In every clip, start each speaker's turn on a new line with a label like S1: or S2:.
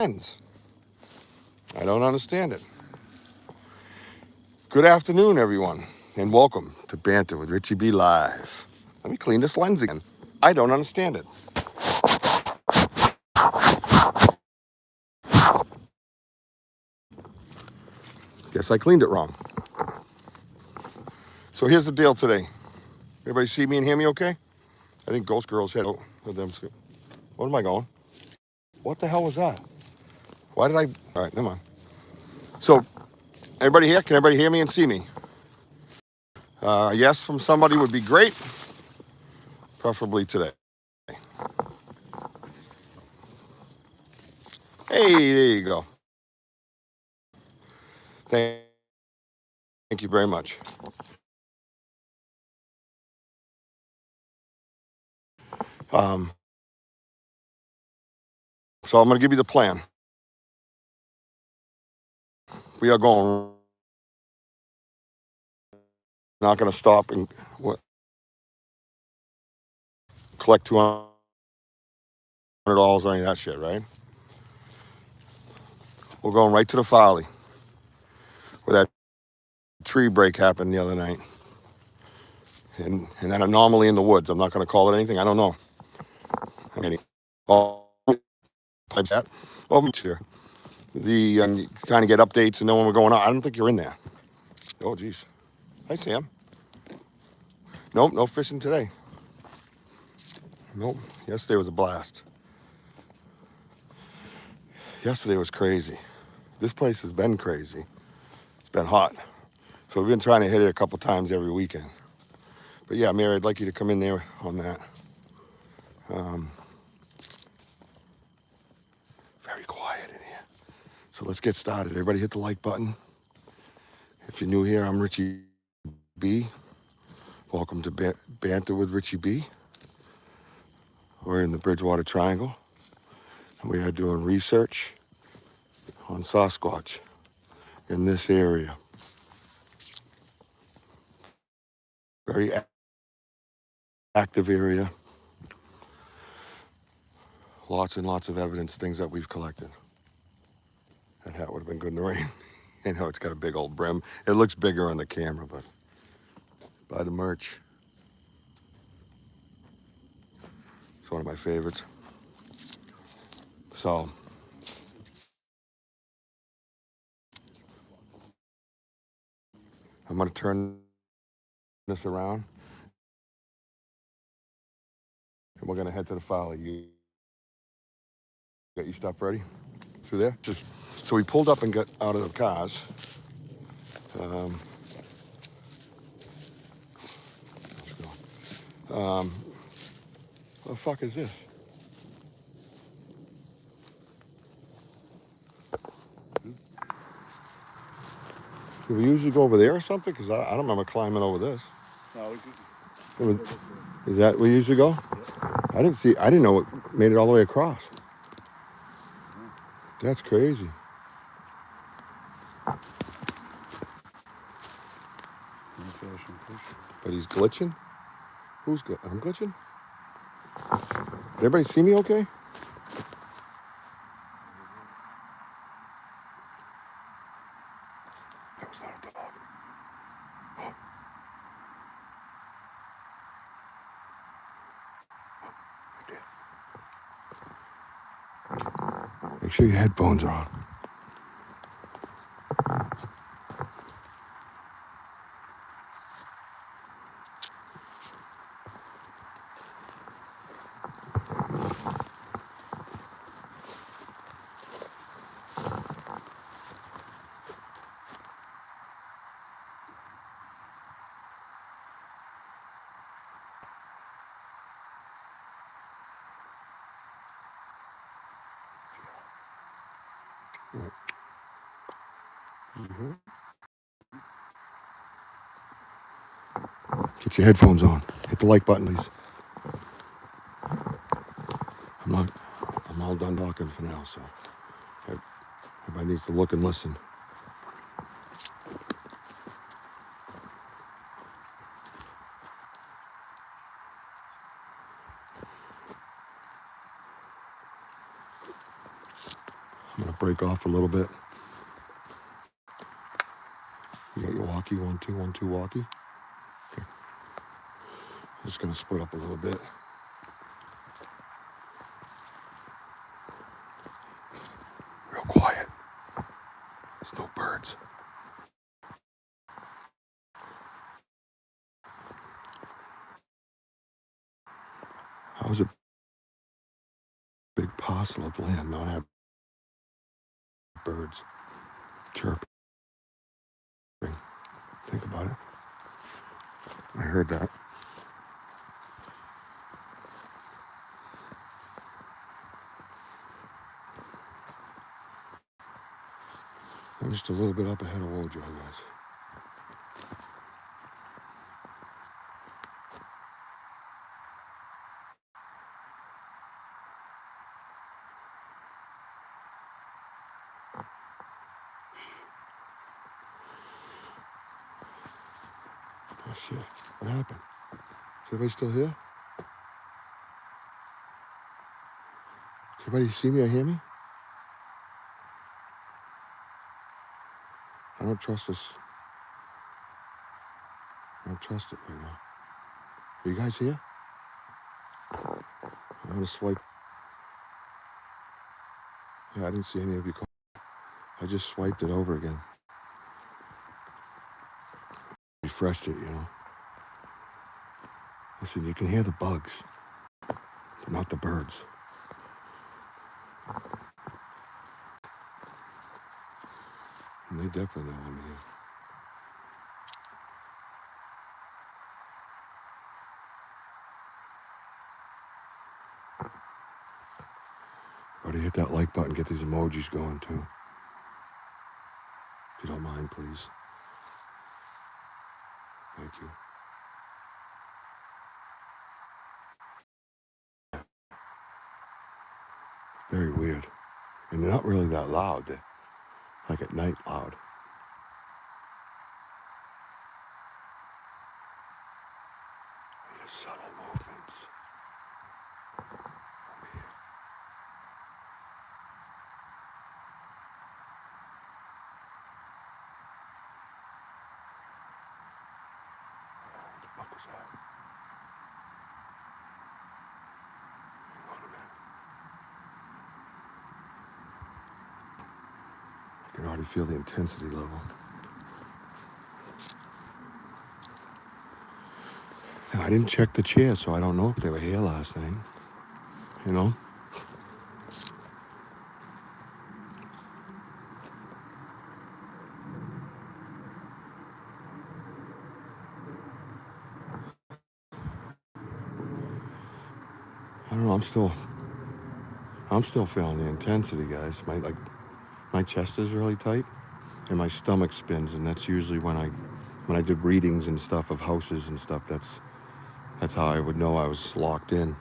S1: lens. I don't understand it. Good afternoon, everyone, and welcome to Banter with Richie B Live. Let me clean this lens again. I don't understand it. Guess I cleaned it wrong. So here's the deal today. Everybody see me and hear me okay? I think Ghost Girl's head with them. What am I going? What the hell was that? Why did I? All right, never mind. So, everybody here? Can everybody hear me and see me? Yes from somebody would be great, preferably today. Hey, there you go. Thank you very much. Um, so I'm going to give you the plan. We are going, not going to stop and collect $200 or any of that shit, right? We're going right to the Folly, where that tree break happened the other night. And that anomaly in the woods. I'm not going to call it anything. I don't know. I mean, all types that. Oh, here. The you kind of get updates and know when we're going on. I don't think you're in there. Oh, geez. Hi, Sam. Nope, no fishing today. Nope. Yesterday was a blast. Yesterday was crazy. This place has been crazy. It's been hot. So we've been trying to hit it a couple times every weekend. But yeah, Mary, I'd like you to come in there on that. Very quiet in here. So let's get started. Everybody hit the like button. If you're new here, I'm Richie B. Welcome to Banter with Richie B. We're in the Bridgewater Triangle. And we are doing research on Sasquatch in this area. Very active area. Lots and lots of evidence, things that we've collected. That hat would have been good in the rain. You know, it's got a big old brim. It looks bigger on the camera, but buy the merch. It's one of my favorites. So, I'm going to turn this around. And we're going to head to the Folly. You got your stuff ready? Through there? So we pulled up and got out of the cars. What the fuck is this? Do we usually go over there or something? Because I don't remember climbing over this.
S2: No,
S1: It was, is that where we usually go? I didn't know it made it all the way across. That's crazy. But he's glitching? I'm glitching? Did everybody see me okay? That was not a dog. Make sure your headphones are on. Mm-hmm. Get your headphones on. Hit the like button, please. I'm all done talking for now, so everybody needs to look and listen. I'm gonna break off a little bit. You got your walkie, 1, 2, 1, 2 walkie. Okay. I'm just gonna split up a little bit. Real quiet. There's no birds. How's a big parcel of land not have birds chirping? Think about it. I heard that. I'm just a little bit up ahead of Wojo, guys. Oh shit, what happened? Is everybody still here? Can everybody see me or hear me? I don't trust this. I don't trust it right now. Are you guys here? I'm gonna swipe. Yeah, I didn't see any of you. I just swiped it over again. Refreshed it, you know. Listen, you can hear the bugs, but not the birds. And they definitely know I'm here. Everybody hit that like button, get these emojis going too. If you don't mind, please. Thank you. Very weird. And they're not really that loud. They're like at night loud. Just subtle movements. What the fuck was that? Hang on a minute. I can already feel the intensity level. Now, I didn't check the chair, so I don't know if they were here last night. You know? I don't know. I'm still feeling the intensity, guys. My chest is really tight, and my stomach spins, and that's usually when I did readings and stuff of houses and stuff. That's how I would know I was locked in.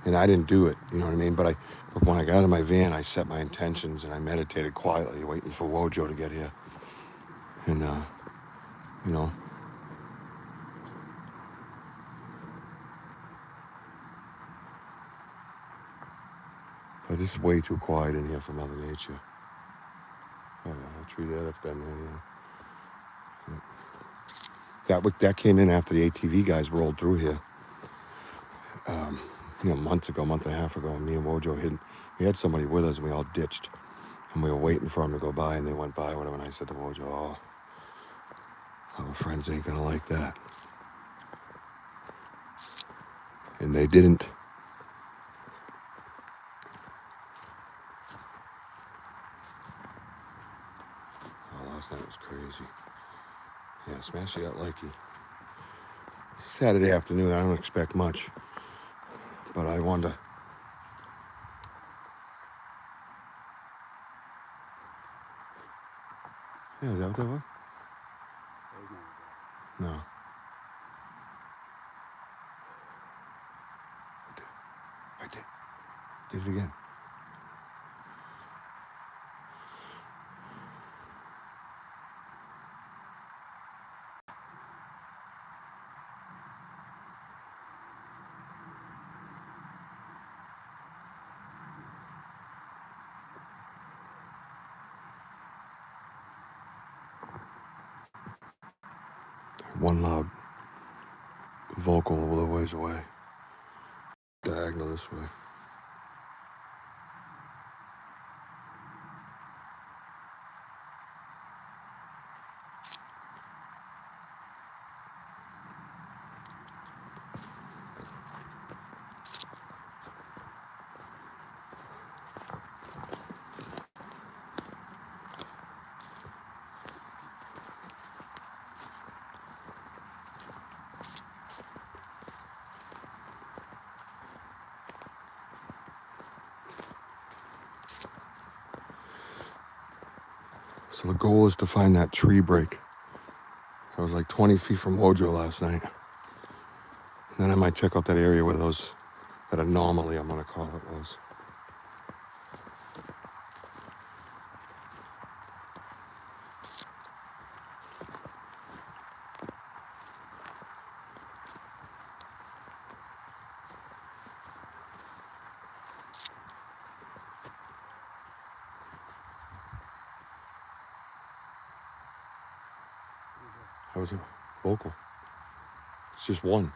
S1: And I didn't do it, you know what I mean? But when I got out of my van, I set my intentions and I meditated quietly, waiting for Wojo to get here. And you know, but it's way too quiet in here for Mother Nature. Oh, yeah, that tree there, that's been there, yeah. That came in after the ATV guys rolled through here. Month and a half ago, and me and Wojo we had somebody with us, and we all ditched. And we were waiting for them to go by, and they went by, whatever, and I said to Wojo, oh, our friends ain't gonna like that. And they didn't. Oh, last night was crazy. Yeah, smash it out likey. Saturday afternoon, I don't expect much, but I wanted to. Yeah, is that what that was? No. I did. Did it again. one loud vocal a little ways away. Diagonal this way. So the goal is to find that tree break. I was like 20 feet from Wojo last night. And then I might check out that area where that anomaly, I'm gonna call it, was. That was a vocal. It's just one.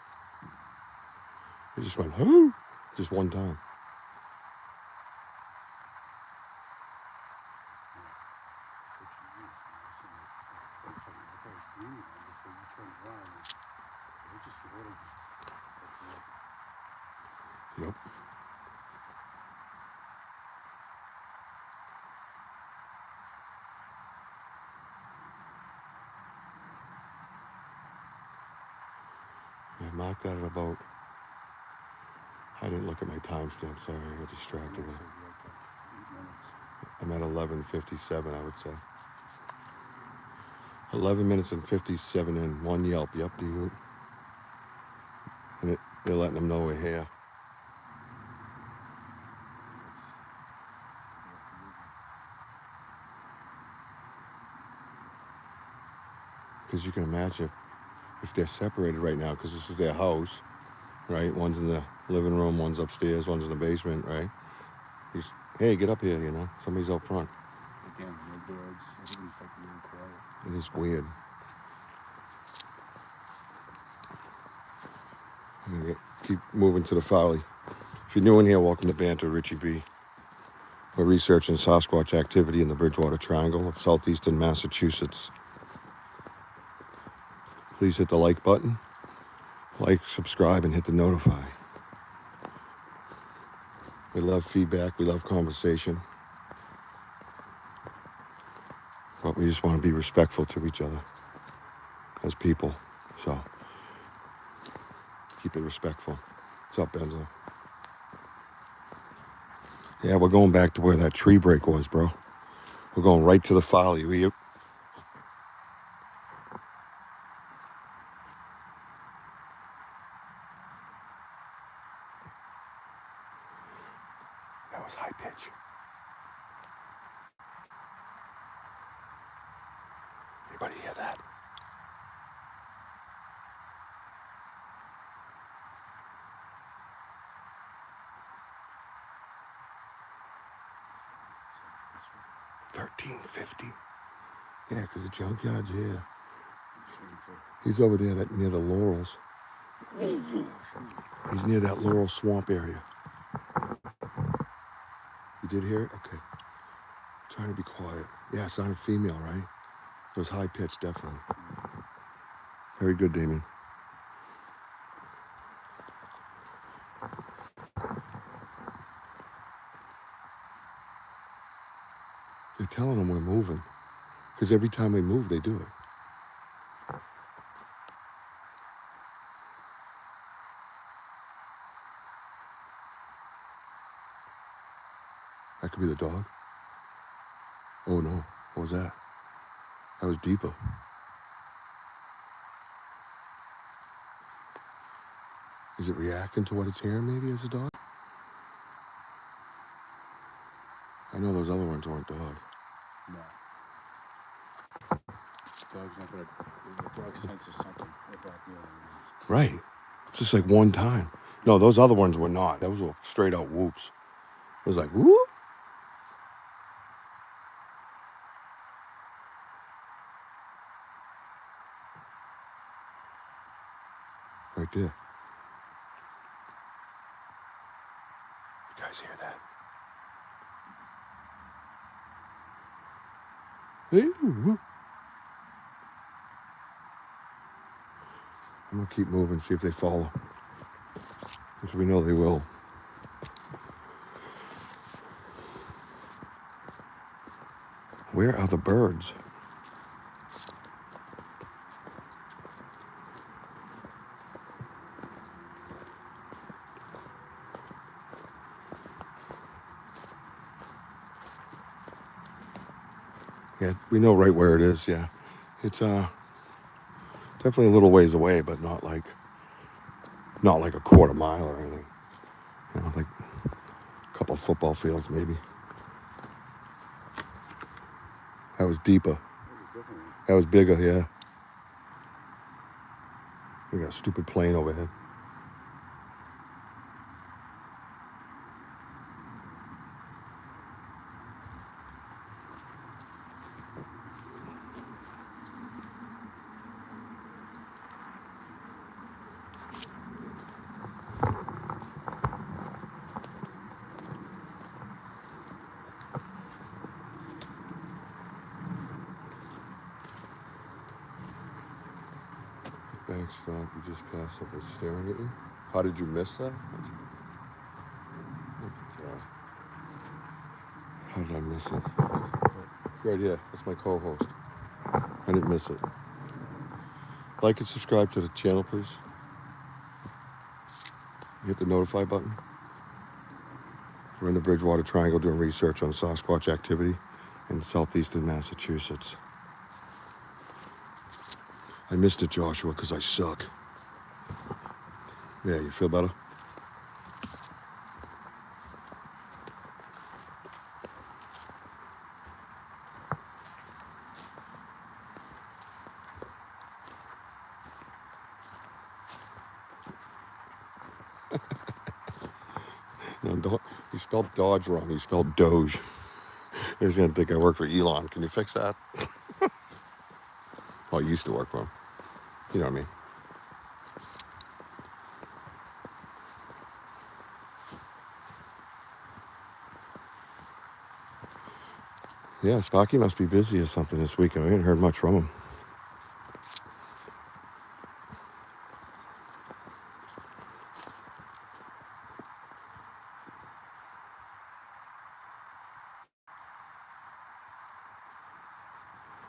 S1: It just went, whoo, just one time. Yep. I marked that at about, I didn't look at my timestamp, sorry, I got distracted. I'm at 11:57, I would say. 11 minutes and 57 in, one Yelp, yep, and they're letting them know we're here. Because you can imagine if they're separated right now, because this is their house, right? One's in the living room, one's upstairs, one's in the basement, right? Hey, get up here, somebody's out front.
S2: Again, no birds, everybody's like really quiet.
S1: It is weird. I'm gonna keep moving to the folly. If you're new in here, welcome to Banter, Richie B. We're researching Sasquatch activity in the Bridgewater Triangle of southeastern Massachusetts. Please hit the like button, like, subscribe, and hit the notify. We love feedback, we love conversation, but we just want to be respectful to each other as people, so keep it respectful. What's up, Benzo? Yeah, we're going back to where that tree break was, bro. We're going right to the folly. That was high pitch. Anybody hear that? $13.50. Yeah, because the junkyard's here. He's over there near the Laurels. He's near that Laurel Swamp area. You did hear it? Okay. Trying to be quiet. Yeah, it sounded female, right? It was high pitched, definitely. Very good, Damien. They're telling them we're moving. Because every time we move, they do it. That could be the dog. Oh no, what was that? That was deeper. Is it reacting to what it's hearing maybe as a dog? I know those other ones weren't dog.
S2: No. Dog's not gonna, the dog senses something about the other ones.
S1: Right. It's just like one time. No, those other ones were not. Those were straight out whoops. It was like, whoop. Right there. You guys hear that? Ooh. I'm gonna keep moving, see if they follow. Because we know they will. Where are the birds? Yeah, we know right where it is, yeah. It's definitely a little ways away, but not like a quarter mile or anything. You know, like a couple of football fields maybe. That was deeper. That was bigger, yeah. We got a stupid plane overhead. Thanks, stop. You just passed up and staring at you. How did you miss that? How did I miss it? It's right here. That's my co-host. I didn't miss it. Like and subscribe to the channel, please. Hit the notify button. We're in the Bridgewater Triangle doing research on Sasquatch activity in southeastern Massachusetts. I missed it, Joshua, because I suck. Yeah, you feel better? No, don't. You spelled Dodge wrong. You spelled Doge. He's going to think I work for Elon. Can you fix that? Well, I used to work for him. You know what I mean? Yeah, Sparky must be busy or something this weekend. We haven't heard much from him.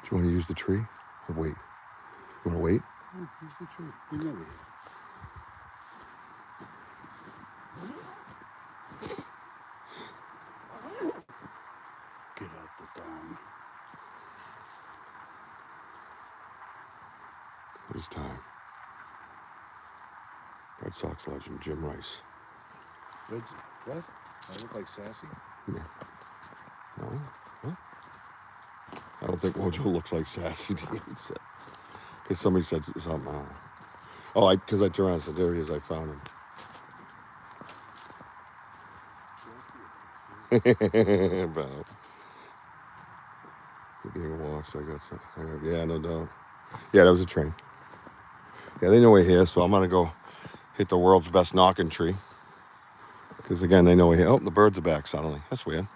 S1: Do you want to use the tree or wait? You want to wait?
S2: Oh, use the tree. Bring it over here. Get out the dome.
S1: It's time. Red Sox legend Jim Rice.
S2: What? I look like Sassy?
S1: Yeah. No? What? I don't think Wojo looks like Sassy. Because somebody said something. Oh, because I turned around and said, there he is. I found him. Bro. You're being watched, I guess. Yeah, no doubt. Yeah, that was a train. Yeah, they know we're here, so I'm going to go hit the world's best knocking tree. Because, again, they know we're here. Oh, the birds are back suddenly. That's weird.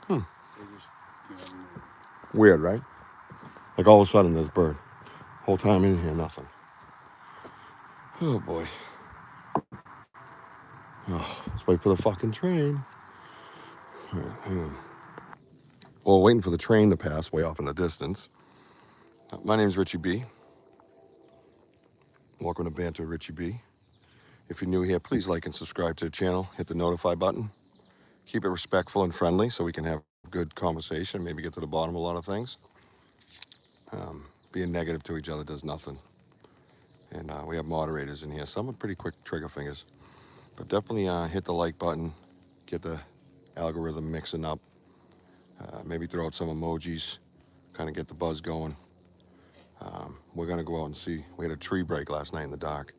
S2: They just,
S1: Weird, right? Like, all of a sudden, there's a bird. Whole time in here, nothing. Oh, boy. Oh, let's wait for the fucking train. All right, hang on. Well, waiting for the train to pass way off in the distance. My name's Richie B. Welcome to Banter, Richie B. If you're new here, please like and subscribe to the channel. Hit the notify button. Keep it respectful and friendly so we can have good conversation, maybe get to the bottom of a lot of things. Being negative to each other does nothing. And we have moderators in here, some with pretty quick trigger fingers. But definitely hit the like button, get the algorithm mixing up. Maybe throw out some emojis, kind of get the buzz going. We're going to go out and see. We had a tree break last night in the dark.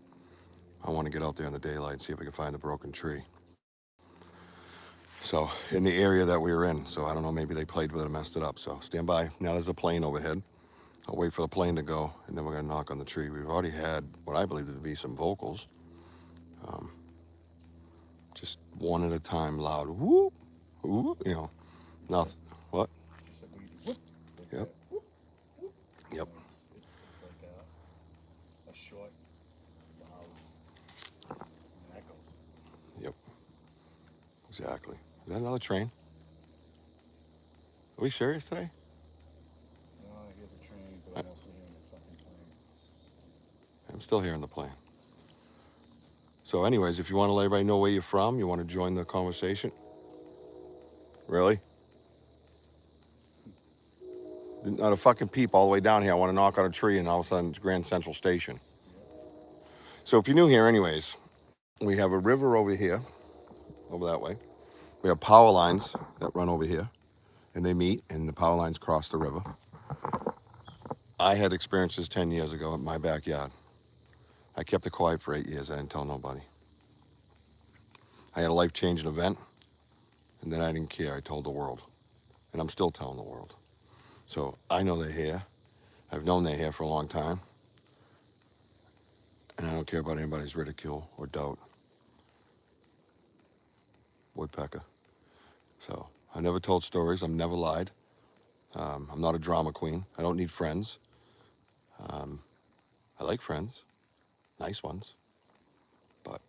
S1: I want to get out there in the daylight and see if we can find the broken tree. So, in the area that we were in. So, I don't know, maybe they played with it and messed it up. So, stand by. Now there's a plane overhead. I'll wait for the plane to go, and then we're going to knock on the tree. We've already had what I believe to be some vocals. Um, just one at a time, loud. Whoop, whoop. Nothing. What?
S2: Just like when you do whoop, like
S1: Yep.
S2: that. Whoop, whoop.
S1: Yep.
S2: It's like a short, loud, and echo.
S1: Yep. Exactly. Is that another train? Are we serious today?
S2: No, I hear the train, but
S1: I,
S2: I'm also hearing the fucking plane.
S1: I'm still hearing the plane. So, anyways, if you want to let everybody know where you're from, you want to join the conversation. Really? Not a fucking peep all the way down here. I want to knock on a tree, and all of a sudden it's Grand Central Station.
S2: Yep.
S1: So, if you're new here, anyways, we have a river over here, over that way. We have power lines that run over here, and they meet, and the power lines cross the river. I had experiences 10 years ago in my backyard. I kept it quiet for 8 years. I didn't tell nobody. I had a life-changing event, and then I didn't care. I told the world, and I'm still telling the world. So I know they're here. I've known they're here for a long time, and I don't care about anybody's ridicule or doubt. Woodpecker. So I never told stories. I've never lied. I'm not a drama queen. I don't need friends. Um, I like friends, nice ones. But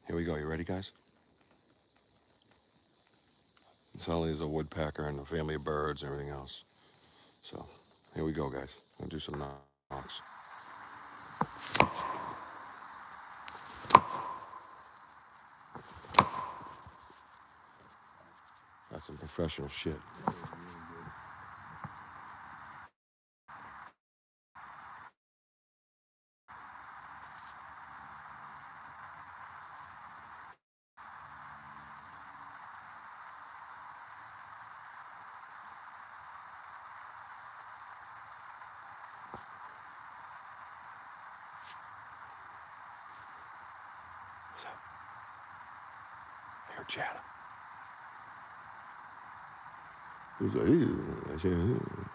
S1: here we go. You ready, guys? Suddenly there's a woodpecker and a family of birds and everything else. So here we go, guys. We'll do some knocks. That's some professional shit.
S2: That was really good.
S1: What's that? I heard chatter. He's like, ew. I said, ew. Is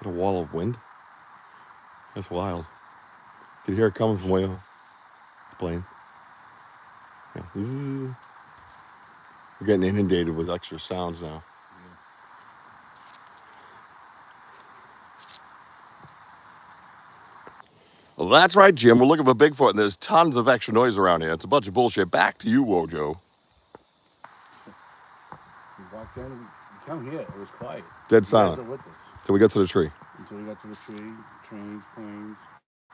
S1: that a wall of wind? That's wild. You can hear it coming from way off. It's playing. Yeah. We're getting inundated with extra sounds now.
S2: Yeah.
S1: Well, that's right, Jim. We're looking for Bigfoot, and there's tons of extra noise around here. It's a bunch of bullshit. Back to you, Wojo.
S2: We walked in, we come here, it was quiet.
S1: Dead
S2: You
S1: silent.
S2: guys are with us.
S1: Till we get to the tree.
S2: Until we got to the tree, trains, planes,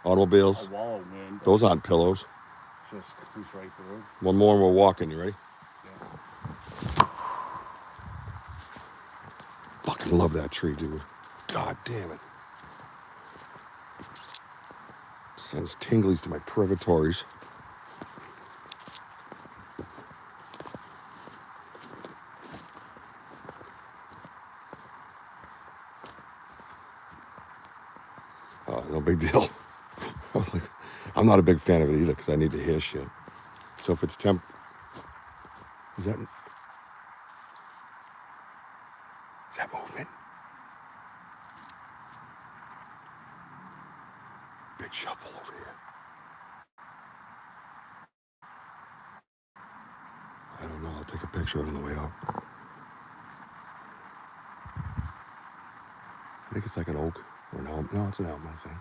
S2: a
S1: Automobiles.
S2: wall of wind.
S1: Those aren't pillows.
S2: Just comes right through.
S1: One more and we're walking. You ready?
S2: Yeah.
S1: Fucking love that tree, dude. God damn it. Sends tinglies to my purgatories. Oh, no big deal. I was like, I'm not a big fan of it either because I need to hear shit. So if it's temp, is that movement? Big shuffle over here. I don't know. I'll take a picture of it on the way out. I think it's like an oak or an elm. No, it's an elm, I think.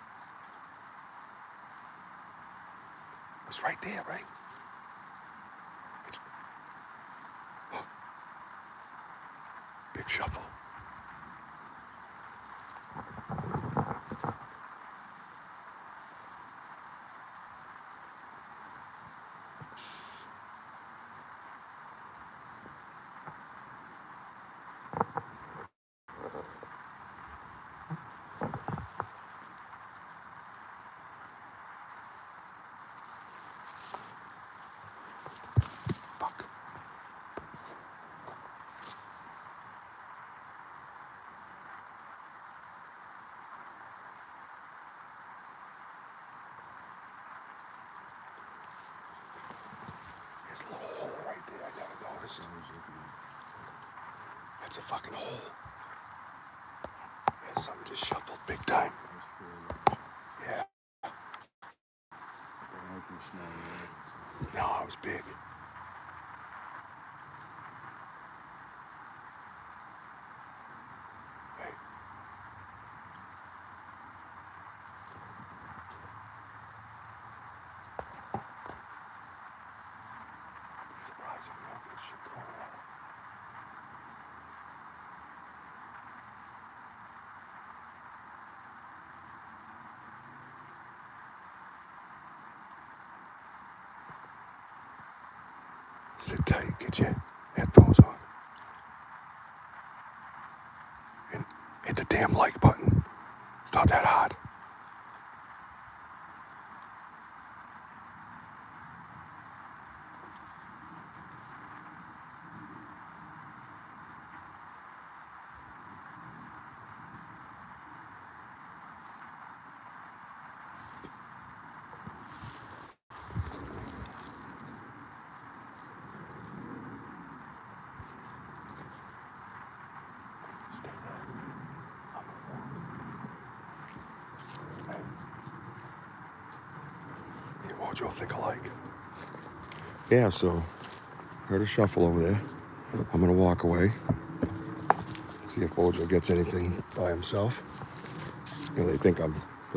S1: It's right there, right? It's, big shuffle. Fuck. That's a fucking hole. Yeah, something just shuffled big time. Yeah. No, it was big. Hey. Surprising, you know, this shit going on. Sit tight, get your headphones on. And hit the damn like button. It's not that hard. Hey, Wojo think alike. Yeah, so heard a shuffle over there. I'm gonna walk away. See if Wojo gets anything by himself. You know, they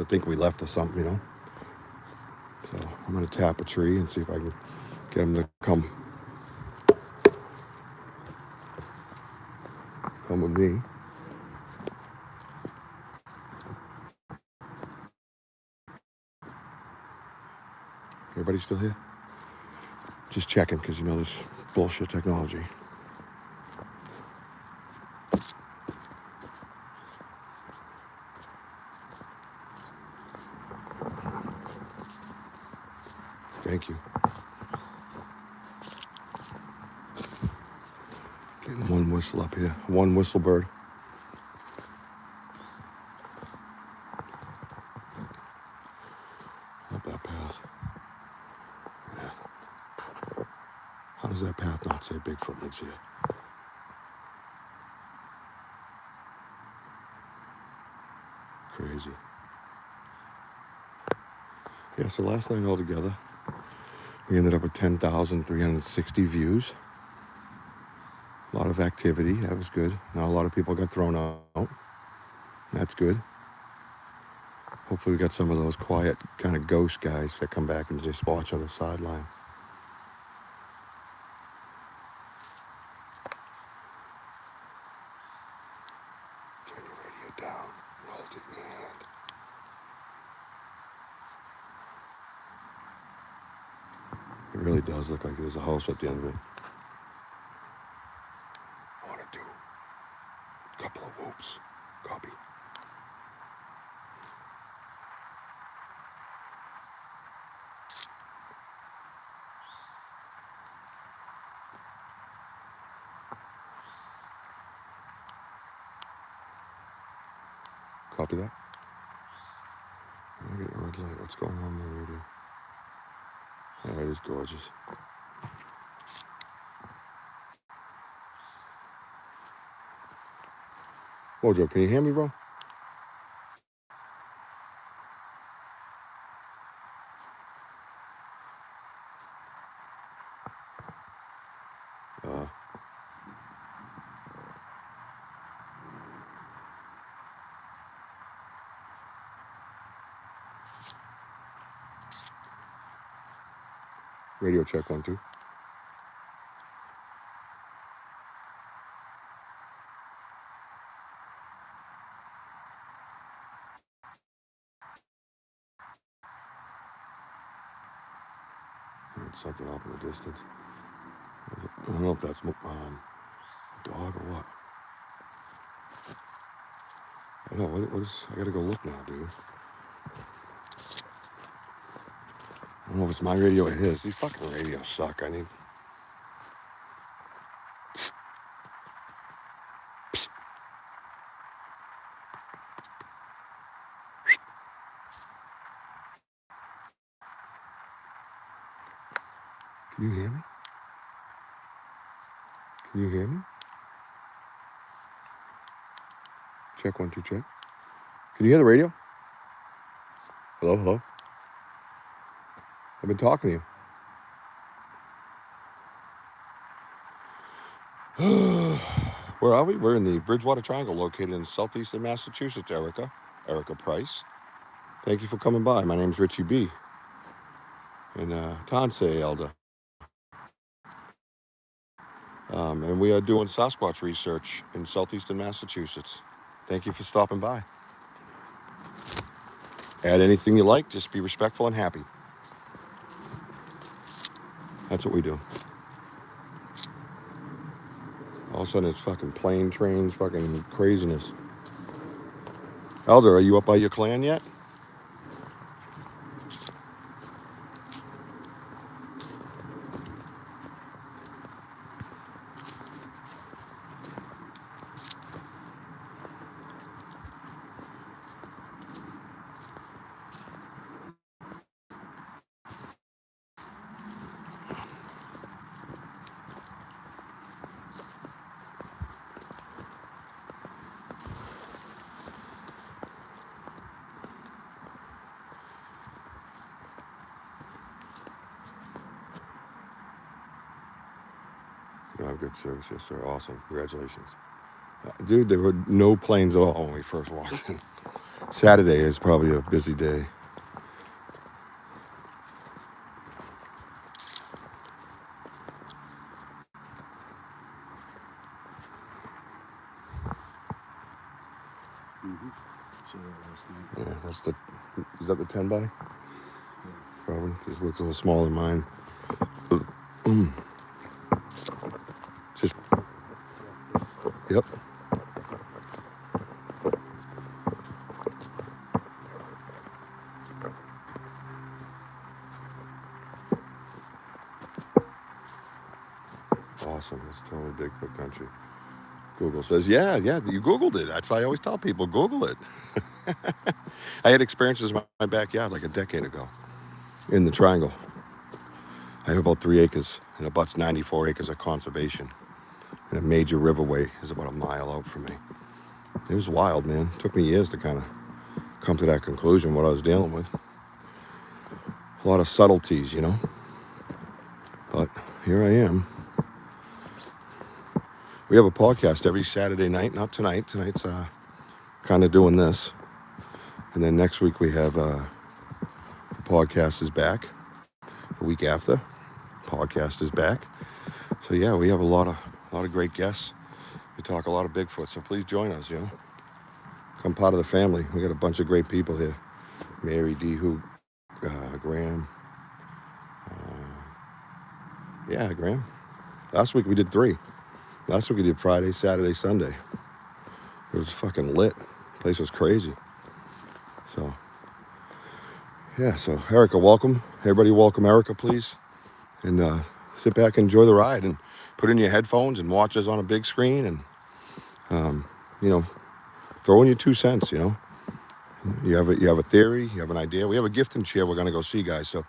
S1: think we left or something, you know. So I'm gonna tap a tree and see if I can get him to come with me. Everybody still here? Just checking, because you know this bullshit technology. Thank you. Getting one whistle up here. One whistle bird. Up that path. Yeah. How does that path not say Bigfoot lives here? Crazy. Yeah, so last night altogether, we ended up with 10,360 views. A lot of activity. That was good. Not a lot of people got thrown out. That's good. Hopefully we got some of those quiet kind of ghost guys that come back and just watch on the sideline. Turn your radio down and hold it in your hand. It really does look like there's a house at the end of it. I want to do a couple of whoops. Copy. Copy that. I get a red light. What's going on in the radio? Yeah, it is gorgeous. Wojo, can you hear me, bro? Uh, radio check 1 2. Heard something off in the distance. I don't know if that's a dog or what. I know. What is? I gotta go look now, dude. I don't know if it's my radio or his. These fucking radios suck. I mean, can you hear me? Can you hear me? Check 1 2 check. Can you hear the radio? Hello, hello. I've been talking to you. Where are we? We're in the Bridgewater Triangle, located in southeastern Massachusetts. Erica Price. Thank you for coming by. My name's Richie B. And Tansei Elder. And we are doing Sasquatch research in southeastern Massachusetts. Thank you for stopping by. Add anything you like, just be respectful and happy. That's what we do. All of a sudden it's fucking plane, trains, fucking craziness. Elder, are you up by your clan yet? You have good service, yes, sir. Awesome. Congratulations. Dude, there were no planes at all when we first walked in. Saturday is probably a busy day.
S2: Saw that last night.
S1: Yeah, that's the. Is that the 10 by?
S2: Yeah.
S1: Probably. This looks a little smaller than mine. Just. Yep. Awesome. It's totally Bigfoot country. Google says, yeah, you Googled it. That's why I always tell people, Google it. I had experiences in my backyard like a decade ago in the triangle. I have about 3 acres and it abuts 94 acres of conservation. And a major riverway is about a mile out from me. It was wild, man. It took me years to kind of come to that conclusion, what I was dealing with. A lot of subtleties, you know. But here I am. We have a podcast every Saturday night, not tonight. Tonight's kind of doing this. And then next week we have podcast is back. The week after, podcast is back. So yeah, we have a lot of great guests. We talk a lot of Bigfoot, so please join us, you know. Come part of the family. We got a bunch of great people here. Mary D. Hoop, Graham. Graham. Last week we did 3. Last week we did Friday, Saturday, Sunday. It was fucking lit. The place was crazy. So, yeah, so Erica, welcome. Everybody welcome Erica, please. And sit back and enjoy the ride and put in your headphones and watch us on a big screen and, you know, throw in your 2 cents, you know. You have a theory, you have an idea. We have a gift and chair we're going to go see, guys. So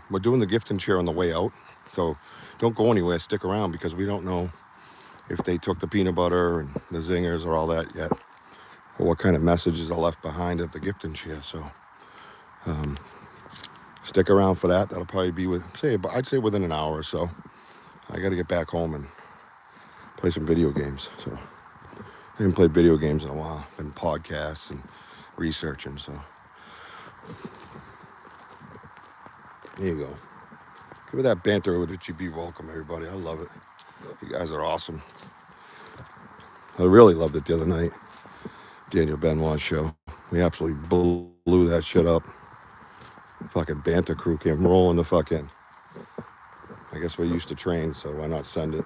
S1: we're doing the gift and chair on the way out. So don't go anywhere. Stick around because we don't know if they took the peanut butter and the zingers or all that yet, or what kind of messages are left behind at the gift and chair. So stick around for that. That'll probably be I'd say within an hour or so. I got to get back home and play some video games. So I haven't played video games in a while. Been podcasts and researching. So there you go. Give me that banter with Richie B. Welcome, everybody. I love it. You guys are awesome. I really loved it the other night. Daniel Benoit's show. We absolutely blew that shit up. Fucking banter crew came rolling the fuck in. I guess we're used to train, so why not send it?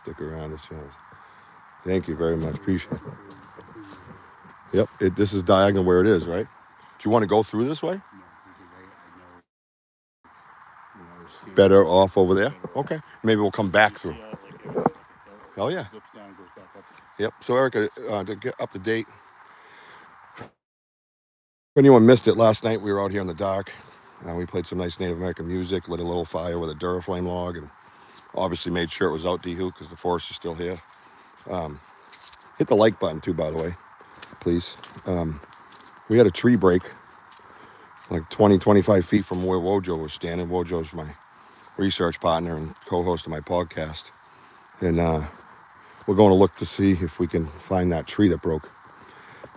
S1: Stick around the shows. Thank you very much. Appreciate it. Yep, this is diagonal where it is, right? Do you want to go through this way?
S2: No, because I know.
S1: Better off over there? Okay. Maybe we'll come back through.
S2: Oh
S1: yeah.
S2: Flips down, goes back up.
S1: Yep. So Erica, to get up to date, if anyone missed it, last night we were out here in the dark. We played some nice Native American music, lit a little fire with a Duraflame log, and obviously made sure it was out D-hook because the forest is still here. Hit the like button too, by the way, please. We had a tree break like 20, 25 feet from where Wojo was standing. Wojo's my research partner and co-host of my podcast. And we're going to look to see if we can find that tree that broke.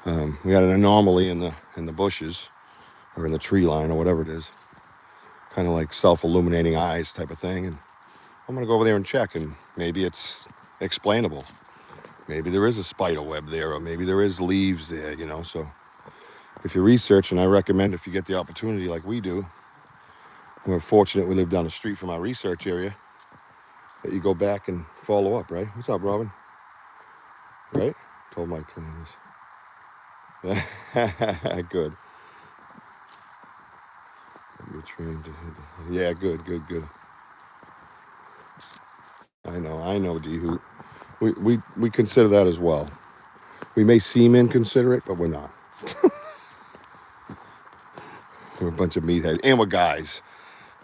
S1: We had an anomaly in the bushes or in the tree line or whatever it is. Kind of like self-illuminating eyes type of thing. And I'm going to go over there and check, and maybe it's explainable. Maybe there is a spider web there, or maybe there is leaves there, you know. So if you research, and I recommend if you get the opportunity like we do, we're fortunate we live down the street from our research area, that you go back and follow up, right? What's up, Robin? Right? Told my claims. Good. You're trained to, yeah, good. I know, D-Hoot. We consider that as well. We may seem inconsiderate, but we're not. We're a bunch of meatheads, and we're guys.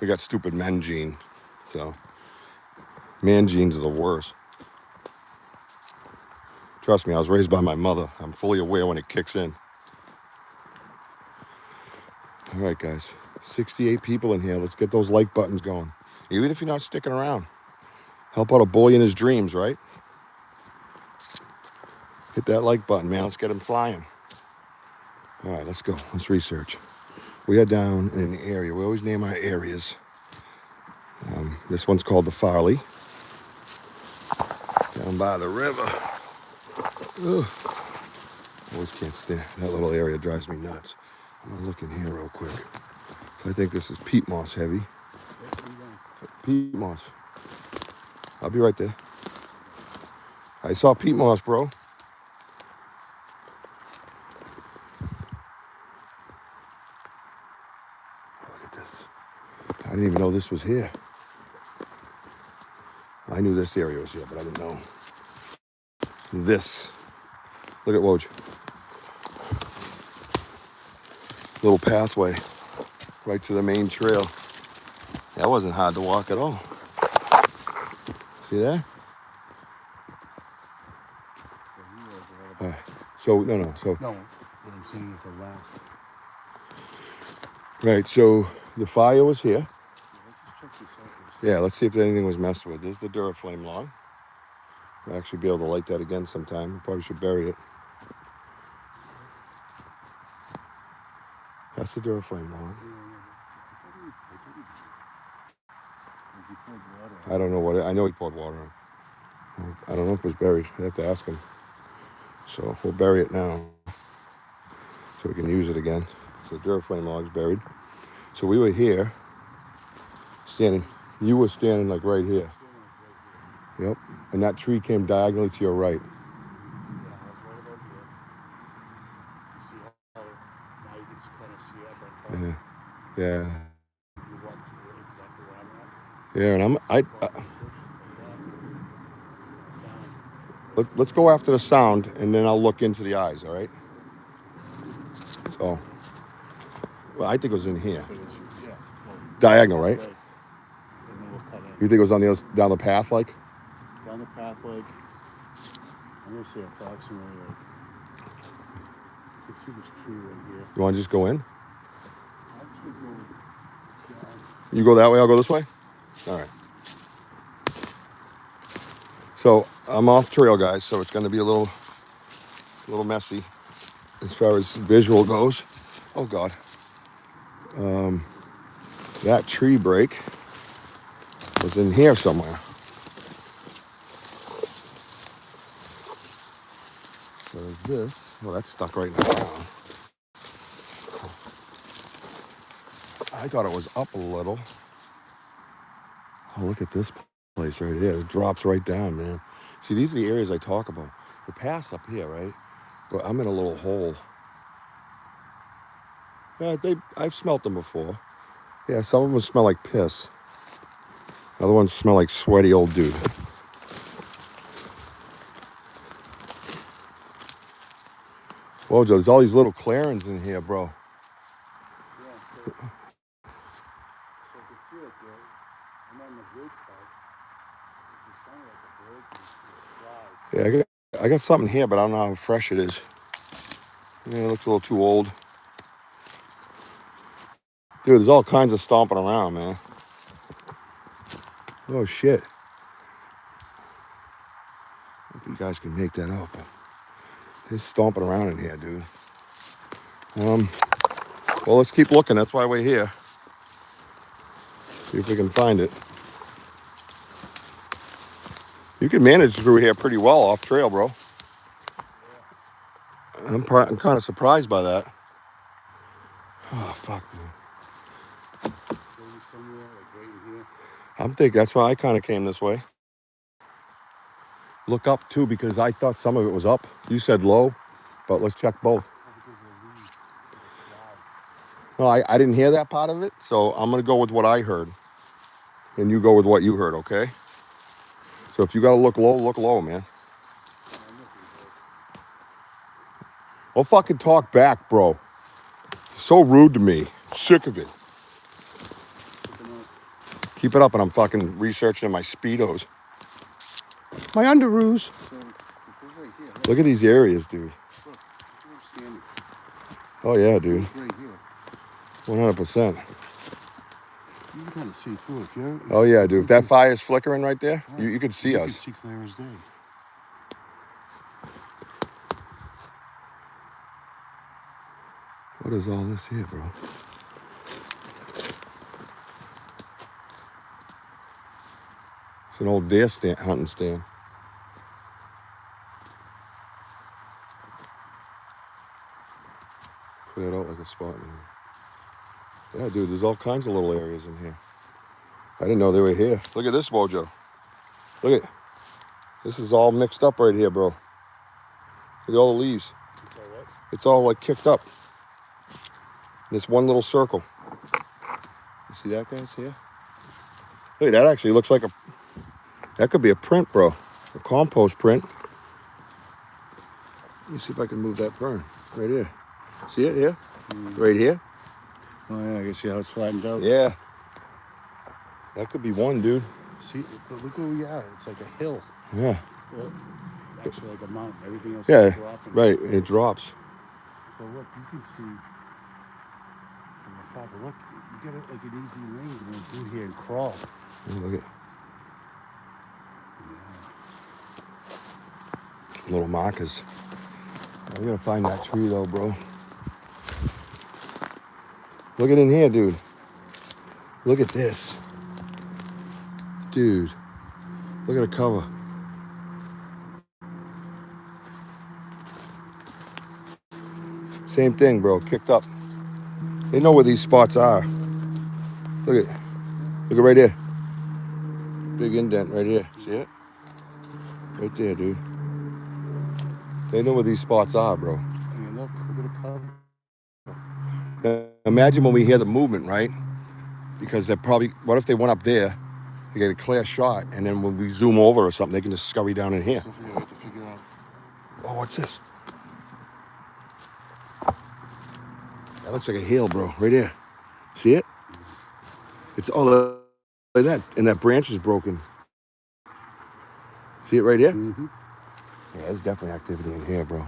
S1: We got stupid men gene, so man genes are the worst. Trust me, I was raised by my mother. I'm fully aware when it kicks in. All right, guys, 68 people in here. Let's get those like buttons going. Even if you're not sticking around, help out a boy in his dreams, right? Hit that like button, man. Let's get him flying. All right, let's go. Let's research. We are down in the area. We always name our areas. This one's called the Farley. Down by the river. Ugh. Always can't stand that little area. Drives me nuts. I'm gonna look in here real quick. I think this is peat moss heavy. Peat moss. I'll be right there. I saw peat moss, bro. Look at this. I didn't even know this was here. I knew this area was here, but I didn't know. This. Look at Woj. Little pathway right to the main trail. That wasn't hard to walk at all. See that? All right. So, no. So,
S2: No, what I'm saying is the last.
S1: right, so the fire was here.
S2: Let's just check this out.
S1: Yeah, let's see if anything was messed with. There's the Duraflame log. I'll actually be able to light that again sometime. Probably should bury it. That's the Duraflame log. I don't know what I know he poured water on. I don't know if it was buried. I have to ask him. So we'll bury it now so we can use it again. So the Duraflame log's buried. So we were here, standing. You were standing like right here. Yep. And that tree came diagonally to your right. Yeah. Yeah, and let's go after the sound, and then I'll look into the eyes, all right? So, well, I think it was in here. Diagonal, right? You think it was on the other, down the path, like?
S2: Down the path, like, I'm going to say approximately, like, you can see this tree right here.
S1: You want to just go in?
S2: I should go down.
S1: You go that way, I'll go this way? All right. So, I'm off trail, guys, so it's going to be a little messy as far as visual goes. Oh, God. That tree break was in here somewhere. So there's this. Well, that's stuck right in the ground. I thought it was up a little. Oh, look at this place right here. It drops right down, man. See, these are the areas I talk about. The path's up here, right? But I'm in a little hole. Yeah, I've smelt them before. Yeah, some of them smell like piss. Other ones smell like sweaty old dude. Whoa, Joe, there's all these little clearings in here, bro.
S2: Yeah, so I can see it there. I'm on the wood part. It sounded like a break and slide.
S1: Yeah, I got something here, but I don't know how fresh it is. Yeah, it looks a little too old. Dude, there's all kinds of stomping around, man. Oh, shit. Hope you guys can make that out, but there's stomping around in here, dude. Well, let's keep looking. That's why we're here. See if we can find it. You can manage through here pretty well off trail, bro. I'm kind of surprised by that. Oh, fuck, man.
S2: Maybe somewhere like right in here.
S1: I'm thinking that's why I kind of came this way. Look up, too, because I thought some of it was up. You said low, but let's check both. No, I didn't hear that part of it, so I'm going to go with what I heard. And you go with what you heard, okay? So if you got to look low, man. Well, fucking talk back, bro. So rude to me. Sick of it. Keep it up, and I'm fucking researching in my Speedos. My underoos. Look at these areas, dude. Oh, yeah, dude. 100%.
S2: You can kind of see through it, yeah?
S1: Oh, yeah, dude. If that fire's flickering right there, you can see us.
S2: You can see clear as day.
S1: What is all this here, bro? It's an old deer hunting stand. Cleared out like a spot in here. Yeah, dude, there's all kinds of little areas in here. I didn't know they were here. Look at this, Wojo. Look at this is all mixed up right here, bro. Look at all the leaves. It's all like kicked up. This one little circle. You see that, guys? Here? Look, that actually looks like that could be a print, bro. A compost print. Let me see if I can move that fern. Right here. See it here? Right here?
S2: Oh, yeah, I can see how it's flattened out.
S1: Yeah. That could be one, dude.
S2: See, but look where we are. It's like a hill.
S1: Yeah.
S2: Well, actually, like a mountain. Everything else
S1: Yeah,
S2: is dropping.
S1: right. It drops.
S2: But look, you can see from afar. But look, you get it like an easy lane going through here and crawl.
S1: Yeah, look at little markers. We gotta find that tree though, bro. Look at in here, dude. Look at this. Dude. Look at the cover. Same thing, bro. Kicked up. They know where these spots are. Look at right there. Big indent right here. See it? Right there, dude. They know where these spots are, bro.
S2: And look at the cover.
S1: Now, imagine when we hear the movement, right? Because they're probably, what if they went up there, they get a clear shot, and then when we zoom over or something, they can just scurry down in here.
S2: Something you have to figure out.
S1: Oh, what's this? That looks like a hail, bro. Right there. See it? It's all like that. And that branch is broken. See it right here?
S2: Mm-hmm.
S1: Yeah, there's definitely activity in here, bro.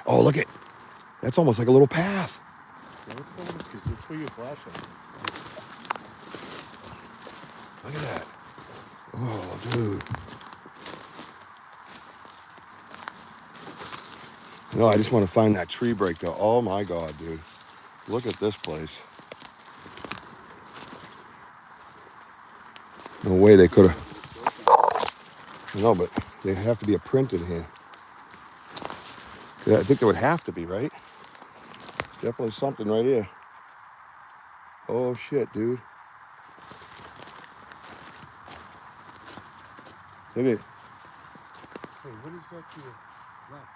S1: Oh, look at. That's almost like a little path.
S2: Yeah, let's go this, because that's where your flashlight.
S1: Look at that. Oh, dude. No, I just want to find that tree break though. Oh my God, dude. Look at this place. No way they could have. No, but there have to be a print in here. I think there would have to be, right? Definitely something right here. Oh shit, dude. Look at it.
S2: Hey, what is that to your left?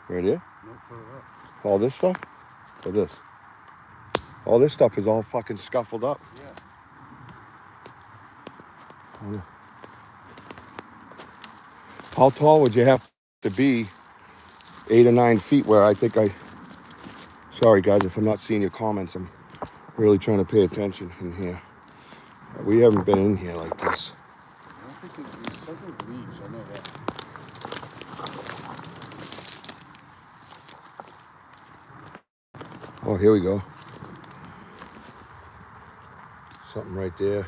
S1: Right here?
S2: No, further up.
S1: All this stuff? Or this? All this stuff is all fucking scuffled up.
S2: Yeah.
S1: How tall would you have to be? 8 or 9 feet where I think sorry guys if I'm not seeing your comments. I'm really trying to pay attention in here. We haven't been in here like this.
S2: I don't think it's something with leaves. I know that.
S1: Oh, here we go. Something right there.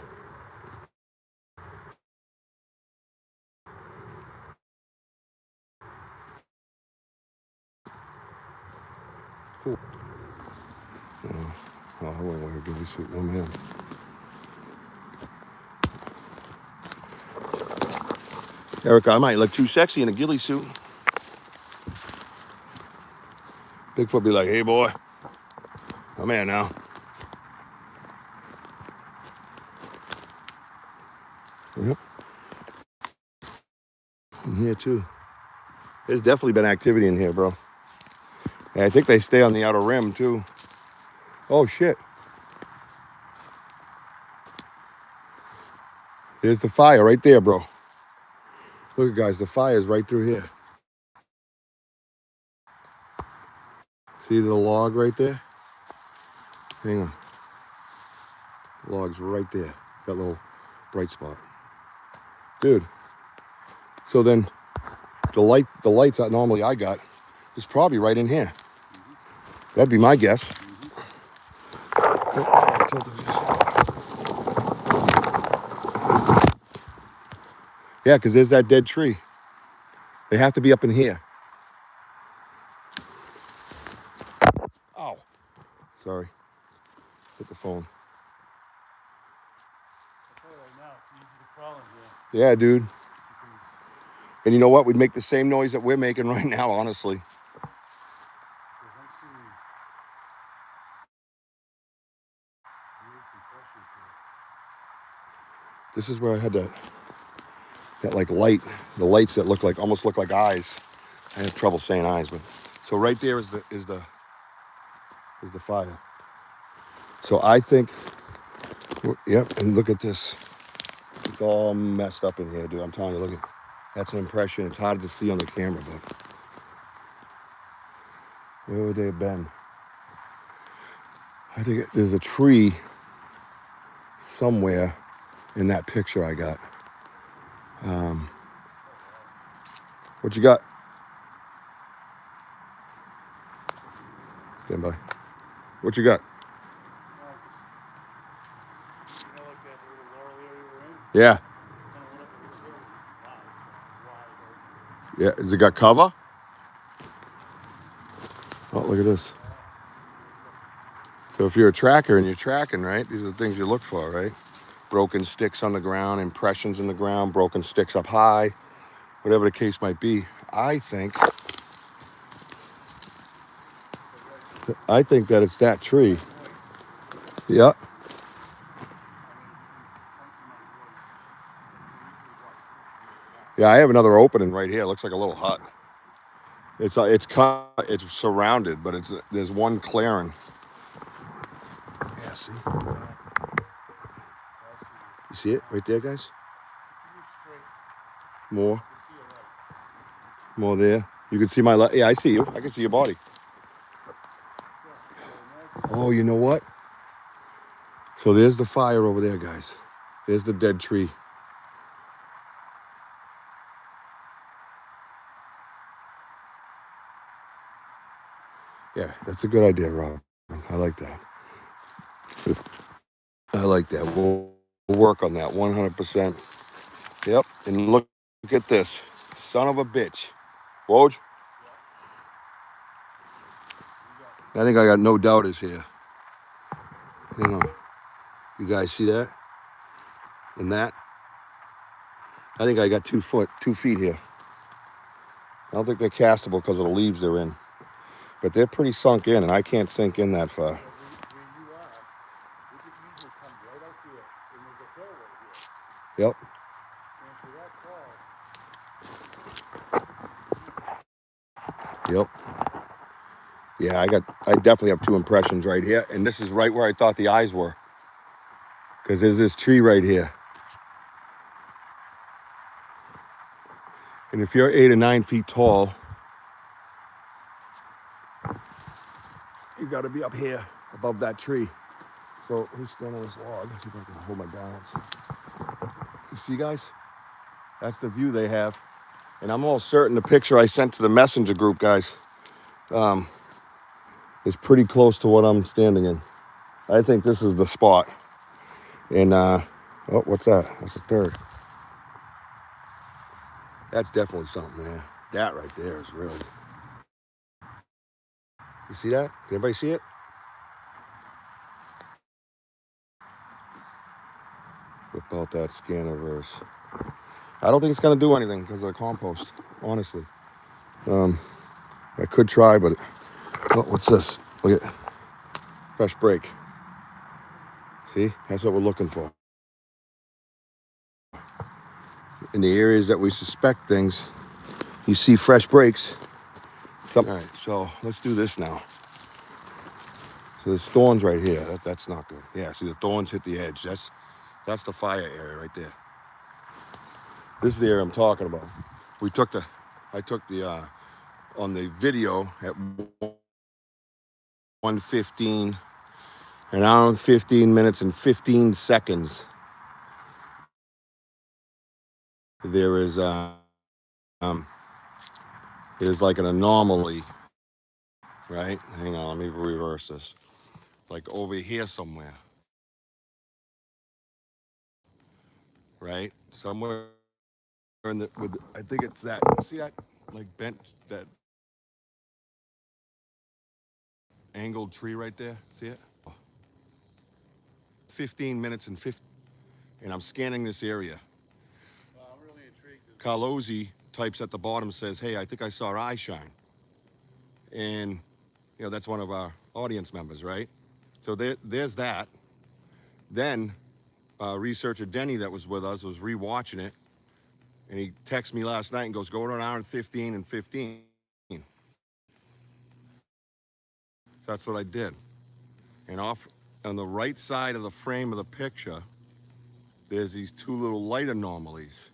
S1: Cool. Oh, I won't wear a ghillie suit. No, man. Erica, I might look too sexy in a ghillie suit. Bigfoot be like, hey, boy. I'm here now. Yep. In here, too. There's definitely been activity in here, bro. And I think they stay on the outer rim, too. Oh, shit. There's the fire right there, bro. Look, guys, the fire's right through here. See the log right there? Hang on. The log's right there. That little bright spot. Dude. So then the lights that normally I got is probably right in here. That'd be my guess. Yeah, because there's that dead tree. They have to be up in here. Ow. Sorry. Hit the phone. Yeah, dude. And you know what? We'd make the same noise that we're making right now, honestly. This is where I had that like light, the lights that almost look like eyes. I have trouble saying eyes, but so right there is the fire. So I think, yep, and look at this. It's all messed up in here, dude. I'm telling you, look at, that's an impression. It's hard to see on the camera, but where would they have been? I think there's a tree somewhere in that picture I got. What you got? Stand by. What you got? Yeah. Yeah, has it got cover? Oh, look at this. So if you're a tracker and you're tracking, right, these are the things you look for, right? Broken sticks on the ground, impressions in the ground, broken sticks up high, whatever the case might be. I think that it's that tree. Yeah. Yeah, I have another opening right here. It looks like a little hut. It's cut, it's surrounded, but there's one clearing. Yeah, see? You see it right there, guys? More there. You can see my left. Yeah, I see you. I can see your body. Oh, you know what? So there's the fire over there, guys. There's the dead tree. Yeah, that's a good idea, Rob. I like that. I like that. We'll work on that 100%. Yep. And look at this. Son of a bitch. Woj? I think I got no doubt is here. Hang on. You guys see that? And that? I think I got 2 feet here. I don't think they're castable because of the leaves they're in. But they're pretty sunk in, and I can't sink in that far. Yep. Yep. Yeah, I definitely have 2 impressions right here. And this is right where I thought the eyes were. Because there's this tree right here. And if you're 8 or 9 feet tall, you got to be up here above that tree. So who's standing on this log? Let's see if I can hold my balance. You see, guys? That's the view they have. And I'm almost certain the picture I sent to the messenger group, guys, is pretty close to what I'm standing in. I think this is the spot. And, oh, what's that? That's a third. That's definitely something, man. That right there is really. You see that? Can anybody see it? Whip out that Scanaverse. I don't think it's going to do anything because of the compost, honestly. I could try, but oh, what's this? Look at fresh break. See, that's what we're looking for. In the areas that we suspect things, you see fresh breaks. All right, so let's do this now. So there's thorns right here. That's not good. Yeah, see the thorns hit the edge. That's the fire area right there. This is the area I'm talking about. I took the on the video at 1:15, an hour and 15 minutes and 15 seconds. There is there's like an anomaly, right? Hang on, let me reverse this. Like over here somewhere, right? Somewhere in the I think it's that. See that like bent that angled tree right there? See it? 15 minutes and 50, and I'm scanning this area.
S2: I'm really intrigued.
S1: Carlozzi types at the bottom, says, hey, I think I saw eye shine. And, that's one of our audience members, right? So there's that. Then researcher Denny that was with us was rewatching it. And he texted me last night and goes, go to an hour and 15 and 15. That's what I did. And off on the right side of the frame of the picture, there's these two little light anomalies.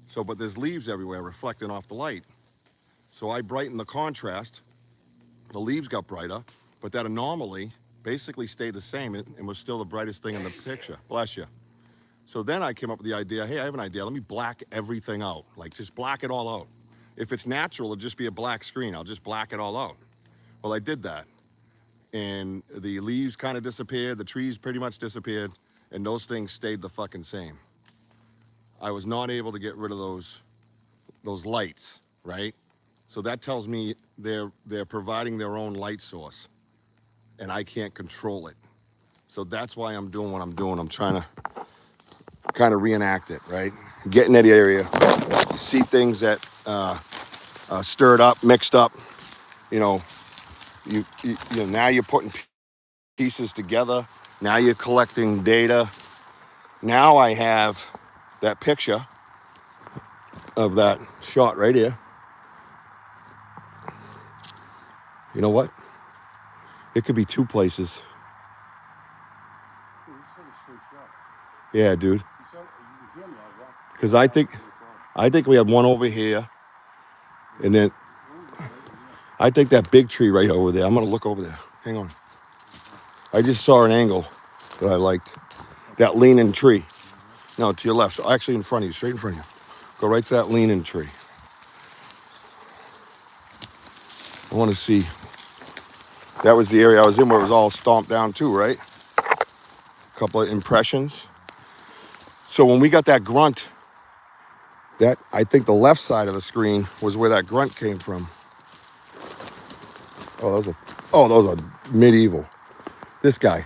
S1: So, but there's leaves everywhere reflecting off the light. So I brightened the contrast. The leaves got brighter, but that anomaly basically stayed the same and was still the brightest thing in the picture. Bless you. So then I came up with the idea, hey, I have an idea. Let me black everything out. Like just black it all out. If it's natural, it'll just be a black screen. I'll just black it all out. Well, I did that. And the leaves kind of disappeared. The trees pretty much disappeared. And those things stayed the fucking same. I was not able to get rid of those lights, right? So that tells me they're providing their own light source and I can't control it. So that's why I'm doing what I'm doing. I'm trying to kind of reenact it, right? Get in that area, see things that stirred up, mixed up. You know, now you're putting pieces together. Now you're collecting data. Now I have that picture of that shot right here. You know what? It could be two places. Yeah, dude. Because I think we had one over here, and then I think that big tree right over there. I'm gonna look over there. Hang on. I just saw an angle that I liked. That leaning tree. No, to your left. So actually in front of you, straight in front of you. Go right to that leaning tree. I want to see. That was the area I was in where it was all stomped down too, right? A couple of impressions. So when we got that grunt, that I think the left side of the screen was where that grunt came from. Oh, those are medieval. This guy.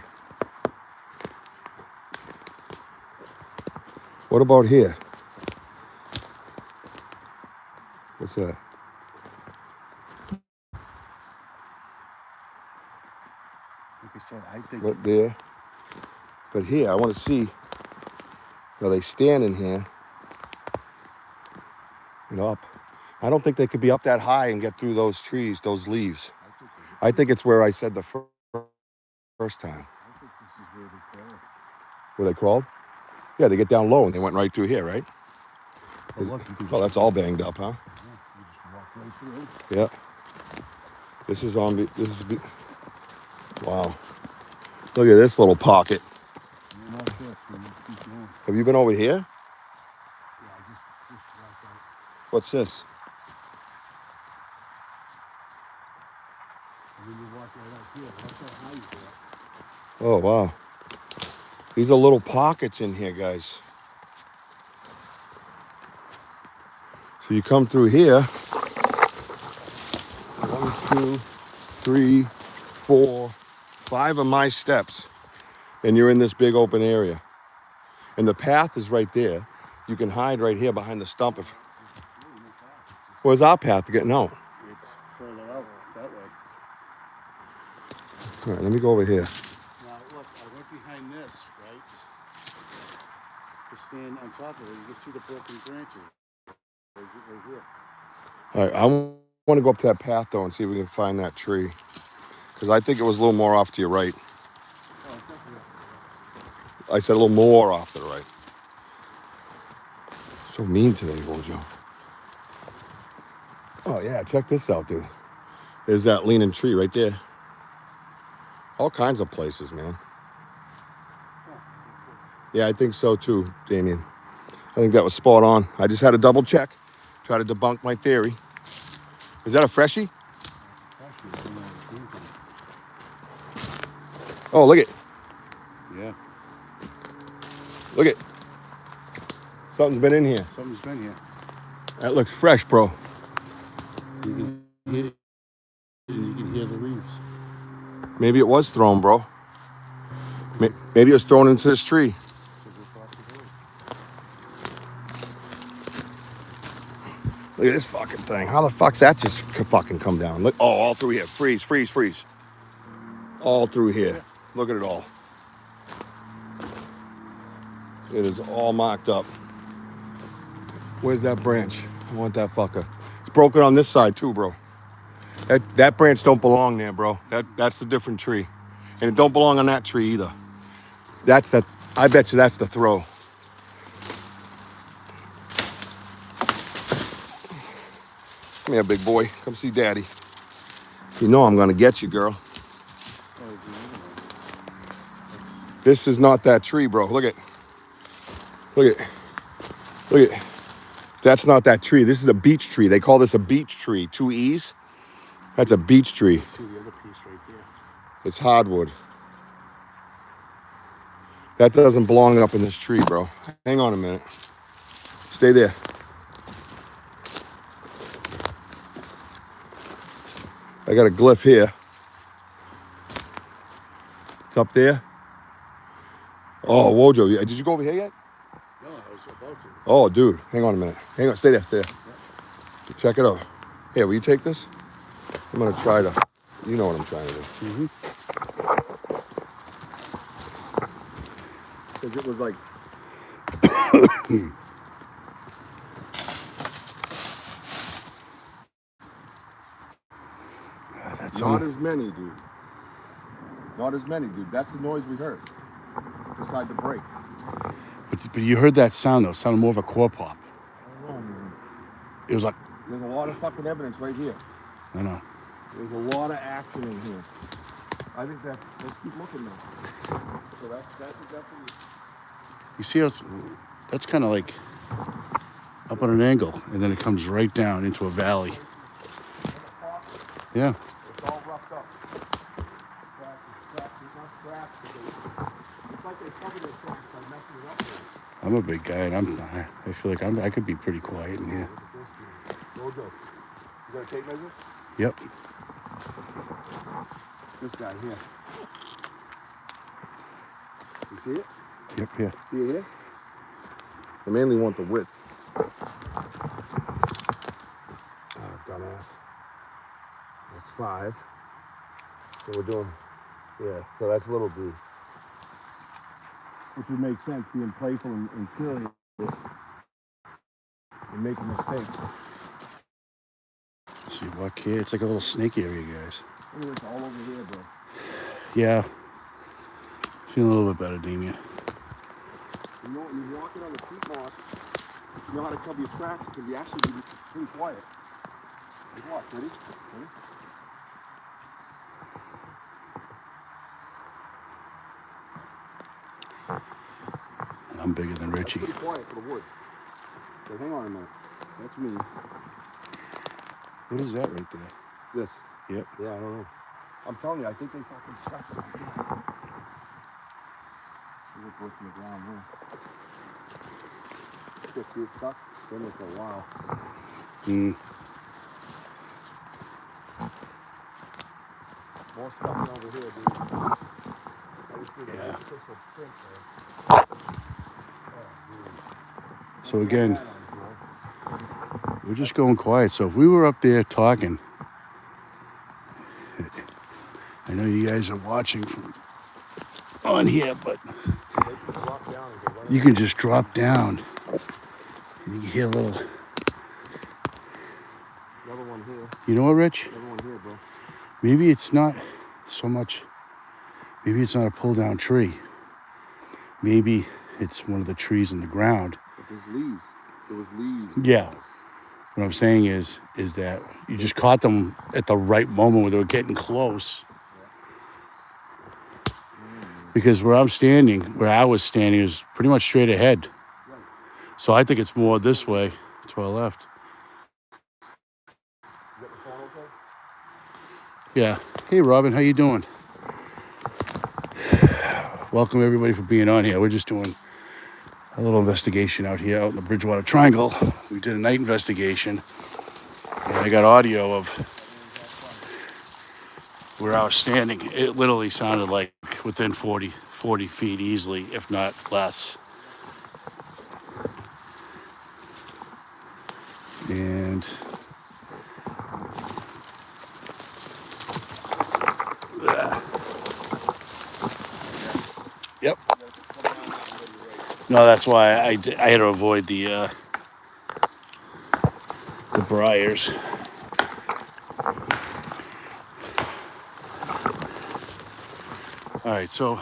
S1: What about here? What's that?
S2: Like I said, I think.
S1: What there? But here, I want to see. Now they stand in here. Up. I don't think they could be up that high and get through those trees, those leaves. I think it's where I said the first time.
S2: I think this is where they crawl.
S1: Where they crawled? Yeah, they get down low and they went right through here, right? Oh, that's all banged up, huh?
S2: Yeah, you just walk right through.
S1: Yeah. This is on the. Wow. Look at this little pocket. Have you been over here?
S2: Yeah, I just walked out.
S1: What's this?
S2: And then you walk right out here. That's how high you get.
S1: Oh, wow. These are little pockets in here, guys. So you come through here. 1, 2, 3, 4, 5 of my steps. And you're in this big open area. And the path is right there. You can hide right here behind the stump. Where's our path to getting out?
S2: It's further out that way.
S1: All right, let me go over here.
S2: Now look, I went behind this, right? Just stand on top of it. You can see the broken branches right here.
S1: All right, I want to go up to that path though and see if we can find that tree. Because I think it was a little more off to your right.
S2: Oh, it's definitely up
S1: I said a little more off to the right. So mean today, Wojo. Oh yeah, check this out, dude. There's that leaning tree right there. All kinds of places, man. Yeah, I think so too, Damien. I think that was spot on. I just had to double check, try to debunk my theory. Is that a freshie? Oh, look it.
S2: Yeah.
S1: Look it. Something's been in here.
S2: Something's been here.
S1: That looks fresh, bro.
S2: You can hear it, and you can hear the leaves.
S1: Maybe it was thrown, bro. Maybe it was thrown into this tree. Look at this fucking thing. How the fuck's that just fucking come down? Look, oh, all through here. Freeze, freeze, freeze. All through here. Look at it all. It is all marked up. Where's that branch? I want that fucker. It's broken on this side too, bro. That branch don't belong there, bro. That's a different tree. And it don't belong on that tree either. That's that. I bet you that's the throw. Come here, big boy. Come see daddy. You know I'm gonna get you, girl. This is not that tree, bro. Look at. Look at. Look at. That's not that tree. This is a beech tree. They call this a beech tree. 2 E's. That's a beech tree.
S2: See the other piece right there.
S1: It's hardwood. That doesn't belong up in this tree, bro. Hang on a minute. Stay there. I got a glyph here. It's up there. Oh, Wojo, did you go over here yet?
S2: No, I was about to.
S1: Oh, dude, hang on a minute. Hang on, stay there, stay there. Yep. Check it out. Here, will you take this? I'm gonna try to, you know what I'm trying to do.
S2: Mm-hmm.
S1: Because it was like,
S2: That's
S1: not as many, dude. Not as many, dude. That's the noise we heard. Beside the break.
S2: But you heard that sound though. It sounded more of a core pop.
S1: I don't know, man.
S2: It was like.
S1: There's a lot of fucking evidence right here. I
S2: know.
S1: There's a lot of action in here. I think that, let's keep looking now. So that's definitely.
S2: You see how that's kind of like up on an angle, and then it comes right down into a valley. Yeah.
S1: It's all roughed up. It's like they covered their tracks by messing it up.
S2: I'm a big guy, and I feel like I could be pretty quiet in here.
S1: Wojo, you got a tape measure?
S2: Yep.
S1: This guy here. You see it?
S2: Yep. Here.
S1: See it here? I mainly want the width. Dumbass. That's 5. So we're doing, yeah, so that's little dude. Which would make sense, being playful and curious and making mistakes.
S2: See, walk here. It's like a little snake area, guys.
S1: Look, it's all over here, bro.
S2: Yeah. Feeling a little bit better, Damien.
S1: You know, when you're walking on the peat moss, you know how to cover your tracks because you actually be pretty quiet. Like what? Ready? Ready?
S2: I'm bigger than Richie.
S1: Pretty quiet for the woods. So hang on a minute. That's me.
S2: What is that right there?
S1: This.
S2: Yep.
S1: Yeah, I don't know. I'm telling you, I think they fucking stuck it. Look what's in the ground here. Stick here stuck. Been there for a while. More stuff over here, dude.
S2: Yeah.
S1: Official print there.
S2: So again, we're just going quiet. So if we were up there talking, I know you guys are watching from on here, but you can just drop down and you can hear a little.
S1: Another one here.
S2: You know what, Rich?
S1: Another one here, bro.
S2: Maybe it's not so much. Maybe it's not a pull down tree. Maybe it's one of the trees in the ground.
S1: But there's leaves. There was leaves.
S2: Yeah. What I'm saying is that you just caught them at the right moment where they were getting close. Because where I was standing is pretty much straight ahead. So I think it's more this way to our left.
S1: You got the phone okay?
S2: Yeah. Hey, Robin, how you doing? Welcome, everybody, for being on here. We're just doing a little investigation out here out in the Bridgewater Triangle. We did a night investigation, and I got audio of where I was standing. It literally sounded like within 40 feet easily, if not less. And yep. No, that's why I had to avoid the briars. All right, so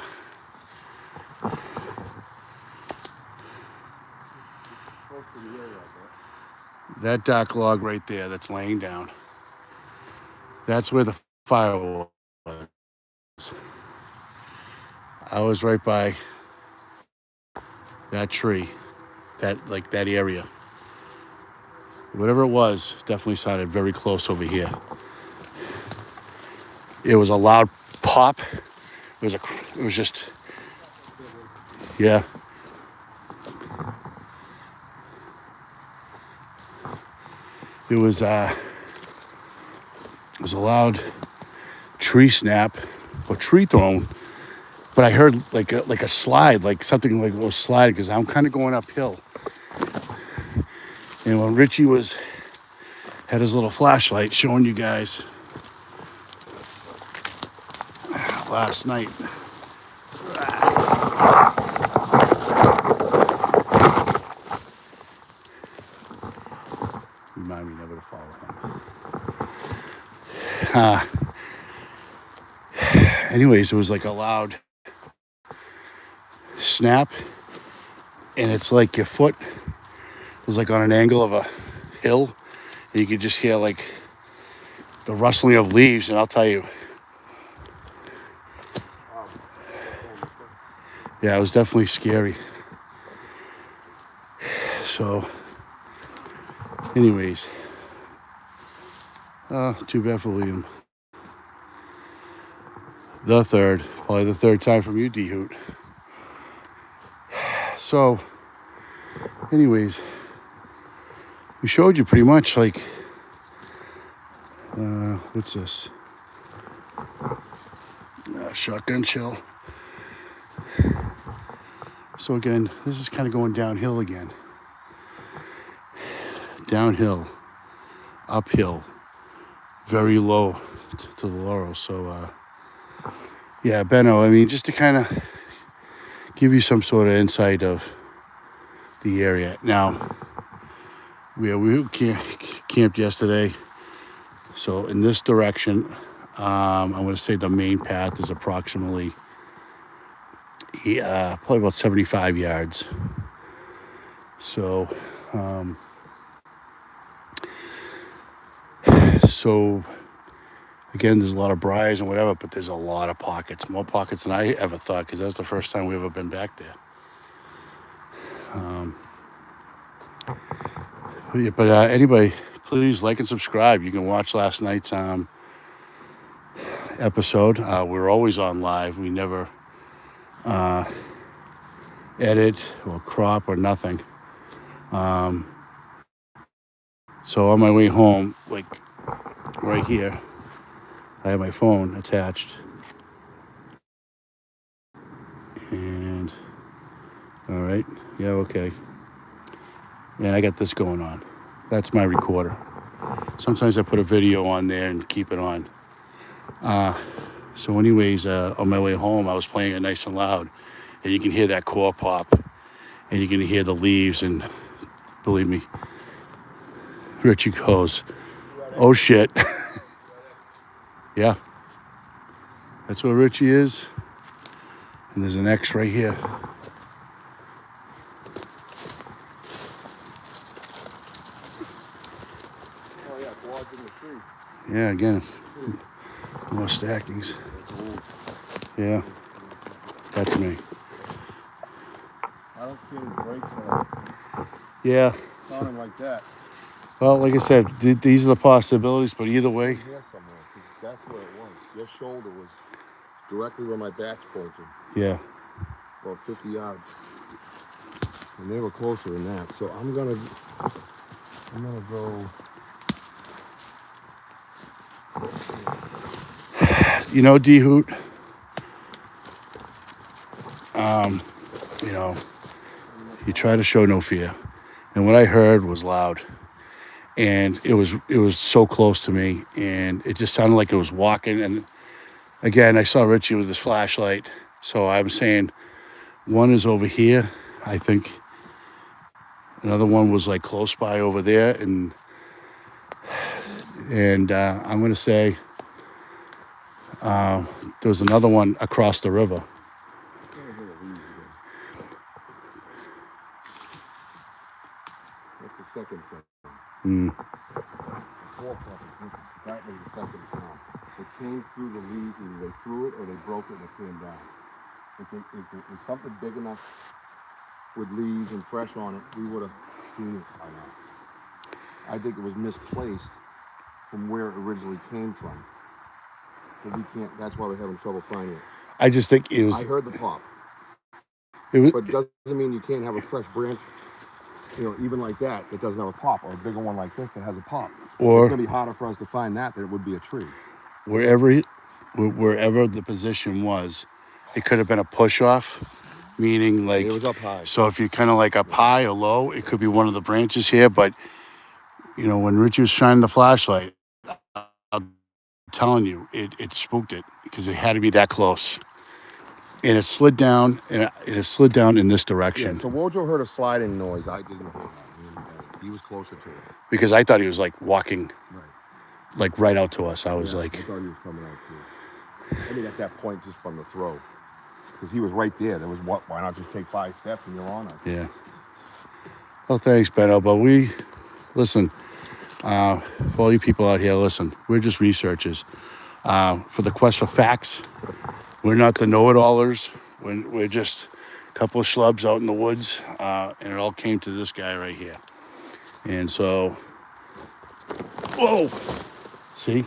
S2: that dark log right there that's laying down, that's where the fire was. I was right by that tree, that area. Whatever it was, definitely sounded very close over here. It was a loud pop. It was just, yeah. It was a loud tree snap or tree thrown, but I heard like a slide, like something like it was sliding because I'm kind of going uphill. And when Richie had his little flashlight showing you guys last night. Remind me never to follow him. Anyways, it was like a loud snap, and it's like your foot was like on an angle of a hill, and you could just hear like the rustling of leaves. And I'll tell you, yeah, it was definitely scary. So, anyways, too bad for Liam. Probably the third time from you, D-Hoot. So, anyways, we showed you pretty much like, what's this? Shotgun shell. So again, this is kind of going downhill again. Downhill, uphill, very low to the laurel. So, yeah, Benno, I mean, just to kind of give you some sort of insight of the area. Now, we camped yesterday. So in this direction, I'm going to say the main path is approximately probably about 75 yards. So, again, there's a lot of briars and whatever, but there's a lot of pockets, more pockets than I ever thought, because that's the first time we've ever been back there. But anybody, please like and subscribe. You can watch last night's episode. We're always on live. We never edit or crop or nothing. So on my way home, like right here, I have my phone attached. And all right, yeah, okay. And I got this going on. That's my recorder. Sometimes I put a video on there and keep it on. So anyways, on my way home, I was playing it nice and loud. And you can hear that core pop. And you can hear the leaves. And believe me, Richie goes, oh shit. Yeah, that's where Richie is. And there's an X right here.
S1: Oh yeah, quads in the tree.
S2: Yeah, again, more stackings. Yeah, that's me.
S1: I don't see any brakes on it.
S2: Yeah.
S1: Sounding like that.
S2: Well, like I said, these are the possibilities, but either way.
S1: Here somewhere, 'cause that's where it was. Your shoulder was directly where my back's pointing.
S2: Yeah.
S1: About 50 yards. And they were closer than that. So I'm gonna go.
S2: You know, D Hoot. You know, you try to show no fear, and what I heard was loud, and it was so close to me, and it just sounded like it was walking. And again, I saw Richie with his flashlight, so I'm saying one is over here. I think another one was like close by over there, and I'm gonna say there was another one across the river.
S1: That's the second sound.
S2: Mm.
S1: That was the second sound. It came through the leaves, either they threw it or they broke it and it came down. If it was something big enough with leaves and fresh on it, we would have seen it by now. I think it was misplaced from where it originally came from. So we can't, that's why we're having trouble finding it.
S2: I just think it was.
S1: I heard the pop.
S2: It was.
S1: But it doesn't mean you can't have a fresh branch, you know, even like that doesn't have a pop, or a bigger one like this that has a pop.
S2: Or
S1: it's going to be harder for us to find that than it would be a tree.
S2: wherever the position was, it could have been a push off, meaning like
S1: It was up high.
S2: So if you're kind of like up high or low, it could be one of the branches here. But you know, when Richie was shining the flashlight, I'm telling you, it spooked it because it had to be that close. And it slid down, and it slid down in this direction.
S1: Yeah, so Wojo heard a sliding noise. I didn't hear that. He was closer to it.
S2: Because I thought he was like walking,
S1: Right.
S2: like right out to us. I was like,
S1: I thought he was coming out too. I mean, at that point, just from the throw, because he was right there. There was what? Why not just take 5 steps and you're on us?
S2: yeah. Well, thanks, Benno. But listen, for all you people out here, listen, we're just researchers. For the quest for facts, we're not the know-it-allers. We're just a couple of schlubs out in the woods, and it all came to this guy right here. And so, whoa, see?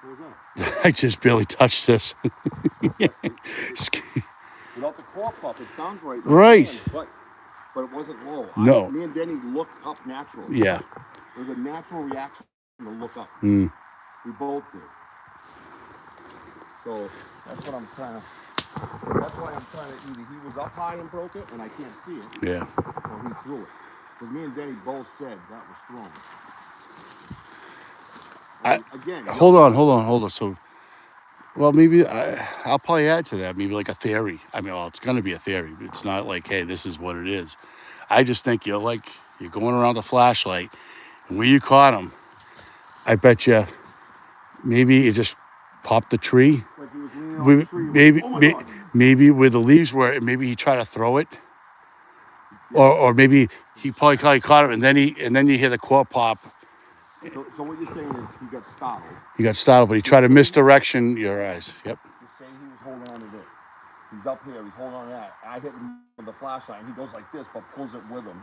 S1: What was that?
S2: I just barely touched this.
S1: Without the core pop, it sounds right.
S2: Right.
S1: But it wasn't low.
S2: No.
S1: Me and Denny looked up naturally.
S2: Yeah.
S1: There was a natural reaction to look up.
S2: Mm.
S1: We both did. So that's what I'm trying to. That's why I'm trying to. Either he was up high and broke it, and I can't see it.
S2: Yeah.
S1: Or he threw it. Because me and Denny both said that was thrown. Again.
S2: Hold on. So, well, maybe I'll probably add to that. Maybe like a theory. I mean, well, it's going to be a theory. It's not like, hey, this is what it is. I just think you're going around the flashlight, and where you caught him, I bet you maybe it just popped the tree.
S1: Like he was leaning on the tree.
S2: Maybe,
S1: Oh my God.
S2: maybe where the leaves were, maybe he tried to throw it, or maybe he probably caught it, and then you hear the core pop.
S1: So what you're saying is he got startled.
S2: He got startled, but he tried to misdirection your eyes. Yep.
S1: You're saying he was holding on to this. He's up here. He's holding on to that. I hit him with the flashlight, and he goes like this, but pulls it with him,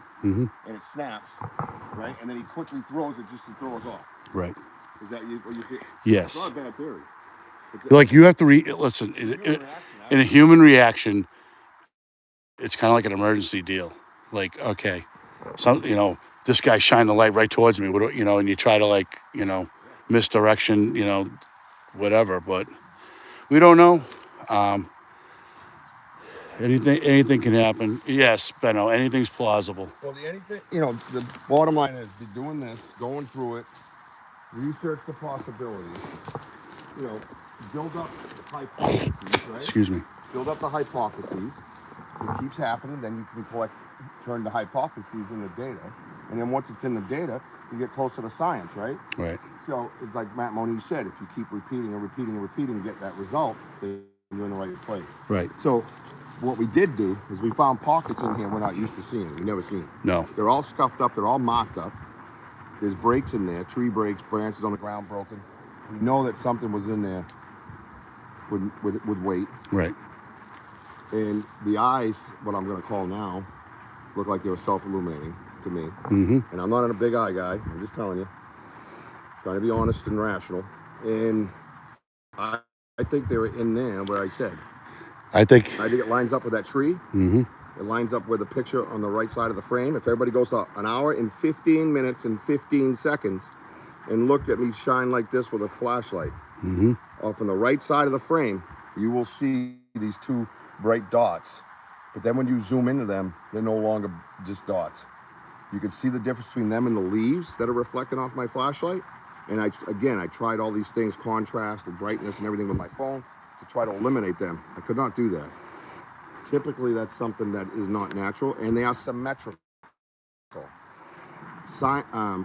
S1: and it snaps, right? And then he quickly throws it just to throw us off.
S2: Right.
S1: Is that what you think?
S2: Yes.
S1: It's not a bad theory.
S2: Like you have to listen. In a human reaction, it's kind of like an emergency deal. Like, okay, this guy shined the light right towards me. And you try to misdirection, whatever. But we don't know. Um, anything can happen. Yes, Benno, anything's plausible.
S1: Well, the bottom line is doing this, going through it, research the possibilities, you know, build up hypotheses, right?
S2: Excuse me.
S1: Build up the hypotheses. It keeps happening, then you can turn the hypotheses into data. And then once it's in the data, you get closer to science, right?
S2: Right.
S1: So it's like Matt Moniz said, if you keep repeating and repeating and repeating, get that result, then you're in the right place.
S2: Right.
S1: So what we did do is we found pockets in here we're not used to seeing. We've never seen.
S2: No.
S1: They're all scuffed up. They're all marked up. There's breaks in there, tree breaks, branches on the ground broken. We know that something was in there with weight.
S2: Right.
S1: And the eyes, what I'm going to call now, look like they were self-illuminating to me.
S2: Mm-hmm.
S1: And I'm not a big eye guy. I'm just telling you. Trying to be honest and rational. And I think they were in there where I said.
S2: I think
S1: it lines up with that tree.
S2: Mm-hmm.
S1: It lines up with the picture on the right side of the frame. If everybody goes to an hour and 15 minutes and 15 seconds and look at me shine like this with a flashlight,
S2: mm-hmm.
S1: off on the right side of the frame, you will see these two bright dots. But then when you zoom into them, they're no longer just dots. You can see the difference between them and the leaves that are reflecting off my flashlight. And I tried all these things, contrast and brightness and everything with my phone to try to eliminate them. I could not do that. Typically, that's something that is not natural, and they are symmetrical.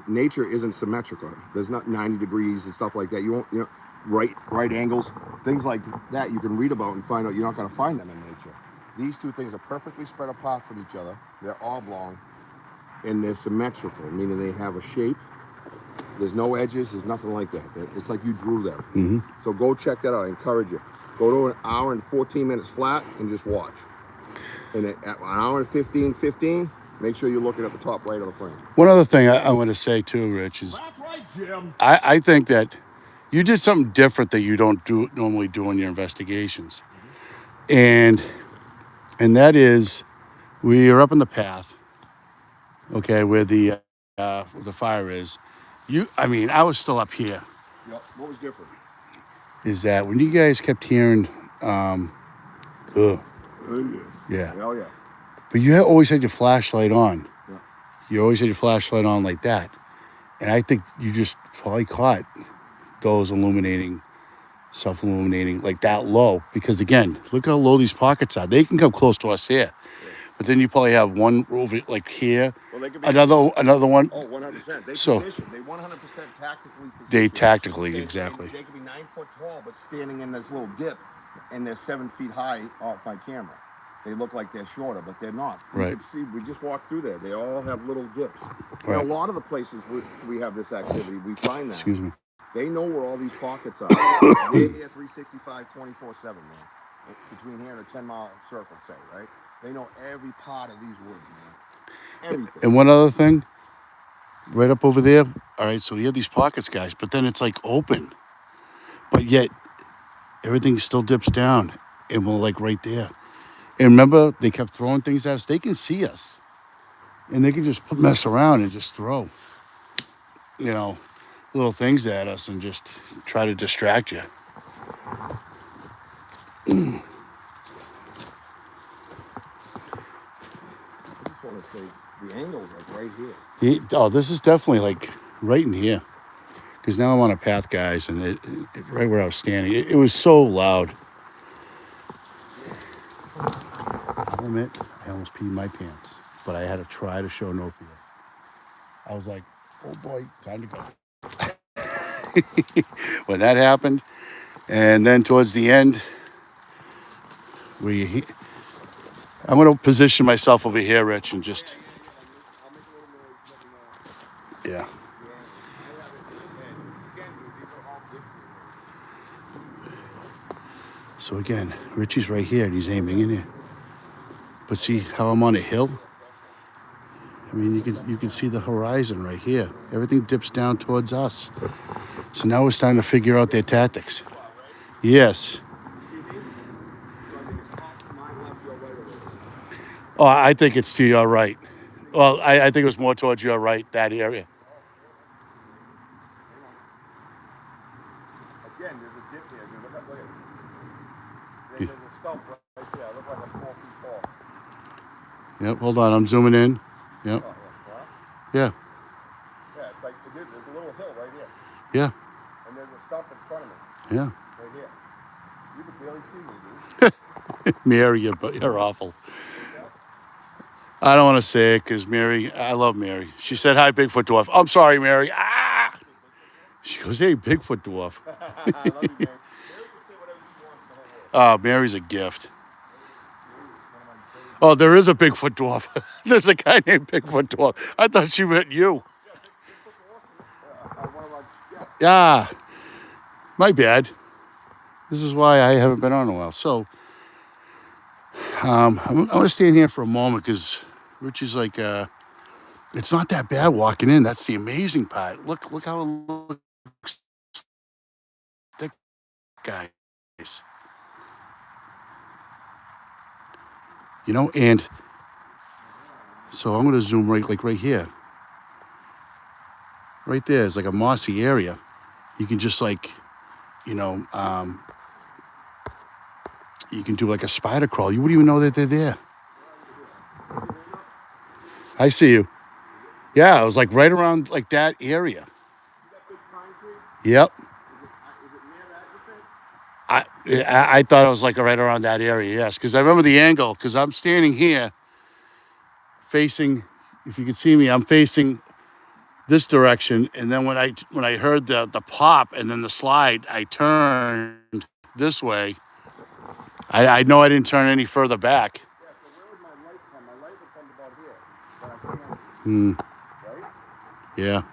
S1: Nature isn't symmetrical. There's not 90 degrees and stuff like that. You won't, right angles, things like that you can read about and find out. You're not going to find them in nature. These two things are perfectly spread apart from each other. They're oblong, and they're symmetrical, meaning they have a shape. There's no edges. There's nothing like that. It's like you drew them.
S2: Mm-hmm.
S1: So go check that out. I encourage you. Go to an hour and 14 minutes flat and just watch. And at an hour and 15, make sure you're looking at the top right of the frame.
S2: One other thing I want to say too, Rich, is
S1: That's right, Jim.
S2: I think that you did something different that you don't normally do in your investigations. Mm-hmm. And that is, we are up in the path, okay, where the fire is. I was still up here.
S1: Yep. What was different?
S2: Is that when you guys kept hearing, yeah.
S1: Oh, yeah.
S2: But you always had your flashlight on.
S1: Yeah.
S2: You always had your flashlight on like that. And I think you just probably caught those self-illuminating, like that low. Because again, look how low these pockets are. They can come close to us here. Yeah. But then you probably have one over like here,
S1: well, they could be
S2: another one.
S1: Oh, 100%. They 100% tactically position.
S2: They tactically, exactly.
S1: They could be 9 foot tall, but standing in this little dip, and they're 7 feet high off my camera. They look like they're shorter, but they're not.
S2: Right.
S1: You can see, we just walked through there. They all have little dips.
S2: Right.
S1: And a lot of the places we have this activity, we find that.
S2: Excuse me.
S1: They know where all these pockets are. They're here 365, 24/7, man. Between here and a 10-mile circle, say, right? They know every part of these woods, man. Everything.
S2: And one other thing, right up over there. All right, so you have these pockets, guys, but then it's like open. But yet, everything still dips down, and we're like right there. And remember, they kept throwing things at us. They can see us. And they can just mess around and just throw, little things at us and just try to distract you.
S1: I just want to say, the angle's like right here.
S2: This is definitely like right in here. Because now I'm on a path, guys, and right where I was standing, it was so loud. I'll admit, I almost peed my pants, but I had to try to show no fear. I was like, oh boy, time to go. When that happened, and then towards the end, I'm going to position myself over here, Rich, and just, yeah. So again, Richie's right here, and he's aiming in here. But see how I'm on a hill? I mean, you can see the horizon right here. Everything dips down towards us. So now we're starting to figure out their tactics. Yes.
S1: You see me? So I think it's off my left, your right a little bit.
S2: Oh, I think it's to your right. Well, I think it was more towards your right, that area.
S1: Hang on. Again, there's a dip here. Dude. Look at it. There's a stump right there. It looks like a 4 feet tall.
S2: Yep, hold on. I'm zooming in. Yep.
S1: Oh, yeah. Huh?
S2: Yeah.
S1: Yeah, it's like there's a little hill right here.
S2: Yeah.
S1: And there's a stump in front of me.
S2: Yeah.
S1: Right here. You can barely see me, dude.
S2: Mary, you're awful.
S1: What's that?
S2: I don't want to say it because Mary, I love Mary. She said, hi, Bigfoot Dwarf. I'm sorry, Mary. Ah! She goes, hey, Bigfoot Dwarf.
S1: I love you, Mary. Mary can say whatever she wants in the whole world.
S2: Oh, Mary's a gift.
S1: Mary is one of my favorite.
S2: Oh, there is a Bigfoot Dwarf. There's a guy named Bigfoot Dwarf. I thought she meant you.
S1: Yeah, Bigfoot's awesome. One of our guests.
S2: Yeah, my bad. This is why I haven't been on in a while. So, I'm going to stand here for a moment because Richie's like, it's not that bad walking in. That's the amazing part. Look how it looks thick, guys. You know, and so I'm going to zoom right here. Right there is like a mossy area. You can just like, you know, you can do like a spider crawl. You wouldn't even know that they're there. I see you. Yeah, it was like right around like that area.
S1: See that big pine tree?
S2: Yep.
S1: Is it near that, you think?
S2: I thought it was like right around that area, yes. Because I remember the angle, because I'm standing here facing, if you can see me, I'm facing this direction. And then when I heard the pop and then the slide, I turned this way. I know I didn't turn any further back.
S1: Yeah, so where would my light come? My light would come about here. But I can't,
S2: Hmm.
S1: right?
S2: Yeah.
S1: Then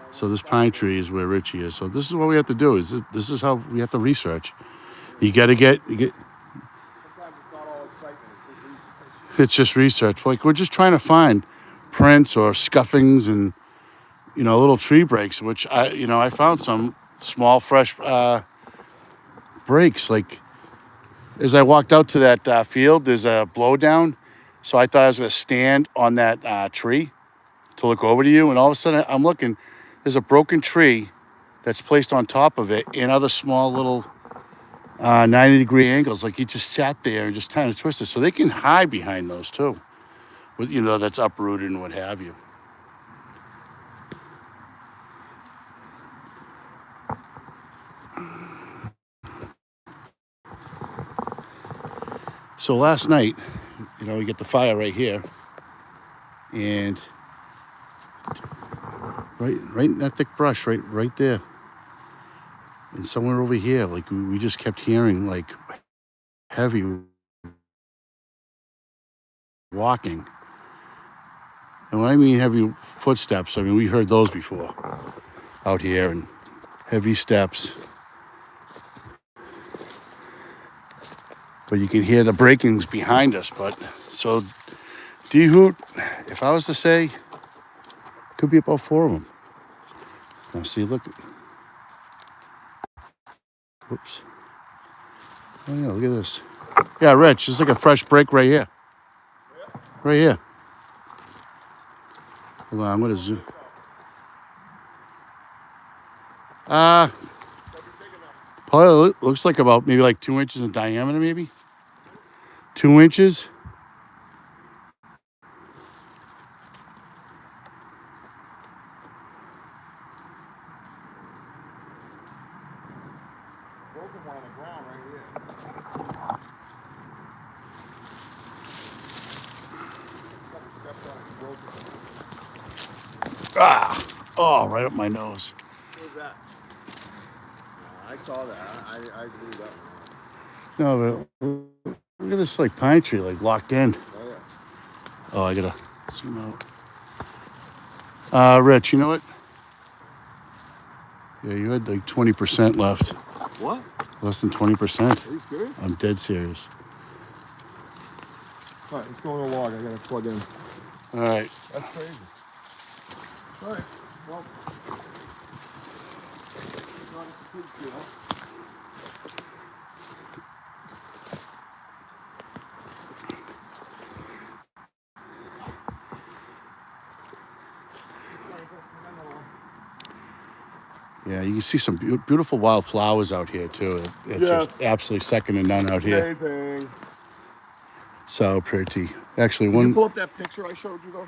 S1: I
S2: So
S1: went
S2: this
S1: south.
S2: pine tree is where Richie is. So this is what we have to do. This is how we have to research. You got to get.
S1: Sometimes it's not all excitement. It's just research.
S2: It's just research. Like we're just trying to find prints or scuffings and little tree breaks. Which I found some small fresh breaks. Like as I walked out to that field, there's a blowdown. So I thought I was going to stand on that tree to look over to you, and all of a sudden I'm looking. There's a broken tree that's placed on top of it, and other small little 90-degree angles. Like he just sat there and just kind of twisted. So they can hide behind those too, with that's uprooted and what have you. So last night, we get the fire right here, and right in that thick brush, right there, and somewhere over here, like we just kept hearing like heavy walking. And when I mean heavy footsteps, I mean we heard those before out here, and heavy steps. But you can hear the breakings behind us. But so D-Hoot, if I was to say, could be about 4 of them. Now see, look. Whoops. Oh yeah, look at this. Yeah, Rich, it's like a fresh break right here. Right here. Hold on, I'm gonna zoom. Probably looks like about maybe like 2 inches in diameter, maybe. 2 inches.
S1: Broken one on the ground right here. Something stepped on it and broke it.
S2: Oh, right up my nose.
S1: What was that? I saw that. I blew that one.
S2: No, but look at this like pine tree, like locked in.
S1: Oh yeah.
S2: Oh, I gotta zoom out. Rich, you know what? Yeah, you had like 20% left.
S1: What?
S2: Less than 20%.
S1: Are you serious?
S2: I'm dead serious.
S1: All right, let's go on a log. I gotta plug in.
S2: All right.
S1: That's crazy. All right. Well, not a complete deal.
S2: Yeah, you can see some beautiful wild flowers out here too. It's
S1: Yes.
S2: just absolutely second to none out here.
S1: Amazing.
S2: So pretty. Actually,
S1: Did you
S2: one.
S1: pull up that picture I showed you though?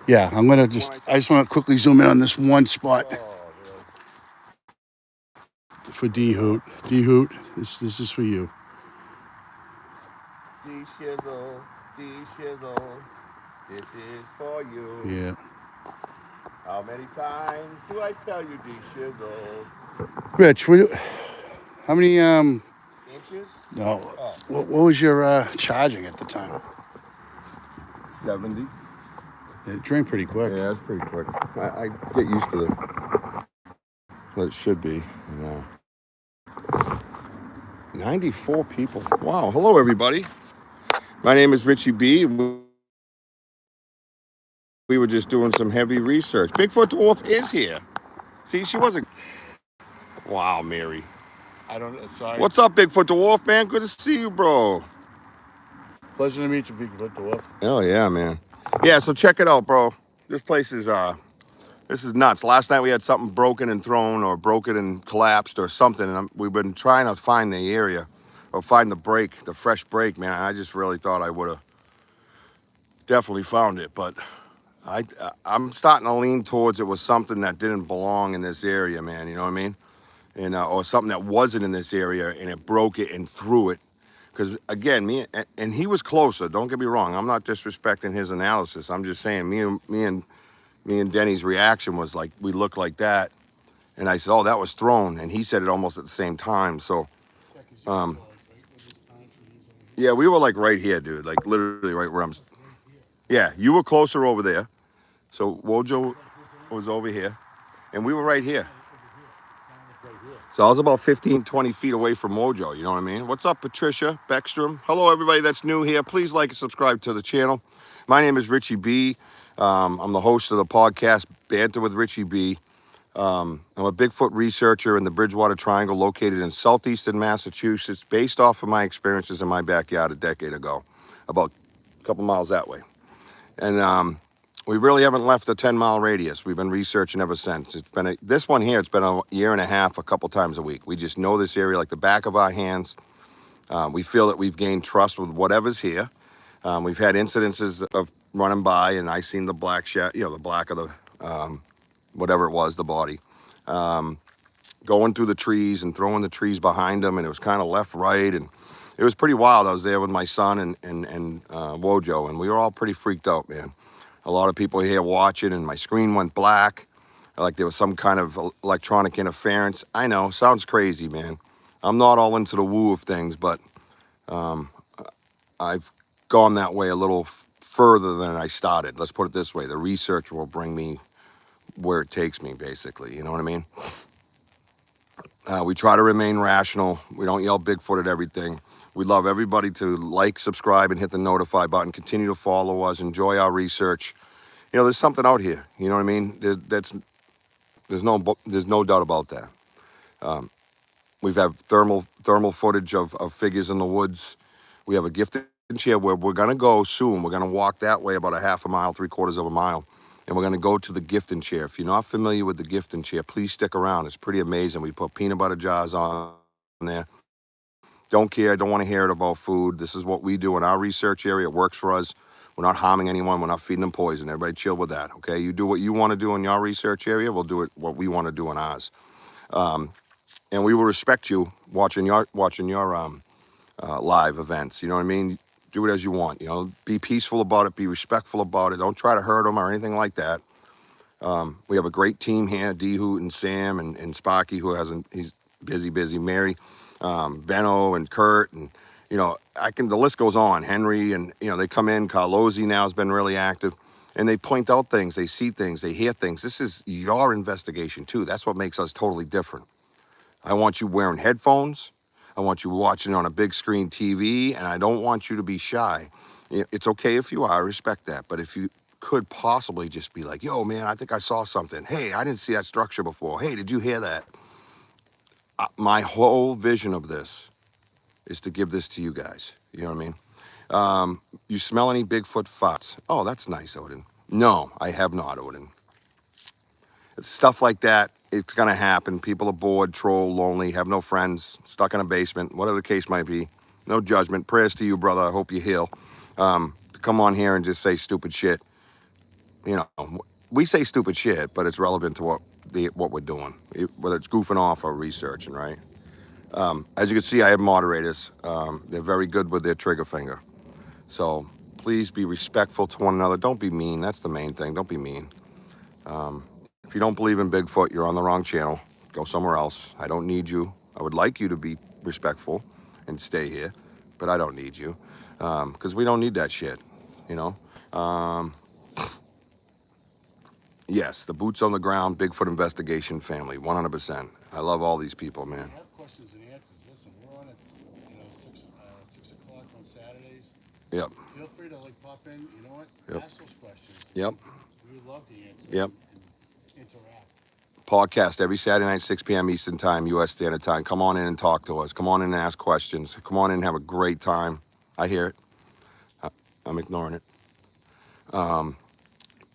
S2: Yeah, I'm gonna just. I just want to quickly zoom in on this one spot
S1: Oh, really?
S2: for D Hoot. D Hoot, this is for you.
S1: D Shizzle, D Shizzle, this is for you.
S2: Yeah,
S1: How many times do I tell you, D Shizzle?
S2: Rich, how many
S1: Inches?
S2: No,
S1: Oh,
S2: what was your charging at the time?
S1: 70.
S2: It drained pretty quick.
S1: Yeah, that's pretty quick. I get used to what it should be. You know. 94 people. Wow. Hello, everybody. My name is Richie B. We were just doing some heavy research. Bigfoot Dwarf is here. See, she wasn't. Wow, Mary.
S2: I don't. Sorry.
S1: What's up, Bigfoot Dwarf, man? Good to see you, bro.
S2: Pleasure to meet you, Bigfoot Dwarf.
S1: Oh yeah, man. Yeah, so check it out, bro. This place is this is nuts. Last night we had something broken and thrown, or broken and collapsed, or something, and we've been trying to find the area, or find the break, the fresh break, man. I just really thought I would have definitely found it, but I'm starting to lean towards it was something that didn't belong in this area, man. You know what I mean? And or something that wasn't in this area, and it broke it and threw it. Because again, and he was closer. Don't get me wrong. I'm not disrespecting his analysis. I'm just saying me and Denny's reaction was like we looked like that, and I said, "Oh, that was thrown," and he said it almost at the same time. So, yeah, we were like right here, dude. Like literally right where I'm. Yeah, you were closer over there. So Wojo was over here, and we were right here. So I was about 15, 20 feet away from Wojo, you know what I mean? What's up, Patricia Beckstrom? Hello, everybody that's new here. Please like and subscribe to the channel. My name is Richie B. I'm the host of the podcast, Banter with Richie B. I'm a Bigfoot researcher in the Bridgewater Triangle located in southeastern Massachusetts, based off of my experiences in my backyard a decade ago, about a couple miles that way. And we really haven't left the 10-mile radius. We've been researching ever since. This one here, it's been a year and a half, a couple times a week. We just know this area like the back of our hands. We feel that we've gained trust with whatever's here. We've had incidences of running by, and I seen the black the black of the, whatever it was, the body, going through the trees and throwing the trees behind them, and it was kind of left, right, and it was pretty wild. I was there with my son and Wojo, and we were all pretty freaked out, man. A lot of people here watching, and my screen went black, like there was some kind of electronic interference. I know, sounds crazy, man. I'm not all into the woo of things, but I've gone that way a little further than I started. Let's put it this way. The research will bring me where it takes me, basically. You know what I mean? We try to remain rational. We don't yell Bigfoot at everything. We'd love everybody to like, subscribe, and hit the notify button. Continue to follow us. Enjoy our research. You know, there's something out here. You know what I mean? There's no doubt about that. We've had thermal footage of figures in the woods. We have a gifted chair where we're gonna go soon. We're gonna walk that way about a half a mile, 3/4 of a mile, and we're gonna go to the gifting chair. If you're not familiar with the gifting chair, please stick around. It's pretty amazing. We put peanut butter jars on there. Don't care. Don't want to hear it about food. This is what we do in our research area. It works for us. We're not harming anyone. We're not feeding them poison. Everybody chill with that, okay? You do what you want to do in your research area. We'll do it what we want to do in ours. And we will respect you watching your live events. You know what I mean? Do it as you want. You know, be peaceful about it. Be respectful about it. Don't try to hurt them or anything like that. We have a great team here: D Hoot and Sam and Sparky, who hasn't. He's busy. Mary, Benno and Kurt, and you know, the list goes on. Henry, and you know, they come in. Carlozzi now has been really active, and they point out things. They see things. They hear things. This is your investigation too. That's what makes us totally different. I want you wearing headphones. I want you watching on a big screen TV, and I don't want you to be shy. It's okay if you are, I respect that. But if you could possibly just be like, yo, man, I think I saw something. Hey, I didn't see that structure before. Hey, did you hear that? My whole vision of this is to give this to you guys. You know what I mean? You smell any Bigfoot farts? Oh, that's nice, Odin. No, I have not, Odin. It's stuff like that. It's going to happen. People are bored, troll, lonely, have no friends, stuck in a basement, whatever the case might be. No judgment. Prayers to you, brother. I hope you heal. To come on here and just say stupid shit. You know, we say stupid shit, but it's relevant to what we're doing, whether it's goofing off or researching, right? As you can see, I have moderators. They're very good with their trigger finger. So please be respectful to one another. Don't be mean. That's the main thing. Don't be mean. If you don't believe in Bigfoot, you're on the wrong channel. Go somewhere else. I don't need you. I would like you to be respectful and stay here, but I don't need you because we don't need that shit, you know? Yes, the boots on the ground, Bigfoot investigation family, 100%. I love all these people, man.
S2: I have questions and answers. Listen, we're on at 6 o'clock on Saturdays.
S1: Yep.
S2: Feel free to pop in. You know what?
S1: Yep.
S2: Ask those questions.
S1: Yep.
S2: We would love to answer.
S1: Yep.
S2: And interact.
S1: Podcast every Saturday night, 6 p.m. Eastern Time, U.S. Standard Time. Come on in and talk to us. Come on in and ask questions. Come on in and have a great time. I hear it. I'm ignoring it.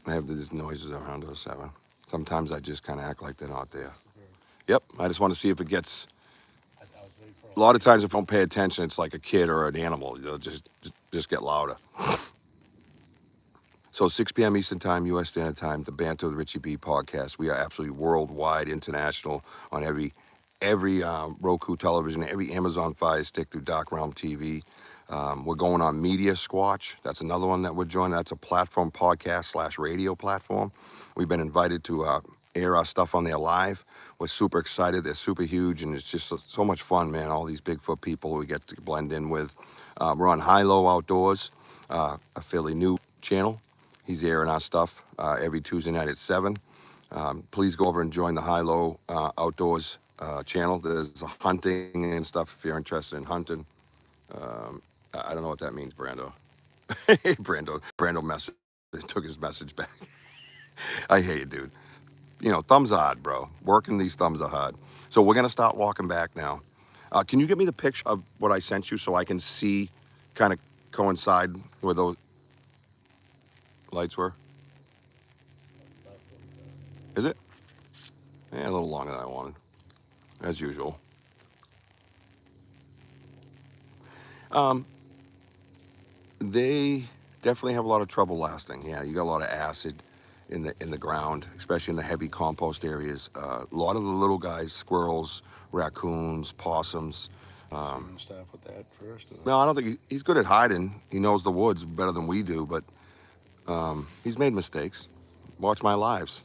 S1: I have these noises around 07. Sometimes I just kind of act like they're not there. Yep. I just want to see if it gets. A lot of times, if I don't pay attention, it's like a kid or an animal. They'll just get louder. So 6 p.m. Eastern Time, U.S. Standard Time, the Banter with Richie B podcast. We are absolutely worldwide, international on every Roku television, every Amazon Fire Stick through Dark Realm TV. We're going on Media Squatch. That's another one that we're joining. That's a platform, podcast / radio platform. We've been invited to air our stuff on there live. We're super excited. They're super huge, and it's just so much fun, man. All these Bigfoot people we get to blend in with. We're on High Low Outdoors, a fairly new channel. He's airing our stuff every Tuesday night at 7. Please go over and join the High Low Outdoors channel. There's hunting and stuff if you're interested in hunting. I don't know what that means, Brando. Hey, Brando took his message back. I hate it, dude. You know, thumbs are hard, bro. Working these thumbs are hard. So we're going to start walking back now. Can you get me the picture of what I sent you so I can see, kind of coincide where those lights were? Is it? Yeah, a little longer than I wanted, as usual. They definitely have a lot of trouble lasting. Yeah, you got a lot of acid in the ground, especially in the heavy compost areas. A lot of the little guys, squirrels, raccoons, possums.
S2: Start with that first.
S1: No, I don't think he's good at hiding. He knows the woods better than we do, but he's made mistakes. Watch my lives.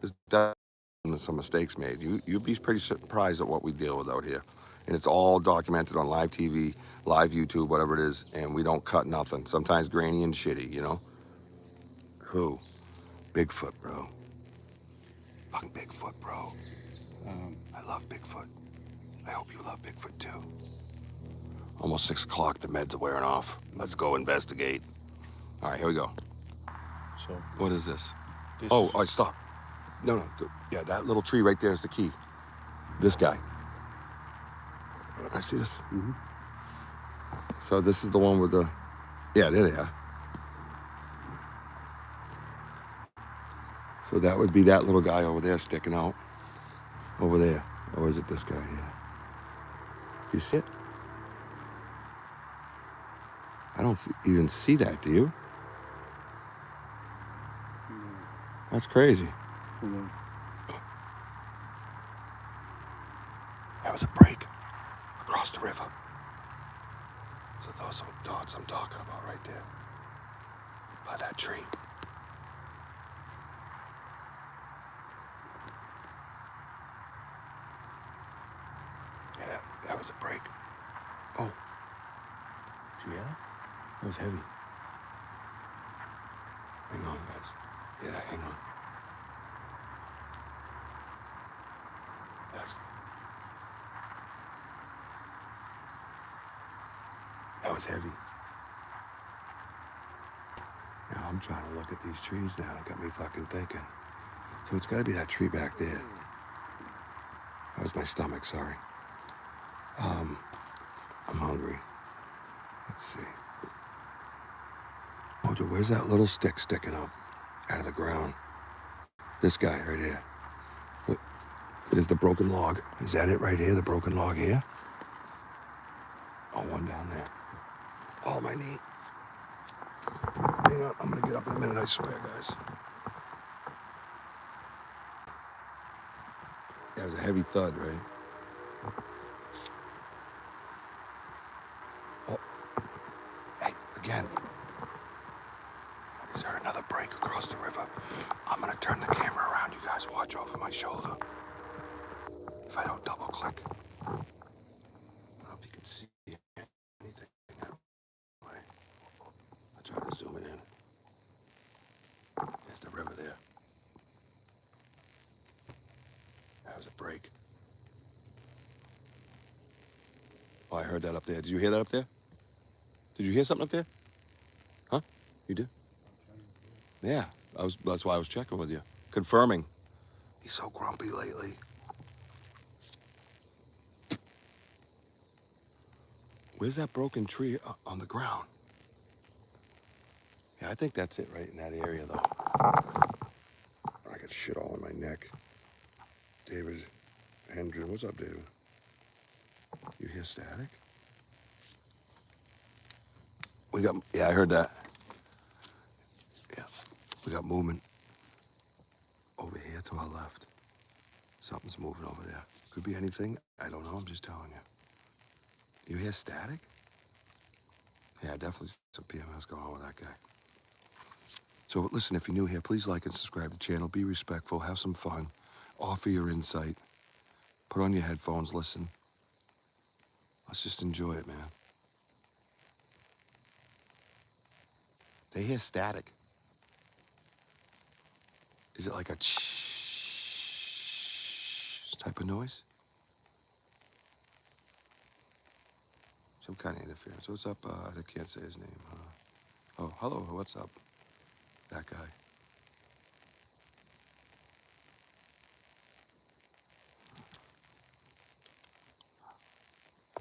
S1: There's definitely some mistakes made. You'd be pretty surprised at what we deal with out here. And it's all documented on live TV, live YouTube, whatever it is, and we don't cut nothing. Sometimes grainy and shitty, you know? Who? Bigfoot, bro. Fucking Bigfoot, bro. I love Bigfoot. I hope you love Bigfoot too. Almost 6 o'clock, the meds are wearing off. Let's go investigate. All right, here we go.
S2: So
S1: what is this? All right, stop. No. Yeah, that little tree right there is the key. This guy. I see this.
S2: Mm-hmm.
S1: So this is the one with the. Yeah, there they are. So that would be that little guy over there sticking out. Over there. Or is it this guy here? You see it? I don't even see that, do you?
S2: Mm-hmm.
S1: That's crazy.
S2: Mm-hmm.
S1: That was a break across the river. So those are the dots I'm talking about right there. By that tree. Yeah, that was a break. Oh. Did you hear that? That was heavy. Hang on, guys. Yeah, hang on. That was heavy. Now I'm trying to look at these trees now. It got me fucking thinking. So it's got to be that tree back there. That was my stomach, sorry. I'm hungry. Let's see. Wojo, where's that little stick sticking up out of the ground? This guy right here. There's the broken log. Is that it right here? The broken log here? Oh, one down there. Oh, my knee. Hang on, I'm gonna get up in a minute, I swear, guys. That was a heavy thud, right? Oh, hey, again. Is there another break across the river? I'm gonna turn the camera around. You guys watch over my shoulder. If I don't double click. I hope you can see anything that way. I'll try to zoom it in. There's the river there. That was a break. Oh, I heard that up there. Did you hear that up there? Did you hear something up there? Huh? You did? Yeah. That's why I was checking with you. Confirming. He's so grumpy lately. Where's that broken tree on the ground? Yeah, I think that's it right in that area, though. I got shit all in my neck. David Hendren, what's up, David? You hear static? Yeah, I heard that. Yeah, we got movement over here to our left. Something's moving over there. Could be anything. I don't know, I'm just telling you. You hear static? Yeah, definitely some PMS going on with that guy. So listen, if you're new here, please like and subscribe to the channel. Be respectful, have some fun, offer your insight, put on your headphones, listen. Let's just enjoy it, man. They hear static. Is it like a type of noise? Some kind of interference. What's up? I can't say his name. Oh, hello, what's up? That guy.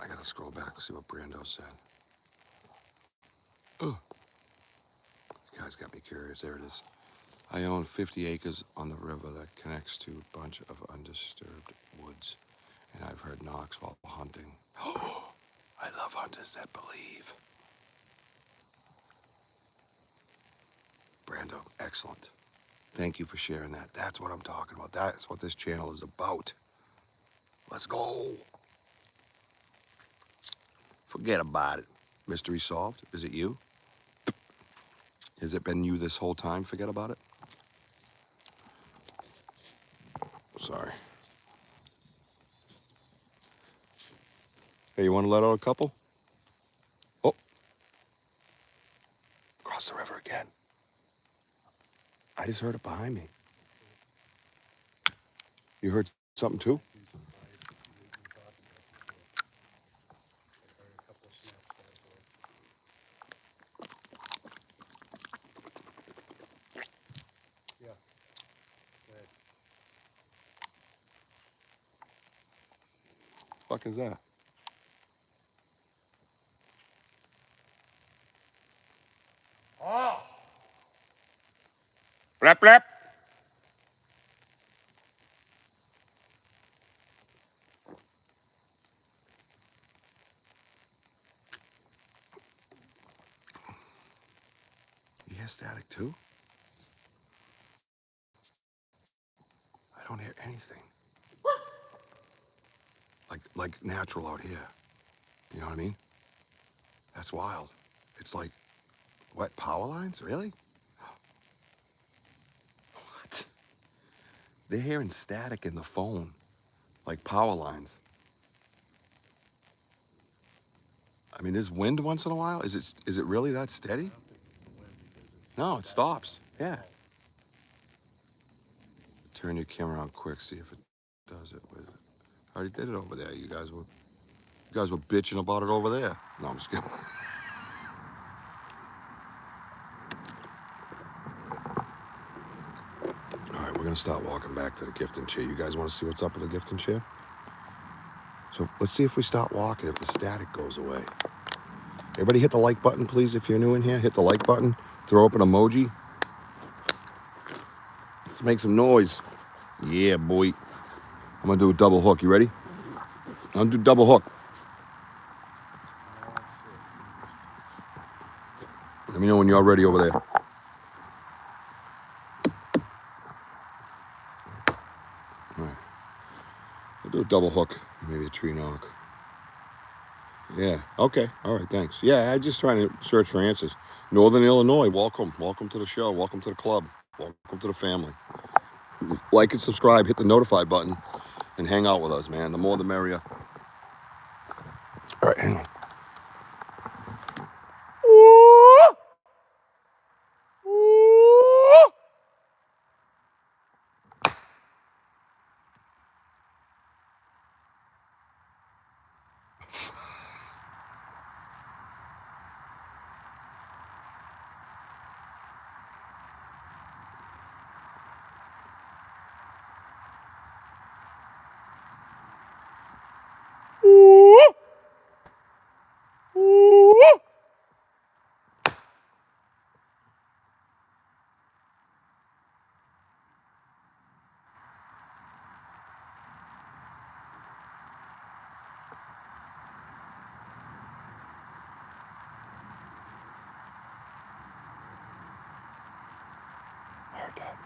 S1: I gotta scroll back and see what Brando said. Oh, this guy's got me curious. There it is. I own 50 acres on the river that connects to a bunch of undisturbed woods, and I've heard knocks while hunting. Oh, I love hunters that believe. Brando, excellent. Thank you for sharing that. That's what I'm talking about. That's what this channel is about. Let's go. Forget about it. Mystery solved. Is it you? Has it been you this whole time? Forget about it. Sorry. Hey, you want to let out a couple? Oh, cross the river again. I just heard it behind me. You heard something too? Fuck is that?
S3: Oh,
S1: Blap, blap. You hear static too? I don't hear anything. Like natural out here. You know what I mean? That's wild. It's like, what, power lines? Really? What? They're hearing static in the phone, like power lines. I mean, there's wind once in a while. Is it really that steady? No, it stops. Yeah. Turn your camera on quick, see if it does it with it. I already did it over there. You guys were bitching about it over there. No, I'm just kidding. All right, we're gonna start walking back to the gifting chair. You guys want to see what's up with the gifting chair? So let's see if we start walking, if the static goes away. Everybody hit the like button, please, if you're new in here. Hit the like button. Throw up an emoji. Let's make some noise. Yeah, boy. I'm gonna do a double hook. You ready? I'm gonna do double hook. Let me know when you're ready over there. All right. I'll do a double hook, maybe a tree knock. Yeah, okay, all right, thanks. Yeah, I'm just trying to search for answers. Northern Illinois, welcome. Welcome to the show. Welcome to the club. Welcome to the family. Like and subscribe, hit the notify button, and hang out with us, man. The more the merrier. All right, hang on. I heard that.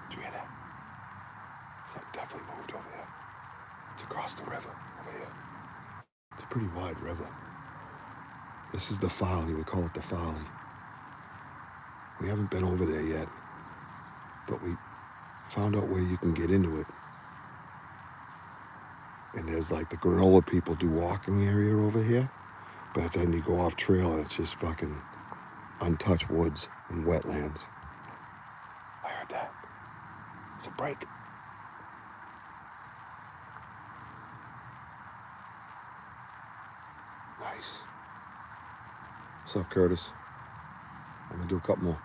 S1: Did you hear that? Something definitely moved over there. It's across the river over here. It's a pretty wide river. This is the Folly. We call it the Folly. We haven't been over there yet, but we found out where you can get into it. And there's like the granola people do walking area over here, but then you go off trail and it's just fucking untouched woods and wetlands. I heard that. It's a break. Nice. What's up, Curtis? I'm gonna do a couple more.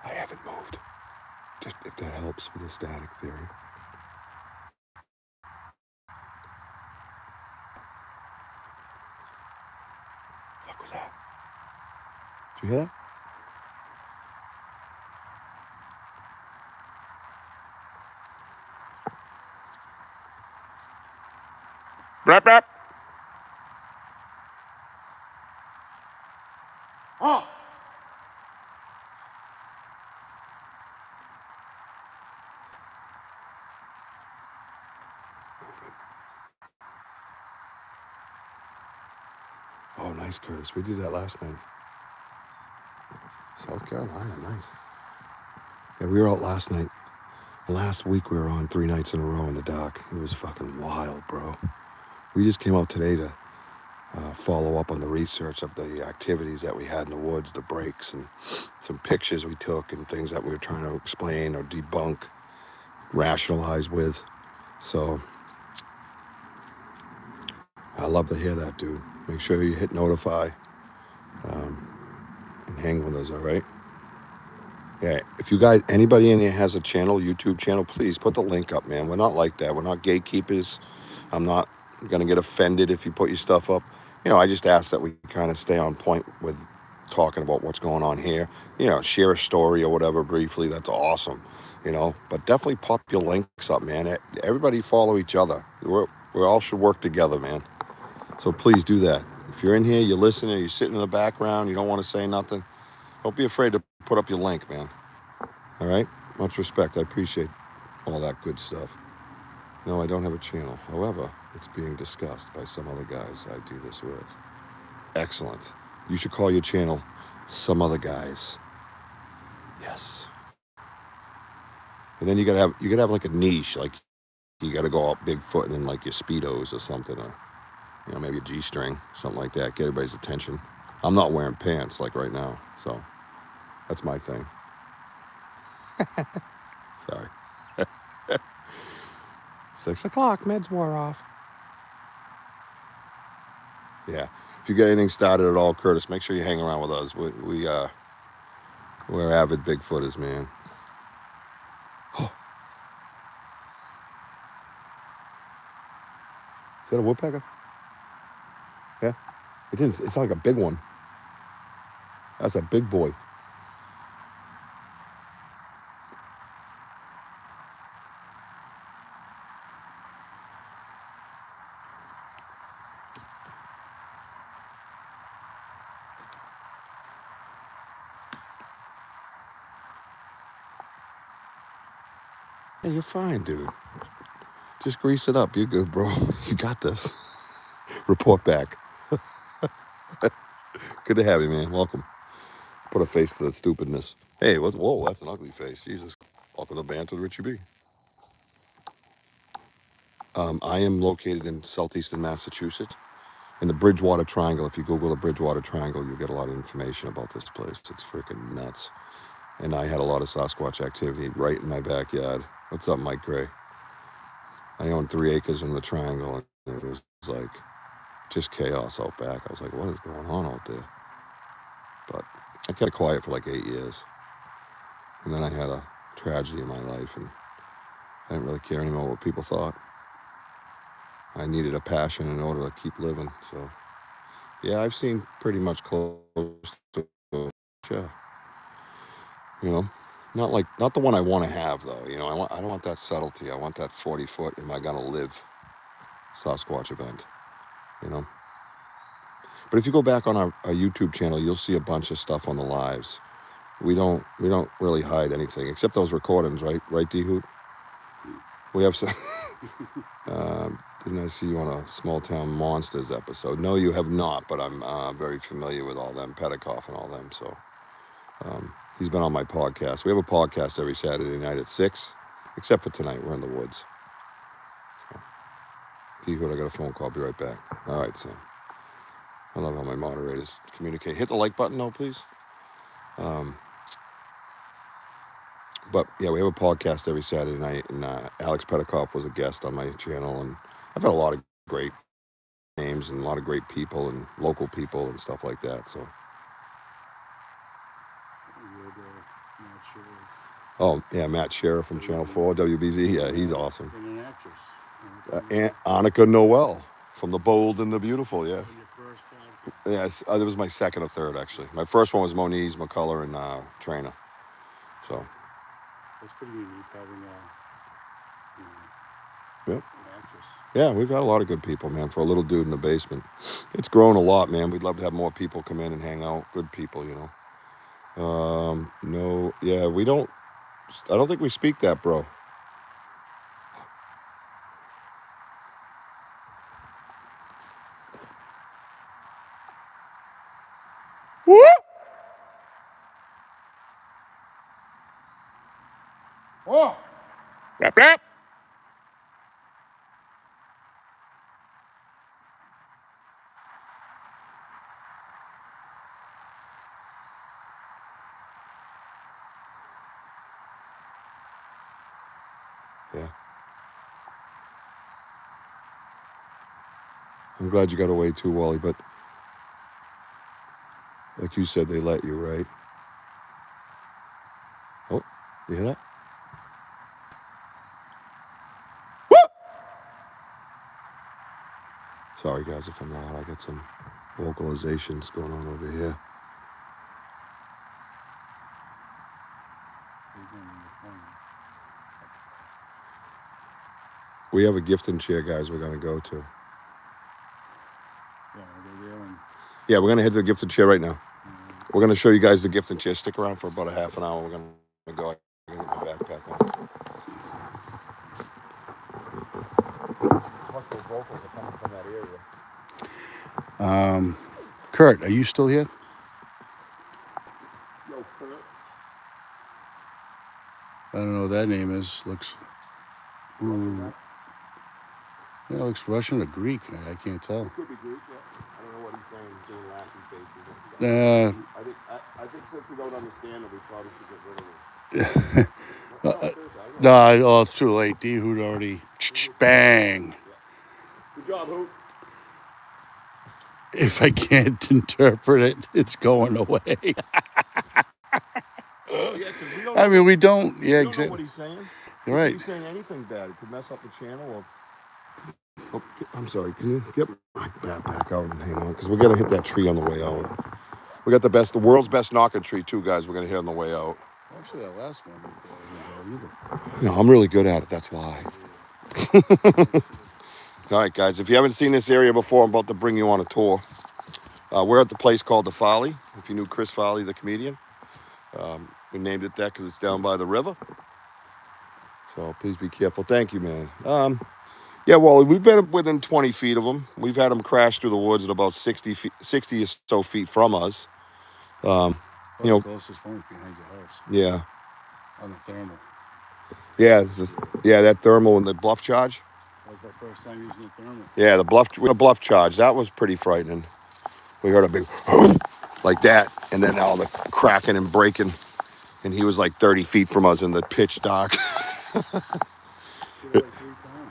S1: I haven't moved. Just if that helps with the static theory. What was that? Did you hear that?
S3: Brap, brap. Oh.
S1: Oh, nice, Curtis. We did that last night. South Carolina, nice. Yeah, we were out last night. Last week we were on 3 nights in a row in the dock. It was fucking wild, bro. We just came out today to follow up on the research of the activities that we had in the woods, the breaks, and some pictures we took and things that we were trying to explain or debunk, rationalize with. So I love to hear that, dude. Make sure you hit notify and hang with us, all right? Yeah, if you guys, anybody in here has a channel, YouTube channel, please put the link up, man. We're not like that. We're not gatekeepers. I'm not going to get offended if you put your stuff up. You know, I just ask that we kind of stay on point with talking about what's going on here. You know, share a story or whatever briefly. That's awesome, you know. But definitely pop your links up, man. Everybody follow each other. We all should work together, man. So please do that. If you're in here, you're listening, you're sitting in the background, you don't want to say nothing, don't be afraid to put up your link, man. All right? Much respect. I appreciate all that good stuff. No, I don't have a channel. However, it's being discussed by some other guys I do this with. Excellent. You should call your channel Some Other Guys. Yes. And then you gotta have like a niche, like you gotta go out Bigfoot in like your speedos or something, or maybe a G-string, something like that. Get everybody's attention. I'm not wearing pants like right now, so that's my thing. Sorry. 6 o'clock, meds wore off. Yeah. If you get anything started at all, Curtis, make sure you hang around with us. We're avid Bigfooters, man. Oh, is that a woodpecker? Yeah. It is. It's like a big one. That's a big boy. Hey, you're fine, dude. Just grease it up. You're good, bro. You got this. Report back. Good to have you, man. Welcome. Put a face to the stupidness. Hey, whoa, that's an ugly face. Jesus. Welcome to Banter with Richie B. I am located in southeastern Massachusetts, in the Bridgewater Triangle. If you Google the Bridgewater Triangle, you'll get a lot of information about this place. It's freaking nuts. And I had a lot of Sasquatch activity right in my backyard. What's up, Mike Gray? I own 3 acres in the triangle, and it was like just chaos out back. I was like, what is going on out there? But I kept quiet for like 8 years. And then I had a tragedy in my life, and I didn't really care anymore what people thought. I needed a passion in order to keep living. So, yeah, I've seen pretty much close to, yeah. You know, not the one I want to have though. I don't want that subtlety. I want that 40-foot. Am I gonna live Sasquatch event? You know. But if you go back on our YouTube channel, you'll see a bunch of stuff on the lives. We don't really hide anything except those recordings, right? Right, D Hoot? We have some. Didn't I see you on a Small Town Monsters episode? No, you have not, but I'm very familiar with all them, Petikoff and all them. So he's been on my podcast. We have a podcast every Saturday night at 6, except for tonight. We're in the woods. So, D Hoot, I got a phone call. I'll be right back. All right, Sam. I love how my moderators communicate. Hit the like button, though, please. But yeah, we have a podcast every Saturday night, and Alex Petikoff was a guest on my channel, and I've had a lot of great names and a lot of great people and local people and stuff like that. So, oh yeah, Matt Sheriff from Channel 4 WBZ. Yeah, he's awesome.
S2: And an actress.
S1: Aunt Annika Noel from The Bold and the Beautiful. Yeah. Yes, that was my second or third actually. My first one was Moniz, McCullough, and Trainer. So.
S2: That's pretty unique having
S1: Yep.
S2: an actress.
S1: Yeah, we've got a lot of good people, man, for a little dude in the basement. It's grown a lot, man. We'd love to have more people come in and hang out. Good people, No, yeah, I don't think we speak that, bro.
S3: Whoop. Oh. Brap, brap.
S1: Yeah. I'm glad you got away too, Wally, but like you said, they let you, right? Oh, you hear that?
S3: Whoop.
S1: Sorry, guys, if I'm loud. I got some vocalizations going on over here. We have a gift and chair, guys, we're going to go to. Yeah, we're going to head to the gift and chair right now. We're going to show you guys the gift and chair. Stick around for about a half an hour. We're going to go. I'm going to get my backpack on. Plus, those vocals are coming from that area.
S2: Kurt, are you still here?
S1: Yo, Kurt.
S2: don't know what that name is. Looks, ooh, yeah, it looks Russian or Greek. I can't tell.
S1: Could be Greek, yeah. I don't know what he's saying. He's doing laughing faces. I think since we don't understand it, we probably should get rid of it.
S2: No, it's too late. D Hoot already bang.
S1: Good job, Hoot.
S2: If I can't interpret it, it's going away.
S1: Oh, yeah, 'cause we don't
S2: I
S1: know
S2: mean, we don't. Yeah,
S1: we don't know
S2: exactly.
S1: what he's saying.
S2: You're
S1: He
S2: right.
S1: could be saying anything bad. It could mess up the channel. Or... Oh, I'm sorry. Can you get my backpack out and hang on? Because we're gonna hit that tree on the way out. We got the world's best knocking tree too, guys. We're gonna hit on the way out.
S2: Actually, that last one didn't go either.
S1: No, I'm really good at it. That's why. All right, guys. If you haven't seen this area before, I'm about to bring you on a tour. We're at the place called the Folly. If you knew Chris Folly, the comedian, we named it that because it's down by the river. So please be careful. Thank you, man. Yeah, well, we've been within 20 feet of them. We've had them crash through the woods at about 60 or so feet from us. You know,
S2: The closest one is behind your house
S1: yeah,
S2: on the thermal.
S1: yeah, that thermal and the bluff charge.
S2: That was my first time using the thermal.
S1: Yeah, the bluff charge. That was pretty frightening. We heard a big like that, and then all the cracking and breaking. And he was like 30 feet from us in the pitch dark.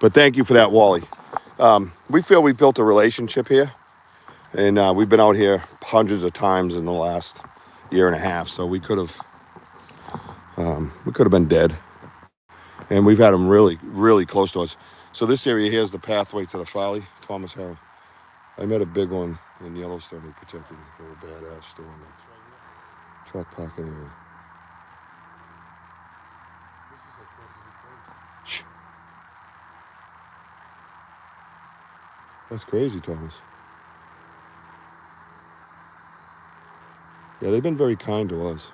S1: But thank you for that, Wally. We feel we built a relationship here, and we've been out here hundreds of times in the last year and a half. So we could have been dead, and we've had them really, really close to us. So this area here is the pathway to the Folly, Thomas Harrell. I met a big one in Yellowstone who protected me for a badass storm. Truck parking area. Shh. That's crazy, Thomas. Yeah, they've been very kind to us.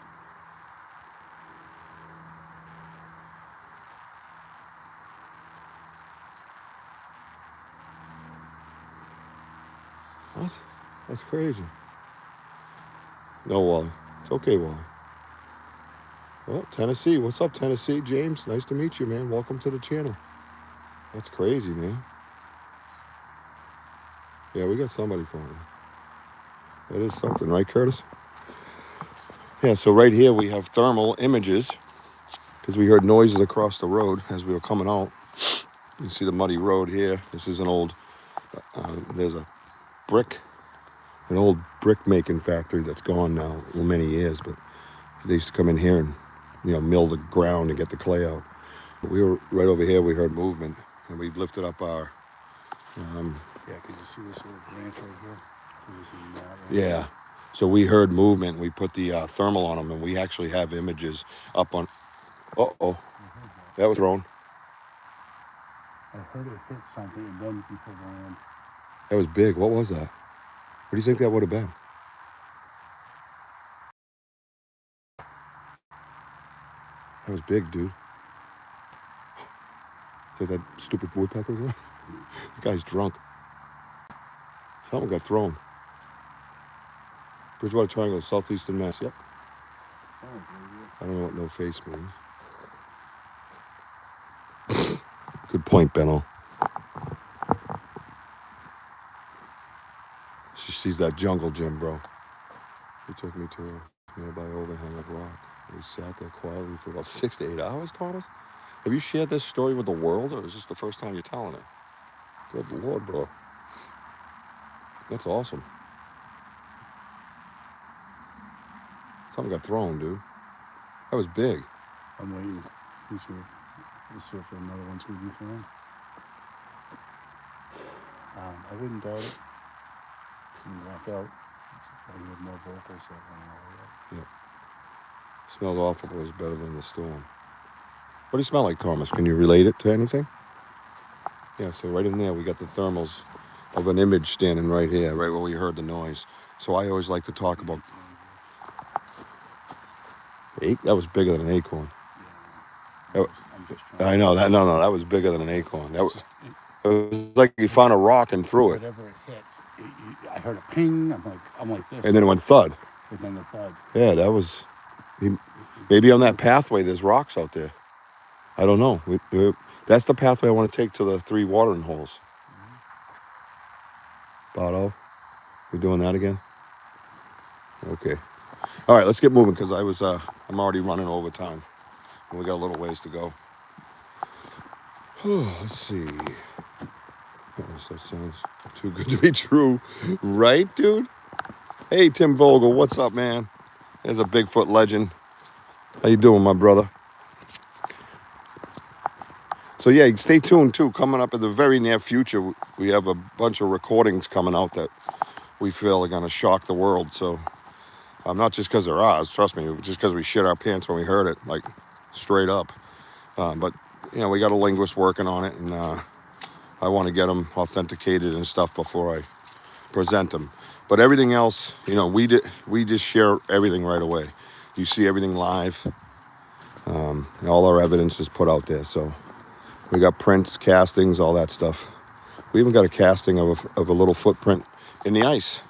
S1: What? That's crazy. No, Wally. It's okay, Wally. Well, Tennessee. What's up, Tennessee? James, nice to meet you, man. Welcome to the channel. That's crazy, man. Yeah, we got somebody for you. That is something, right, Curtis? Yeah, so right here we have thermal images because we heard noises across the road as we were coming out. You see the muddy road here. This is an old, there's an old brick making factory that's gone now, well, many years, but they used to come in here and, mill the ground and get the clay out. But we were right over here, we heard movement, and we lifted up our,
S2: Yeah, can you see this little branch right here?
S1: yeah. So we heard movement, we put the thermal on them, and we actually have images up on, uh-oh, that was thrown.
S2: I heard it hit something and then people ran.
S1: That was big. What was that? What do you think that would have been? That was big, dude. Is that stupid woodpecker there? The guy's drunk. Something got thrown. Bridgewater Triangle, southeastern Mass. Yep. I don't know what no face means. Good point, Benno. She sees that jungle gym, bro. He took me to a nearby overhang of rock. We sat there quietly for about 6 to 8 hours, Thomas. Have you shared this story with the world, or is this the first time you're telling it? Good Lord, bro. That's awesome. Something got thrown, dude. That was big.
S2: I'm waiting. Let's see if another one's going to be thrown. I wouldn't doubt it. You can walk out. I have more vocals that one.
S1: Yep. Smelled awful, but it was better than the storm. What do you smell like, Thomas? Can you relate it to anything? Yeah, so right in there, we got the thermals of an image standing right here, right where we heard the noise. So I always like to talk about... That was bigger than an acorn. I know that. No, that was bigger than an acorn. It was like you found a rock and threw it.
S2: Whatever it hit, I heard a ping. I'm like this.
S1: And then it went thud.
S2: And then the thud.
S1: Yeah, that was... Maybe on that pathway, there's rocks out there. I don't know. That's the pathway I want to take to the 3 watering holes. Botto, we're doing that again? Okay. All right, let's get moving because I'm already running over time. And we got a little ways to go. Let's see. That sounds too good to be true. Right, dude? Hey, Tim Vogel, what's up, man? There's a Bigfoot legend. How you doing, my brother? So yeah, stay tuned too. Coming up in the very near future, we have a bunch of recordings coming out that we feel are going to shock the world. So not just because they're ours, trust me, just because we shit our pants when we heard it, like straight up. But we got a linguist working on it, and I want to get them authenticated and stuff before I present them. But everything else, we just share everything right away. You see everything live. All our evidence is put out there. So we got prints, castings, all that stuff. We even got a casting of a little footprint in the ice.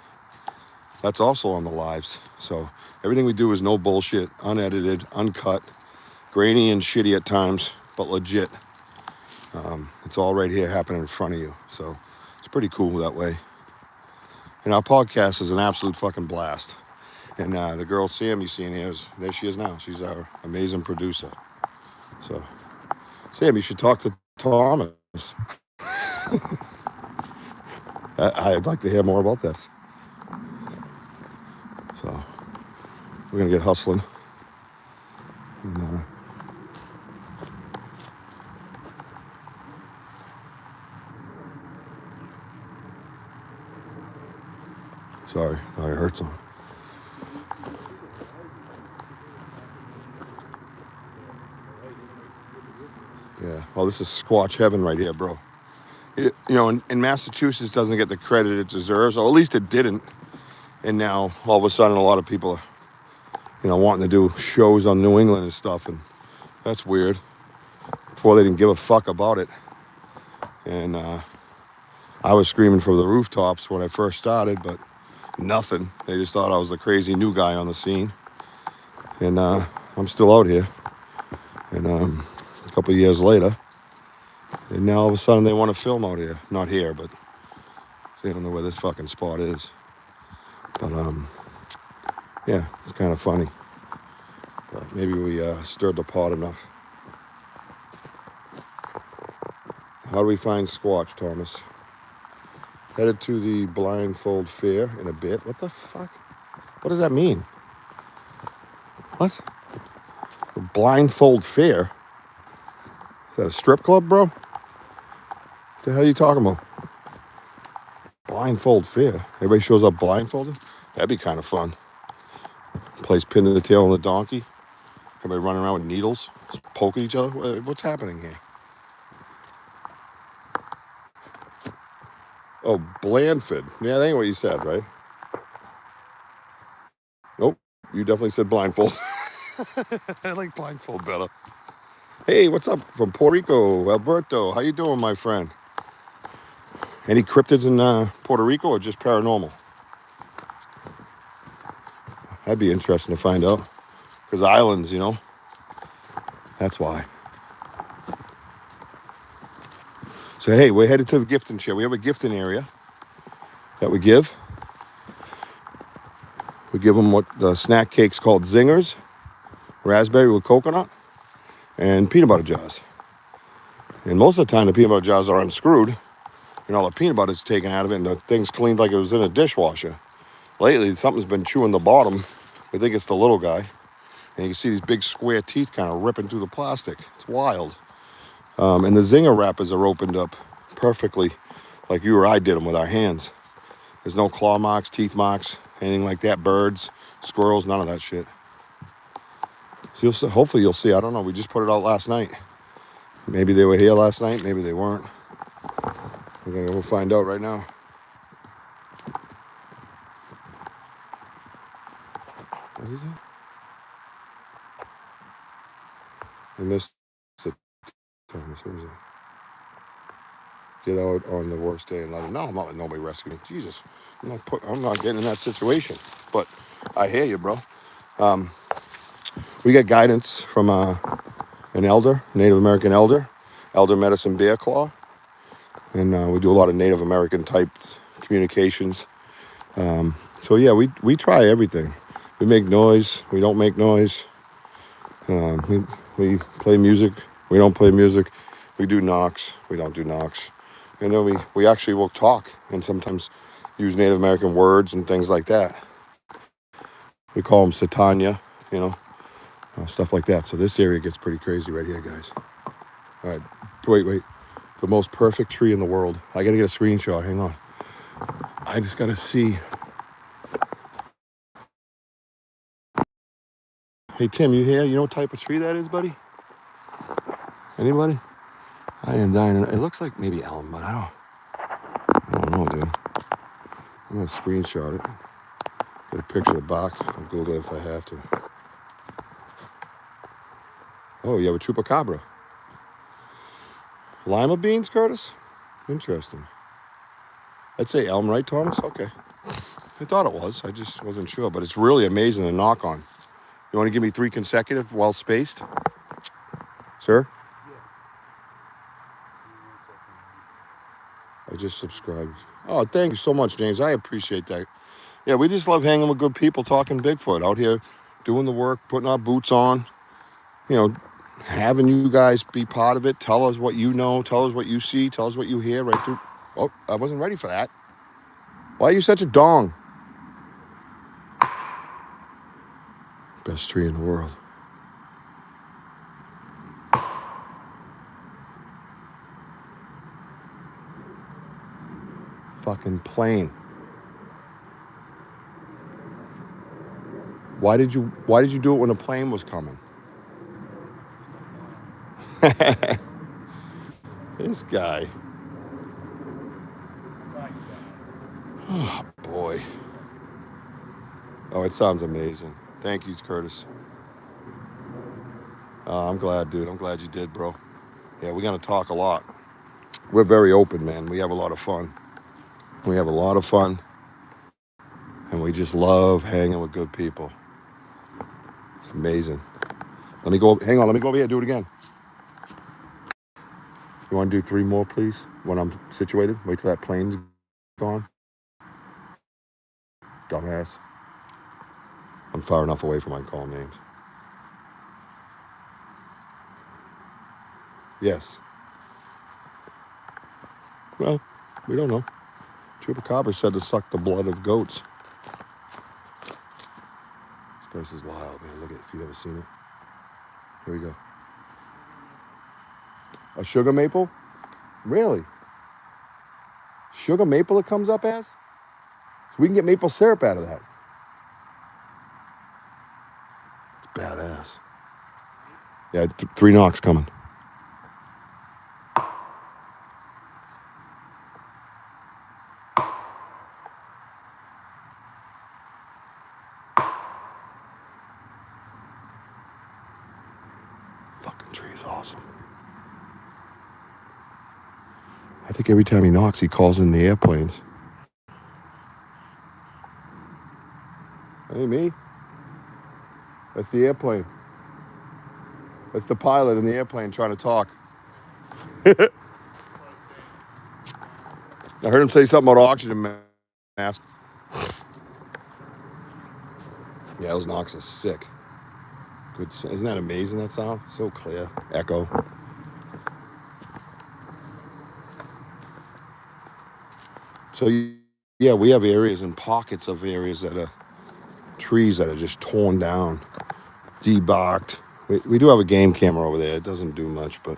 S1: That's also on the lives. So everything we do is no bullshit, unedited, uncut, grainy and shitty at times, but legit. It's all right here happening in front of you. So it's pretty cool that way. And our podcast is an absolute fucking blast. And the girl Sam you see in here, there she is now. She's our amazing producer. So, Sam, you should talk to Thomas. I'd like to hear more about this. So, we're going to get hustling. And, sorry, I hurt some. Yeah, well, this is Squatch heaven right here, bro. In Massachusetts doesn't get the credit it deserves, or at least it didn't. And now, all of a sudden, a lot of people are, wanting to do shows on New England and stuff, and that's weird. Before they didn't give a fuck about it. And I was screaming from the rooftops when I first started, but nothing. They just thought I was the crazy new guy on the scene. And I'm still out here. And a couple of years later, and now all of a sudden they want to film out here. Not here, but they don't know where this fucking spot is. But yeah, it's kind of funny. But maybe we stirred the pot enough. How do we find Squatch, Thomas? Headed to the blindfold fair in a bit. What the fuck? What does that mean? What? A blindfold fair? Is that a strip club, bro? What the hell are you talking about? Blindfold fair. Everybody shows up blindfolded? That'd be kind of fun. Place pin to the tail on the donkey. Everybody running around with needles, just poking each other. What's happening here? Oh, Blandford. Yeah, that ain't what you said, right? Nope. You definitely said blindfold. I like blindfold better. Hey, what's up from Puerto Rico, Alberto? How you doing, my friend? Any cryptids in Puerto Rico or just paranormal? That'd be interesting to find out. Because islands, that's why. So, hey, we're headed to the gifting show. We have a gifting area that we give. We give them what the snack cakes called zingers, raspberry with coconut, and peanut butter jars. And most of the time, the peanut butter jars are unscrewed, and all the peanut butter is taken out of it, and the thing's cleaned like it was in a dishwasher. Lately, something's been chewing the bottom. I think it's the little guy. And you can see these big square teeth kind of ripping through the plastic. It's wild. And the zinger wrappers are opened up perfectly like you or I did them with our hands. There's no claw marks, teeth marks, anything like that. Birds, squirrels, none of that shit. So hopefully you'll see. I don't know. We just put it out last night. Maybe they were here last night. Maybe they weren't. We're going to go find out right now. What is it? I missed it. Thomas, what was it? Get out on the worst day and let them know. I'm not letting nobody rescue me. Jesus. I'm not getting in that situation. But I hear you, bro. We got guidance from an elder, Native American elder medicine bear claw. And we do a lot of Native American type communications. So yeah, we try everything. We make noise. We don't make noise. We play music. We don't play music. We do knocks. We don't do knocks. And then we actually will talk and sometimes use Native American words and things like that. We call them Satanya, stuff like that. So this area gets pretty crazy right here, guys. All right, wait. The most perfect tree in the world. I gotta get a screenshot. Hang on. I just gotta see. Hey Tim, you here? You know what type of tree that is, buddy? Anybody? I am dying. It looks like maybe elm, but I don't know, dude. I'm gonna screenshot it. Get a picture of the bark. I'll Google it if I have to. Oh, you have a chupacabra. Lima beans, Curtis? Interesting. I'd say elm, right, Thomas? Okay. I thought it was. I just wasn't sure, but it's really amazing to knock on. You want to give me 3 consecutive, well spaced, sir? I just subscribed. Oh, thank you so much, James. I appreciate that. Yeah, we just love hanging with good people, talking Bigfoot, out here doing the work, putting our boots on, having you guys be part of it. Tell us what you know. Tell us what you see. Tell us what you hear right through. Oh, I wasn't ready for that. Why are you such a dong? Best tree in the world. Fucking plane. Why did you do it when a plane was coming? This guy. Oh boy. Oh, it sounds amazing. Thank you, Curtis. I'm glad, dude. I'm glad you did, bro. Yeah, we're gonna talk a lot. We're very open, man. We have a lot of fun. We have a lot of fun. And we just love hanging with good people. It's amazing. Let me go over here, do it again. You want to do 3 more, please? When I'm situated? Wait till that plane's gone. Dumbass. I'm far enough away from I can call names. Yes. Well, we don't know. Chupacabra said to suck the blood of goats. This place is wild, man. Look at it, if you've ever seen it. Here we go. A sugar maple? Really? Sugar maple it comes up as? So we can get maple syrup out of that. It's badass. Yeah, 3 knocks coming. Fucking tree is awesome. I think every time he knocks, he calls in the airplanes. Hey, me? That's the airplane. That's the pilot in the airplane trying to talk. I heard him say something about oxygen mask. Yeah, those knocks are sick. Good. Isn't that amazing, that sound? So clear. Echo. So, yeah, we have areas and pockets of areas that are trees that are just torn down, debarked. We do have a game camera over there. It doesn't do much, but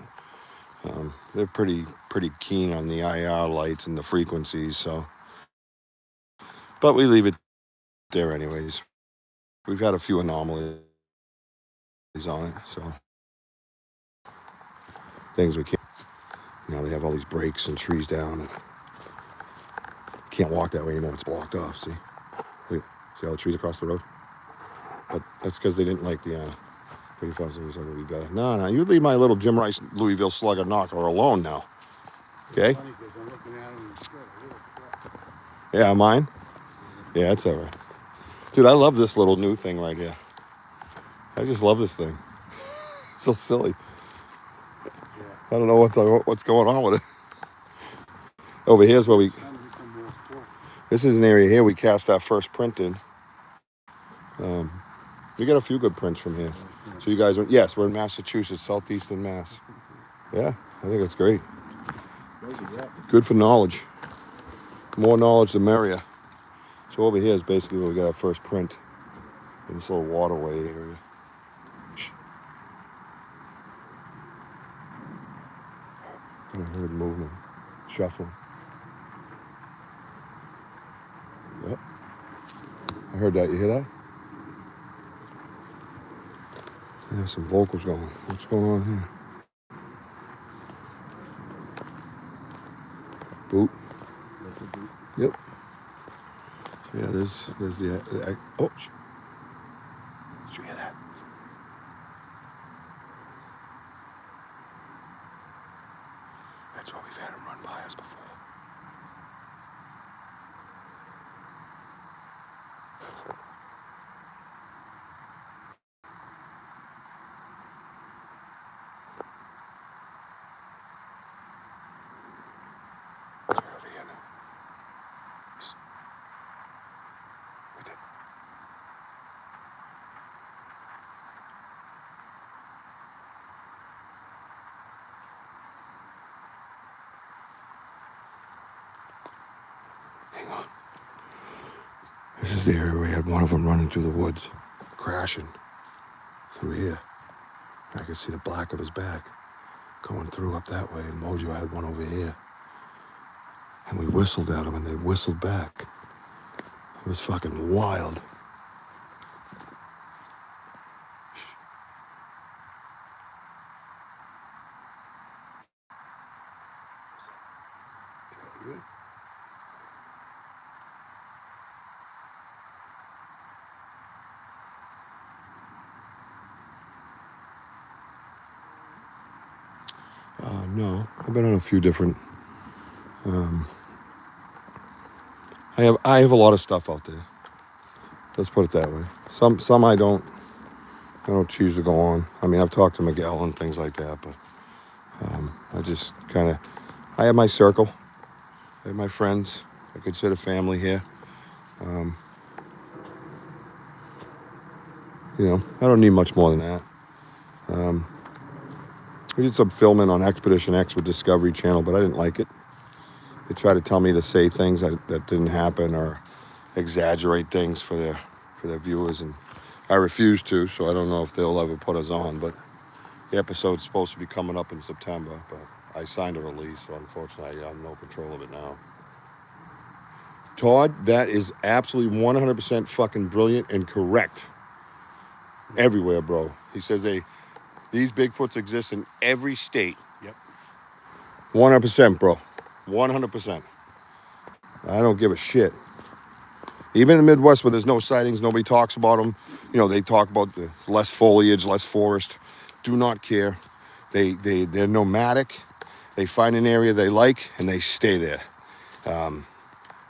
S1: they're pretty keen on the IR lights and the frequencies. So, but we leave it there anyways. We've had a few anomalies on it, so things we can't. They have all these breaks and trees down, and can't walk that way anymore. It's blocked off. See all the trees across the road? But that's because they didn't like the 35 seconds would be better. No, you leave my little Jim Rice Louisville Slugger knocker alone now. Okay? Yeah, mine? Yeah, it's all right. Dude, I love this little new thing right here. I just love this thing. It's so silly. I don't know what's going on with it. Over here's where this is an area here we cast our first print in. We got a few good prints from here. So you guys are, yes, we're in Massachusetts, southeastern Mass. Yeah, I think that's great. Good for knowledge. More knowledge, the merrier. So over here is basically where we got our first print in this little waterway area. I heard movement, shuffling. Yep. I heard that. You hear that? There's some vocals going. What's going on here? Boot. Yep. So yeah, there's the oh. Did you hear that? That's why we've had them run by us before. They're over here now. We did. Hang on. This is the area where we had one of them running through the woods, crashing through here. And I could see the black of his back going through up that way, and Wojo had one over here. And we whistled at them, and they whistled back. It was fucking wild. No, I've been on a few different. I have a lot of stuff out there. Let's put it that way. Some I don't choose to go on. I mean, I've talked to Miguel and things like that, but I just kind of, I have my circle. I have my friends. I consider family here. I don't need much more than that. We did some filming on Expedition X with Discovery Channel, but I didn't like it. They try to tell me to say things that didn't happen or exaggerate things for their viewers, and I refuse to, so I don't know if they'll ever put us on, but the episode's supposed to be coming up in September, but I signed a release, so unfortunately I have no control of it now. Todd, that is absolutely 100% fucking brilliant and correct. Everywhere, bro. He says these Bigfoots exist in every state.
S2: Yep.
S1: 100%, bro. 100%. I don't give a shit. Even in the Midwest where there's no sightings, nobody talks about them. They talk about the less foliage, less forest. Do not care. They're nomadic. They find an area they like and they stay there.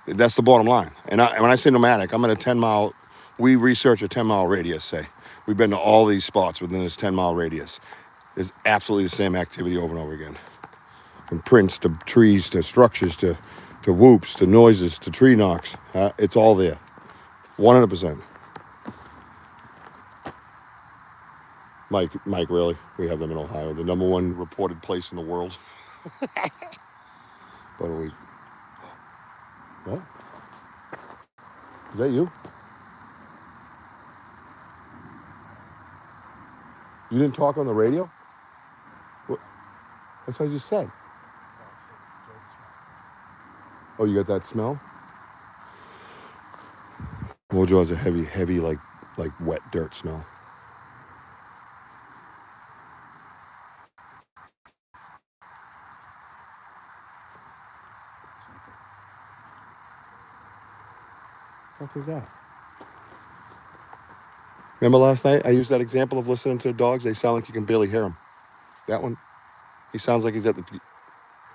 S1: That's the bottom line. And when I say nomadic, I'm in a 10-mile. We research a 10-mile radius. Say we've been to all these spots within this 10-mile radius. There's absolutely the same activity over and over again. From prints to trees to structures to whoops to noises to tree knocks. It's all there. 100%. Mike, really? We have them in Ohio. The number one reported place in the world. But we. What? Is that you? You didn't talk on the radio? What? That's what I just said. Oh, you got that smell? Wojo has a heavy, like wet dirt smell. What was that? Remember last night I used that example of listening to dogs? They sound like you can barely hear them. That one, he sounds like he's at the.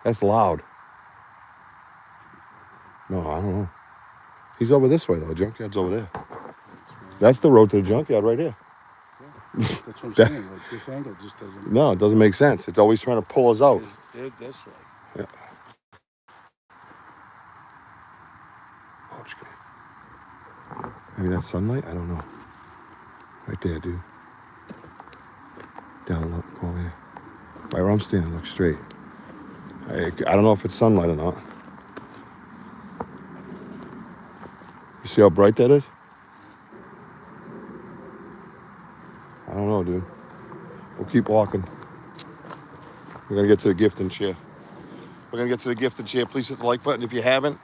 S1: That's loud. No, I don't know. He's over this way though. Junkyard's over there. That's the road to the junkyard right here.
S2: That's what I'm
S1: That-
S2: saying. Like this angle just doesn't.
S1: No, it doesn't make sense. It's always trying to pull us out.
S2: They're this way.
S1: Yeah. Oh, it's good. Maybe that's sunlight? I don't know. Right there, dude. Down, look, go over here. Right where I'm standing, look straight. I don't know if it's sunlight or not. You see how bright that is? I don't know, dude. We'll keep walking. We're gonna get to the gift and share. We're gonna get to the gift and share. Please hit the like button if you haven't.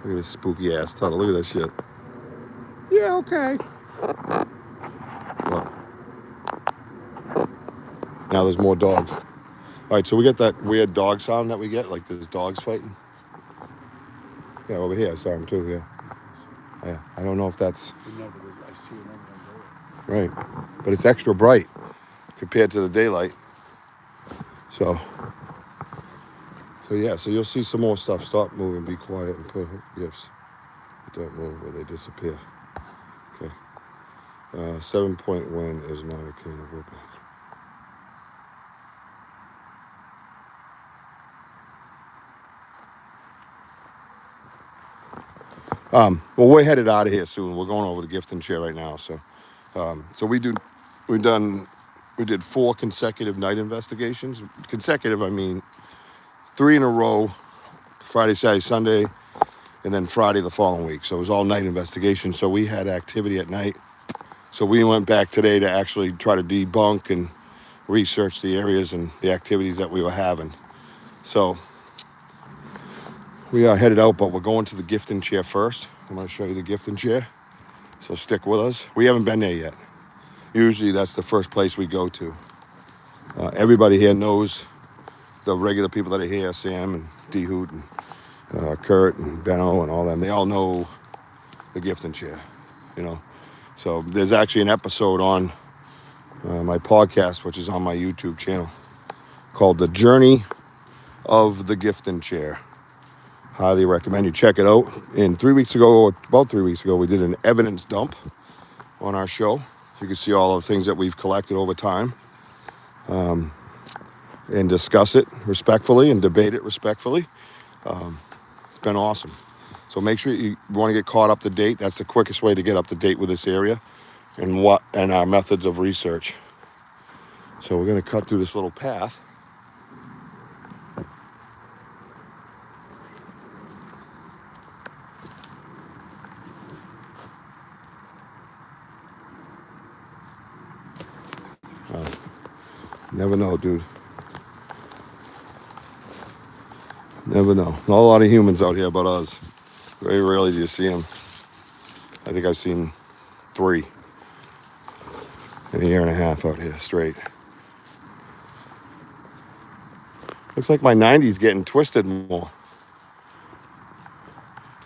S1: Look at this spooky ass tunnel. Look at that shit. Yeah, okay. Look. Now there's more dogs. All right, so we get that weird dog sound that we get, like there's dogs fighting. Yeah, over here I saw him too. Yeah. I don't know if that's
S2: No, but I see another one there.
S1: right, but it's extra bright compared to the daylight. So yeah, so you'll see some more stuff. Stop moving, be quiet, and put gifts. Don't move or they disappear. Okay. 7-point win is not a king of whooping. Well, we're headed out of here soon. We're going over the gift and share right now. So we did 4 consecutive night investigations. Consecutive, I mean 3 in a row, Friday, Saturday, Sunday, and then Friday the following week. So it was all night investigations. So we had activity at night. So we went back today to actually try to debunk and research the areas and the activities that we were having. So we are headed out, but we're going to the gift and chair first. I'm going to show you the gift and chair. So stick with us. We haven't been there yet. Usually that's the first place we go to. Everybody here knows the regular people that are here, Sam and D Hoot and Kurt and Benno and all them. They all know the gift and chair, you know. So there's actually an episode on my podcast, which is on my YouTube channel, called The Journey of the Gift and Chair. Highly recommend you check it out. And about 3 weeks ago, we did an evidence dump on our show. You can see all the things that we've collected over time, and discuss it respectfully and debate it respectfully. It's been awesome. So make sure you want to get caught up to date. That's the quickest way to get up to date with this area and our methods of research. So we're going to cut through this little path. Never know, dude. Never know. Not a lot of humans out here but us. Very rarely do you see them. I think I've seen 3 in a year and a half out here straight. Looks like my 90's getting twisted more.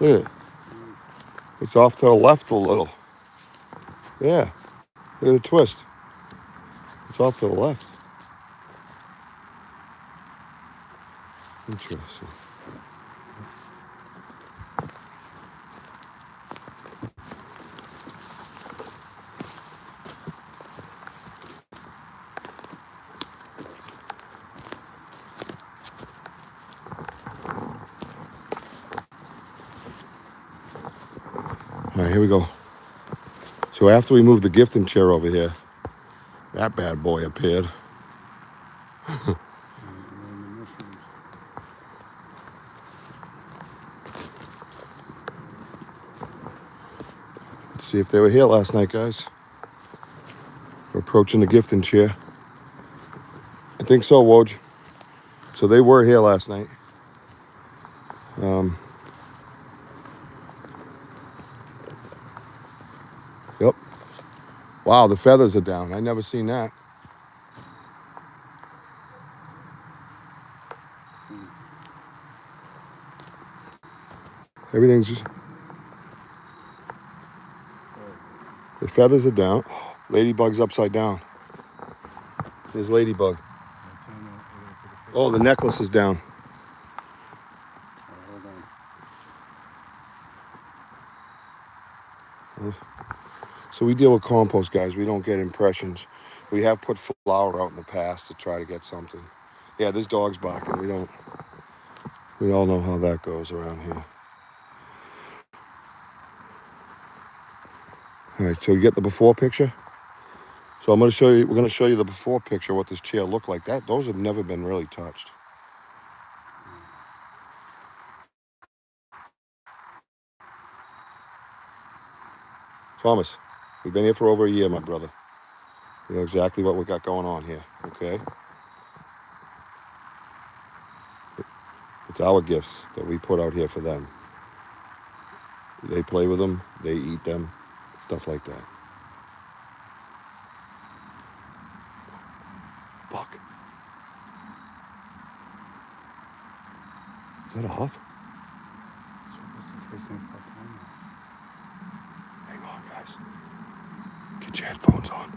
S1: Look at it. It's off to the left a little. Yeah. Look at the twist. It's off to the left. Interesting. All right, here we go. So after we moved the gifting chair over here, that bad boy appeared. Let's see if they were here last night, guys. We're approaching the gifting chair. I think so, Woj. So they were here last night. Yep. Wow, the feathers are down. I never seen that. Everything's just... The feathers are down. Ladybug's upside down. There's Ladybug. Oh, the necklace is down. So we deal with compost, guys. We don't get impressions. We have put flour out in the past to try to get something. Yeah, this dog's barking. We all know how that goes around here. All right, so you get the before picture? So we're going to show you the before picture, what this chair looked like. Those have never been really touched. Thomas, we've been here for over a year, my brother. You know exactly what we got going on here, okay? It's our gifts that we put out here for them. They play with them, they eat them, stuff like that. Fuck. Is that a huff? Hang on, guys. Get your headphones on.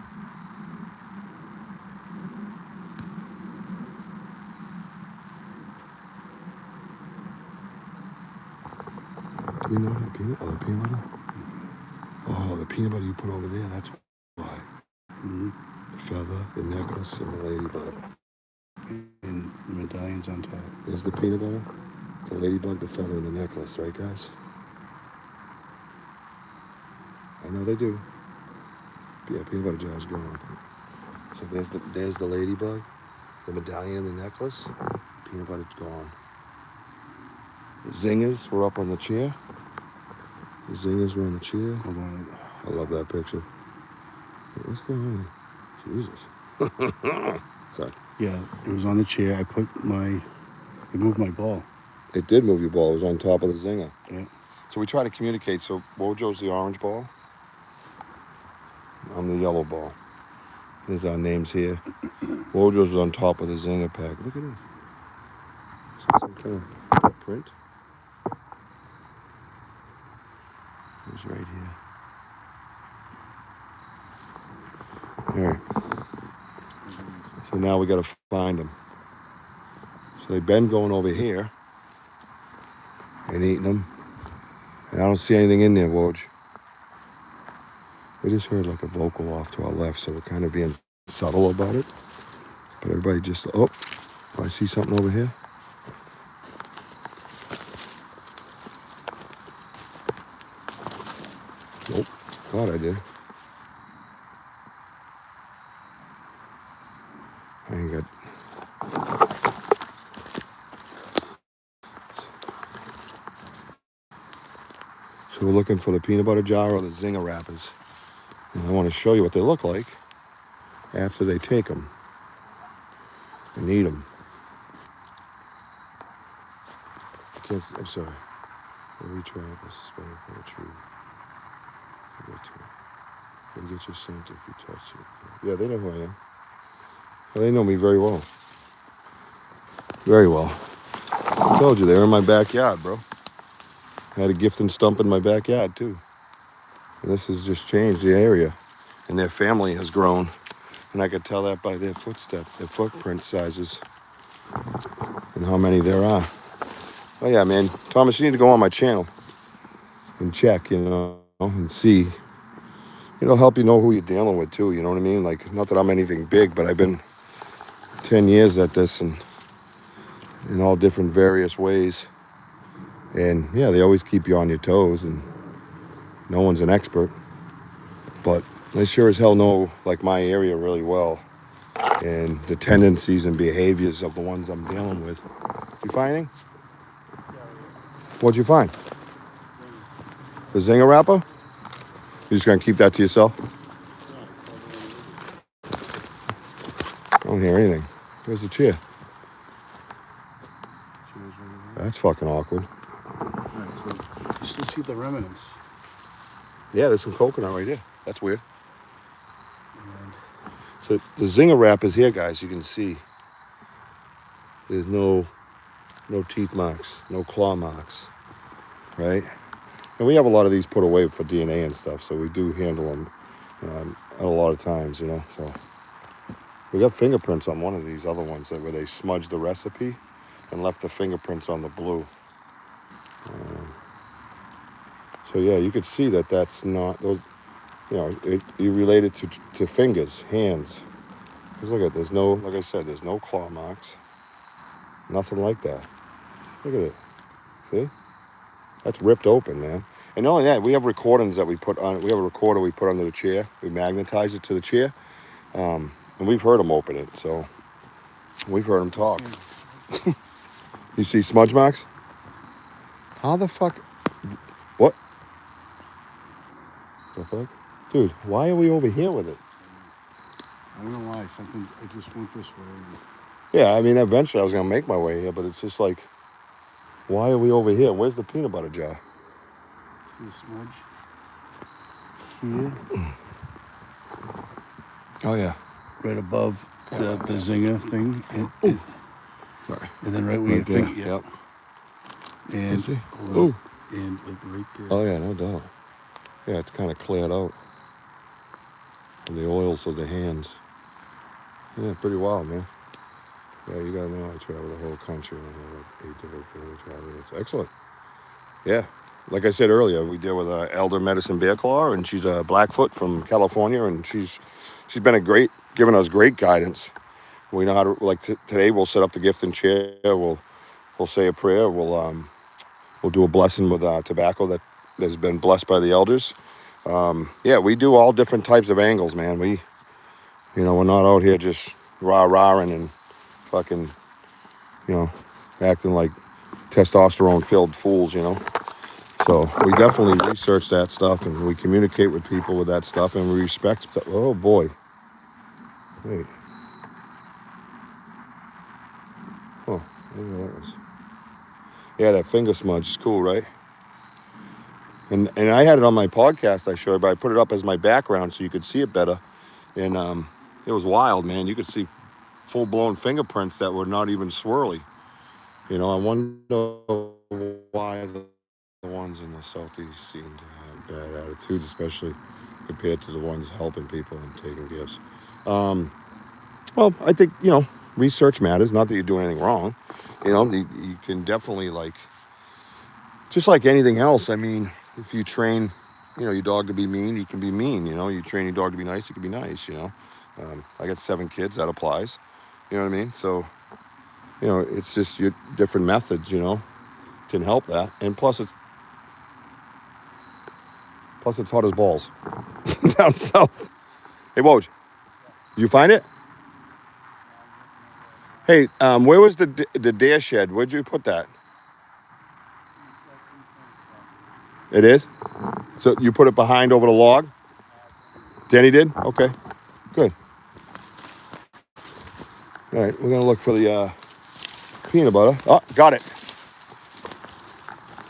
S1: Do we know the peanut? Oh, the peanut butter? Oh, the peanut butter you put over there, that's why.
S2: Mm-hmm.
S1: The feather, the necklace, and the ladybug.
S2: And the medallions on top.
S1: There's the peanut butter, the ladybug, the feather, and the necklace, right, guys? I know they do. Yeah, peanut butter jar's gone. So there's the ladybug, the medallion, and the necklace. Peanut butter's gone. The zingers were up on the chair. The zingers were on the chair.
S2: Hold on.
S1: I love that picture. What's going on? Jesus. Sorry.
S2: Yeah, it was on the chair. It moved my ball.
S1: It did move your ball. It was on top of the zinger.
S2: Yeah.
S1: So we try to communicate. So Wojo's the orange ball. I'm the yellow ball. There's our names here. Wojo's on top of the zinger pack. Look at this. Some kind of print. It's right here. All right. So now we got to find them. So they've been going over here and eating them. And I don't see anything in there, Woj. We just heard like a vocal off to our left, so we're kind of being subtle about it. But everybody just, oh, I see something over here. Nope, thought I did. I ain't got. So we're looking for the peanut butter jar or the zinger wrappers. And I want to show you what they look like after they take them and eat them. I'm sorry. Every trap is suspended from a tree. And get your scent if you touch it. Yeah, they know who I am. Well, they know me very well. Very well. I told you, they were in my backyard, bro. I had a gift and stump in my backyard, too. And this has just changed the area. And their family has grown. And I could tell that by their footsteps, their footprint sizes, and how many there are. Oh, yeah, man. Thomas, you need to go on my channel and check, you know, and see. It'll help you know who you're dealing with, too, you know what I mean? Like, not that I'm anything big, but I've been 10 years at this and in all different various ways. And, yeah, they always keep you on your toes, and no one's an expert. But they sure as hell know, like, my area really well and the tendencies and behaviors of the ones I'm dealing with. You find anything? What'd you find? The zinger wrapper? You just gonna keep that to yourself? I don't hear anything. Where's the chair? That's fucking awkward.
S2: Right, so you still see the remnants.
S1: Yeah, there's some coconut right here. That's weird.
S2: And
S1: So the zinger wrap is here, guys. You can see there's no teeth marks, no claw marks, right? And we have a lot of these put away for DNA and stuff, so we do handle them a lot of times, you know. So we got fingerprints on one of these other ones where they smudged the recipe and left the fingerprints on the blue. So yeah, you could see that that's not those. You know, you relate it to fingers, hands. Because look at, there's no, like I said, there's no claw marks. Nothing like that. Look at it. See? That's ripped open, man. And not only that, we have recordings that we put on. We have a recorder we put under the chair. We magnetize it to the chair, and we've heard them open it. So we've heard them talk. You see smudge marks? How the fuck? What? The fuck? Dude, why are we over here with it?
S2: I don't know why. Something, I just went this way.
S1: Yeah, I mean, eventually I was gonna make my way here, but it's just like, why are we over here? Where's the peanut butter jar?
S2: See the smudge? Here.
S1: Oh yeah.
S2: Right above the zinger thing.
S1: Sorry.
S2: And then right where your
S1: there.
S2: finger.
S1: Yep.
S2: And,
S1: see?
S2: Ooh. And like right there.
S1: Oh yeah, no doubt. Yeah, it's kind of cleared out. And the oils of the hands. Yeah, pretty wild, man. Yeah, you gotta know I travel the whole country and I have like 8 different family travelers. It's excellent. Yeah. Like I said earlier, we deal with elder medicine bear claw, and she's a Blackfoot from California, and she's been giving us great guidance. We know how to, like today we'll set up the gift and chair, we'll say a prayer, we'll do a blessing with tobacco that has been blessed by the elders. Yeah, we do all different types of angles, man. We're not out here just rah-rahing and fucking, acting like testosterone-filled fools, So we definitely research that stuff, and we communicate with people with that stuff, and we respect. Oh boy, wait. Oh, I didn't know that was. Yeah, that finger smudge is cool, right? And I had it on my podcast I showed, but I put it up as my background so you could see it better. And it was wild, man. You could see full-blown fingerprints that were not even swirly. I wonder why the ones in the Southeast seem to have bad attitudes, especially compared to the ones helping people and taking gifts. Well, I think, research matters. Not that you're doing anything wrong. You can definitely, just like anything else. I mean, if you train, your dog to be mean, you can be mean. You train your dog to be nice, you can be nice. I got 7 kids. That applies. You know what I mean? So, it's just your different methods, can help that. And plus it's hot as balls down south. Hey, Woj, did you find it? Hey, where was the dare shed? Where'd you put that? It is? So you put it behind over the log? Denny did? Okay, good. All right, we're going to look for the peanut butter. Oh, got it.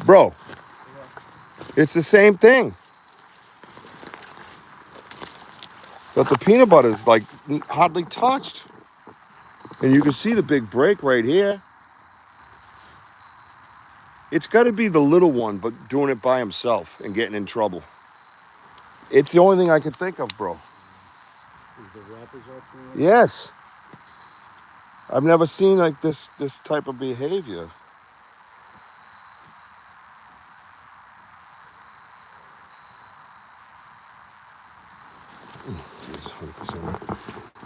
S1: Bro, it's the same thing. But the peanut butter is like hardly touched. And you can see the big break right here. It's got to be the little one, but doing it by himself and getting in trouble. It's the only thing I could think of, bro.
S2: Is the wrappers out there?
S1: Yes. I've never seen like this type of behavior.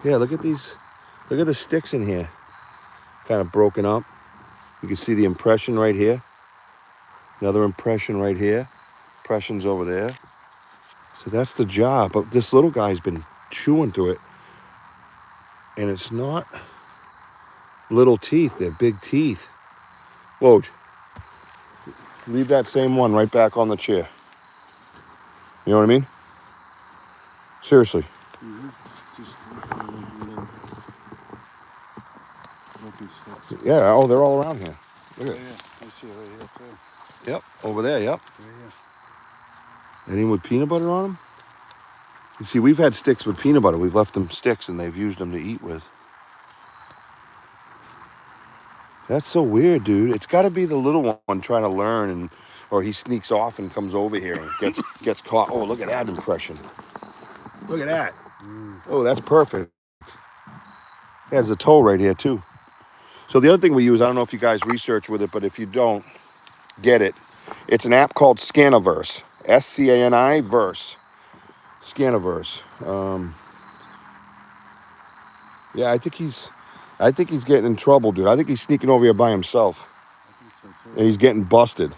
S1: Yeah, look at these. Look at the sticks in here. Kind of broken up. You can see the impression right here. Another impression right here. Impressions over there. So that's the job. But this little guy's been chewing through it. And it's not little teeth. They're big teeth. Woj, leave that same one right back on the chair. You know what I mean? Seriously.
S2: Mm-hmm. Just broken sticks.
S1: Yeah, oh, they're all around here. Look at it.
S2: Yeah, I see it right here too.
S1: Yep, over there, yep.
S2: Right here.
S1: Anything with peanut butter on them? You see, we've had sticks with peanut butter. We've left them sticks and they've used them to eat with. That's so weird, dude. It's got to be the little one trying to learn, or he sneaks off and comes over here and gets caught. Oh, look at that impression. Look at that. Oh, that's perfect. There's a toe right here, too. So the other thing we use, I don't know if you guys research with it, but if you don't, get it. It's an app called Scaniverse. SCANI Verse. Scaniverse. Yeah, I think he's getting in trouble, dude. I think he's sneaking over here by himself,
S2: I think so
S1: and
S2: too.
S1: he's getting busted.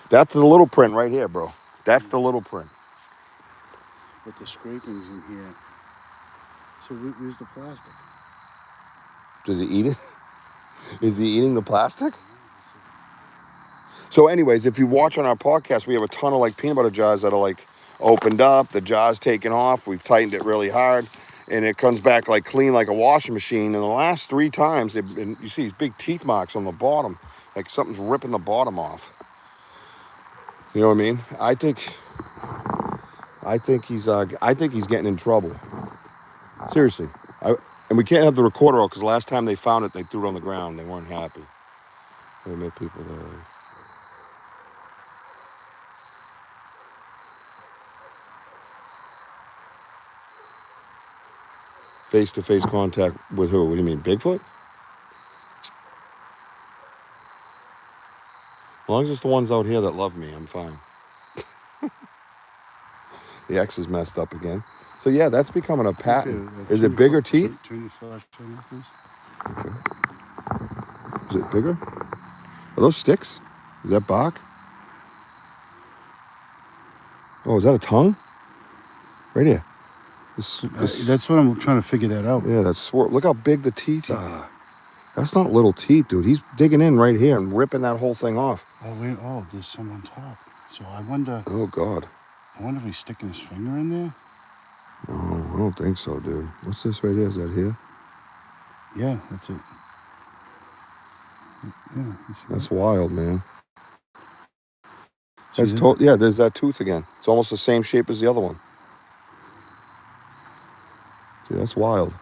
S1: That's the little print right here, bro. That's the little print.
S2: But the scrapings in here. So where's the plastic?
S1: Does he eat it? Is he eating the plastic? So anyways, if you watch on our podcast, we have a ton of like peanut butter jars that are like opened up, the jar's taken off, we've tightened it really hard, and it comes back like clean like a washing machine. And the last 3 times, you see these big teeth marks on the bottom, like something's ripping the bottom off. You know what I mean? I think he's getting in trouble. Seriously. And we can't have the recorder out because last time they found it, they threw it on the ground. They weren't happy. They made people face-to-face contact with who? What do you mean, Bigfoot? As long as it's the ones out here that love me, I'm fine. The X is messed up again. So yeah, that's becoming a pattern.
S2: Okay,
S1: Is it bigger teeth?
S2: Turn your flashlight on, please.
S1: Okay. Is it bigger? Are those sticks? Is that bark? Oh, is that a tongue? Right here.
S2: That's what I'm trying to figure that out.
S1: Yeah, that's look how big the teeth are. That's not little teeth, dude. He's digging in right here and ripping that whole thing off.
S2: Oh wait, there's some on top. So I wonder.
S1: Oh God.
S2: I wonder if he's sticking his finger in there.
S1: No, I don't think so, dude. What's this right here? Is that here?
S2: Yeah, that's it. Yeah,
S1: that's wild, man. Yeah, there's that tooth again. It's almost the same shape as the other one. See, that's wild.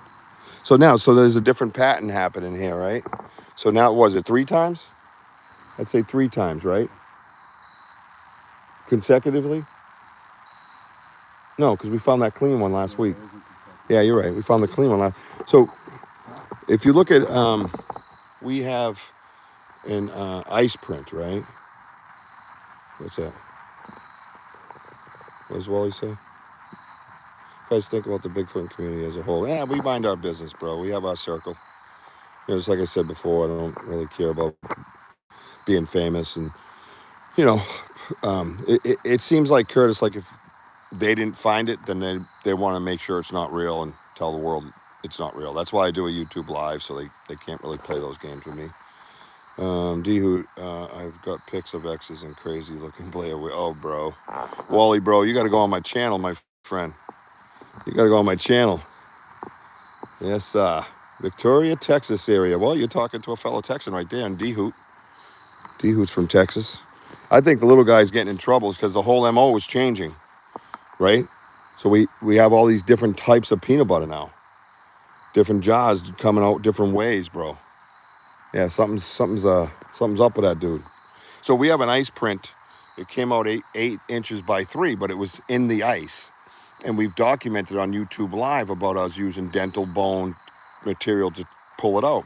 S1: So there's a different pattern happening here, right? So now, was it 3 times? I'd say 3 times, right? Consecutively? No, because we found that clean one last week. Yeah, you're right. We found the clean one last. So if you look at, we have an ice print, right? What's that? What does Wally say? You guys think about the Bigfoot community as a whole. Yeah, we mind our business, bro. We have our circle. You know, just like I said before, I don't really care about being famous. And, you know, it seems like Curtis, like if they didn't find it, then they want to make sure it's not real and tell the world it's not real. That's why I do a YouTube live, so they can't really play those games with me. D-Hoot, I've got pics of X's and crazy looking Blair. Oh, bro. Wally, bro, you got to go on my channel, my friend. You got to go on my channel. Yes, Victoria, Texas area. Well, you're talking to a fellow Texan right there, and D-Hoot. D-Hoot's from Texas. I think the little guy's getting in trouble because the whole MO is changing, right? So we have all these different types of peanut butter now. Different jars coming out different ways, bro. Yeah, something's up with that dude. So we have an ice print. It came out 8 inches by 3, but it was in the ice. And we've documented on YouTube Live about us using dental bone material to pull it out.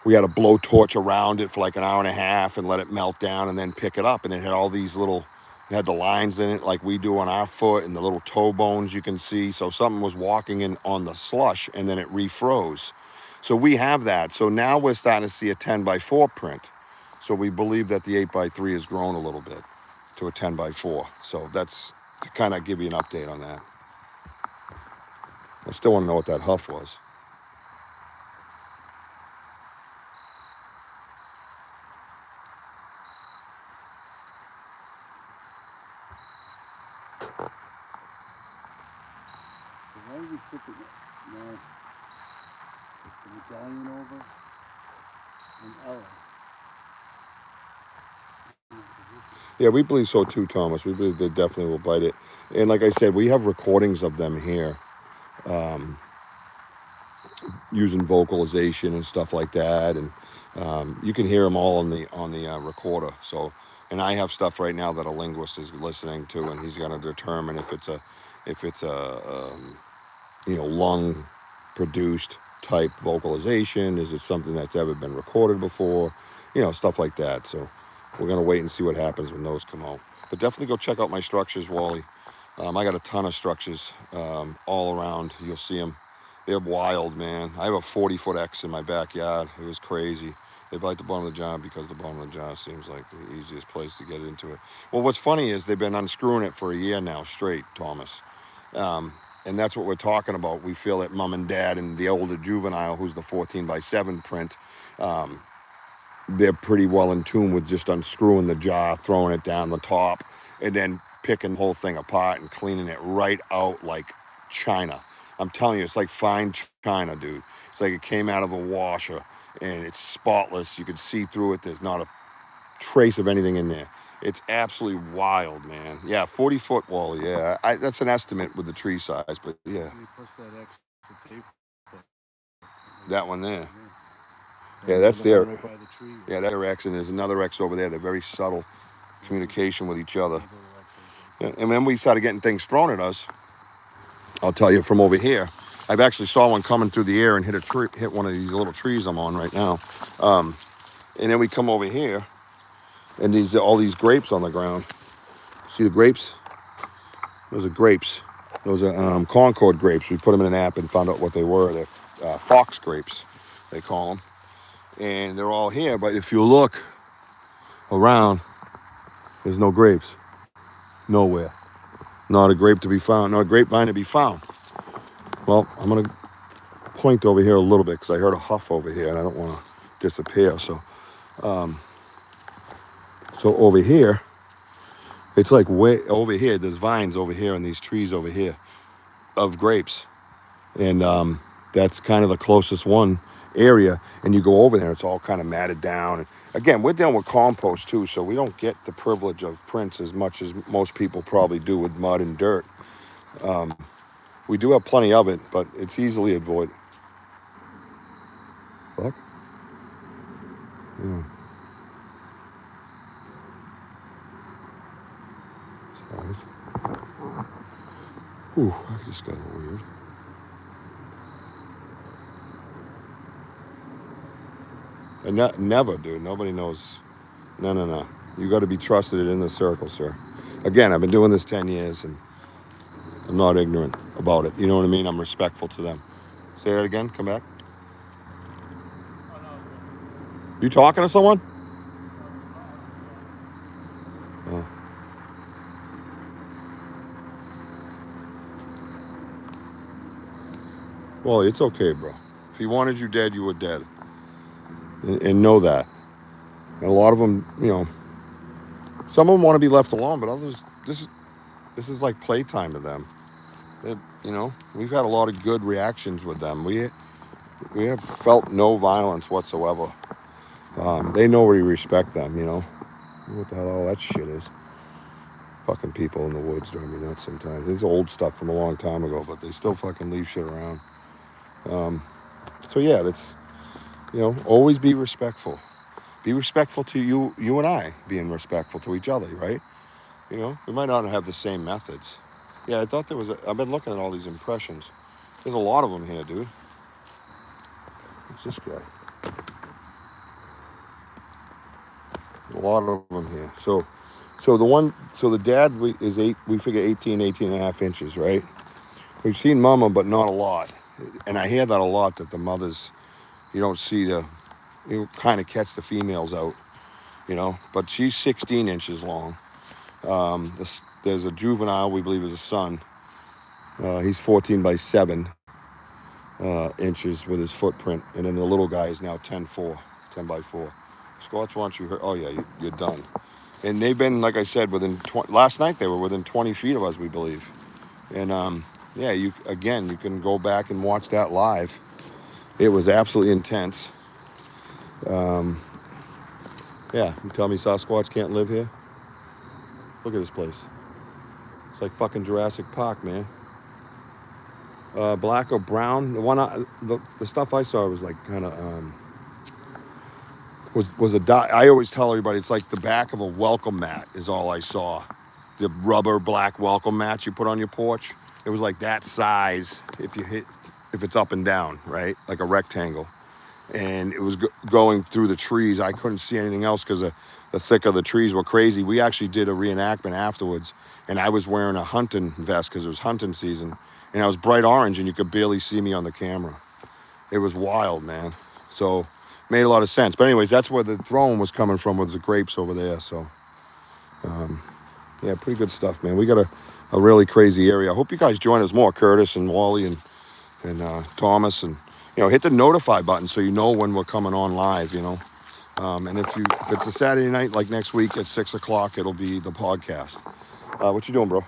S1: We had a blowtorch around it for like an hour and a half and let it melt down and then pick it up. And it had all these it had the lines in it like we do on our foot and the little toe bones you can see. So something was walking in on the slush and then it refroze. So we have that. So now we're starting to see a 10 by 4 print. So we believe that the 8 by 3 has grown a little bit to a 10 by 4. So that's to kind of give you an update on that. I still want to know what that huff was.
S2: Why did we flip it now? The medallion over and Ella.
S1: Yeah, we believe so too, Thomas. We believe they definitely will bite it. And like I said, we have recordings of them here, using vocalization and stuff like that. And you can hear them all on the recorder. So, and I have stuff right now that a linguist is listening to, and he's going to determine if it's a lung produced type vocalization. Is it something that's ever been recorded before? Stuff like that. So we're going to wait and see what happens when those come out. But definitely go check out my structures, Wally. I got a ton of structures all around. You'll see them. They're wild, man. I have a 40-foot X in my backyard. It was crazy. They bite the bottom of the jar because the bottom of the jar seems like the easiest place to get into it. Well, what's funny is they've been unscrewing it for a year now straight, Thomas. And that's what we're talking about. We feel that mom and dad and the older juvenile, who's the 14x7 print, they're pretty well in tune with just unscrewing the jar, throwing it down the top, and then picking the whole thing apart and cleaning it right out like china. I'm telling you, it's like fine china, dude. It's like it came out of a washer, and it's spotless. You can see through it. There's not a trace of anything in there. It's absolutely wild, man. Yeah, 40-foot wall. Yeah, that's an estimate with the tree size, but yeah.
S2: Plus that extra tape.
S1: That one there. Yeah, that's
S2: the
S1: their.
S2: one right by the tree.
S1: Yeah, that's their X, and there's another X over there. They're very subtle communication with each other. And then we started getting things thrown at us. I'll tell you from over here. I've actually saw one coming through the air and hit a tree, hit one of these little trees I'm on right now. And then we come over here, and all these grapes on the ground. See the grapes? Those are grapes. Those are Concord grapes. We put them in an app and found out what they were. They're fox grapes, they call them. And they're all here, but if you look around, there's no grapes. Nowhere. Not a grape to be found. Not a grapevine to be found. Well, I'm going to point over here a little bit because I heard a huff over here and I don't want to disappear. So over here, it's like way over here. There's vines over here and these trees over here of grapes. And that's kind of the closest one area. And you go over there, it's all kind of matted down. And again, we're dealing with compost too, so we don't get the privilege of prints as much as most people probably do with mud and dirt. We do have plenty of it, but it's easily avoided. Fuck. Yeah. Sorry. Ooh, I just got a little weird. And never, dude. Nobody knows. No. You got to be trusted in the circle, sir. Again, I've been doing this 10 years, and I'm not ignorant about it. You know what I mean? I'm respectful to them. Say that again. Come back. You talking to someone? Oh. Well, it's okay, bro. If he wanted you dead, you were dead. And know that. And a lot of them, some of them want to be left alone, but others, this is like playtime to them. We've had a lot of good reactions with them. We have felt no violence whatsoever. They know we respect them, What the hell all that shit is. Fucking people in the woods drive me nuts sometimes. It's old stuff from a long time ago, but they still fucking leave shit around. So yeah, that's, always be respectful. Be respectful to you and I being respectful to each other, right? We might not have the same methods. Yeah, I thought I've been looking at all these impressions. There's a lot of them here, dude. What's this guy? A lot of them here. So the dad is we figure 18 and a half inches, right? We've seen mama, but not a lot. And I hear that a lot, that the mothers, you don't see you kind of catch the females out, but she's 16 inches long. There's a juvenile, we believe is a son. He's 14x7 inches with his footprint. And then the little guy is now 10x4. Squats, once you heard, oh yeah, you're done. And they've been, like I said, last night they were within 20 feet of us, we believe. And yeah, you can go back and watch that live. It was absolutely intense. Yeah, you tell me Sasquatch can't live here? Look at this place. It's like fucking Jurassic Park, man. Black or brown. The stuff I saw was like kind of was a dot. I always tell everybody it's like the back of a welcome mat is all I saw. The rubber black welcome mat you put on your porch. It was like that size if it's up and down, right? Like a rectangle. And it was going through the trees. I couldn't see anything else because the thick of the trees were crazy. We actually did a reenactment afterwards, and I was wearing a hunting vest because it was hunting season, and I was bright orange, and you could barely see me on the camera. It was wild, man. So made a lot of sense. But anyways, that's where the throne was coming from, was the grapes over there. So yeah, pretty good stuff, man. We got a really crazy area. I hope you guys join us more, Curtis and Wally and Thomas, and hit the notify button so you know when we're coming on live. And if it's a Saturday night like next week at 6 o'clock, it'll be the podcast. What you doing, bro?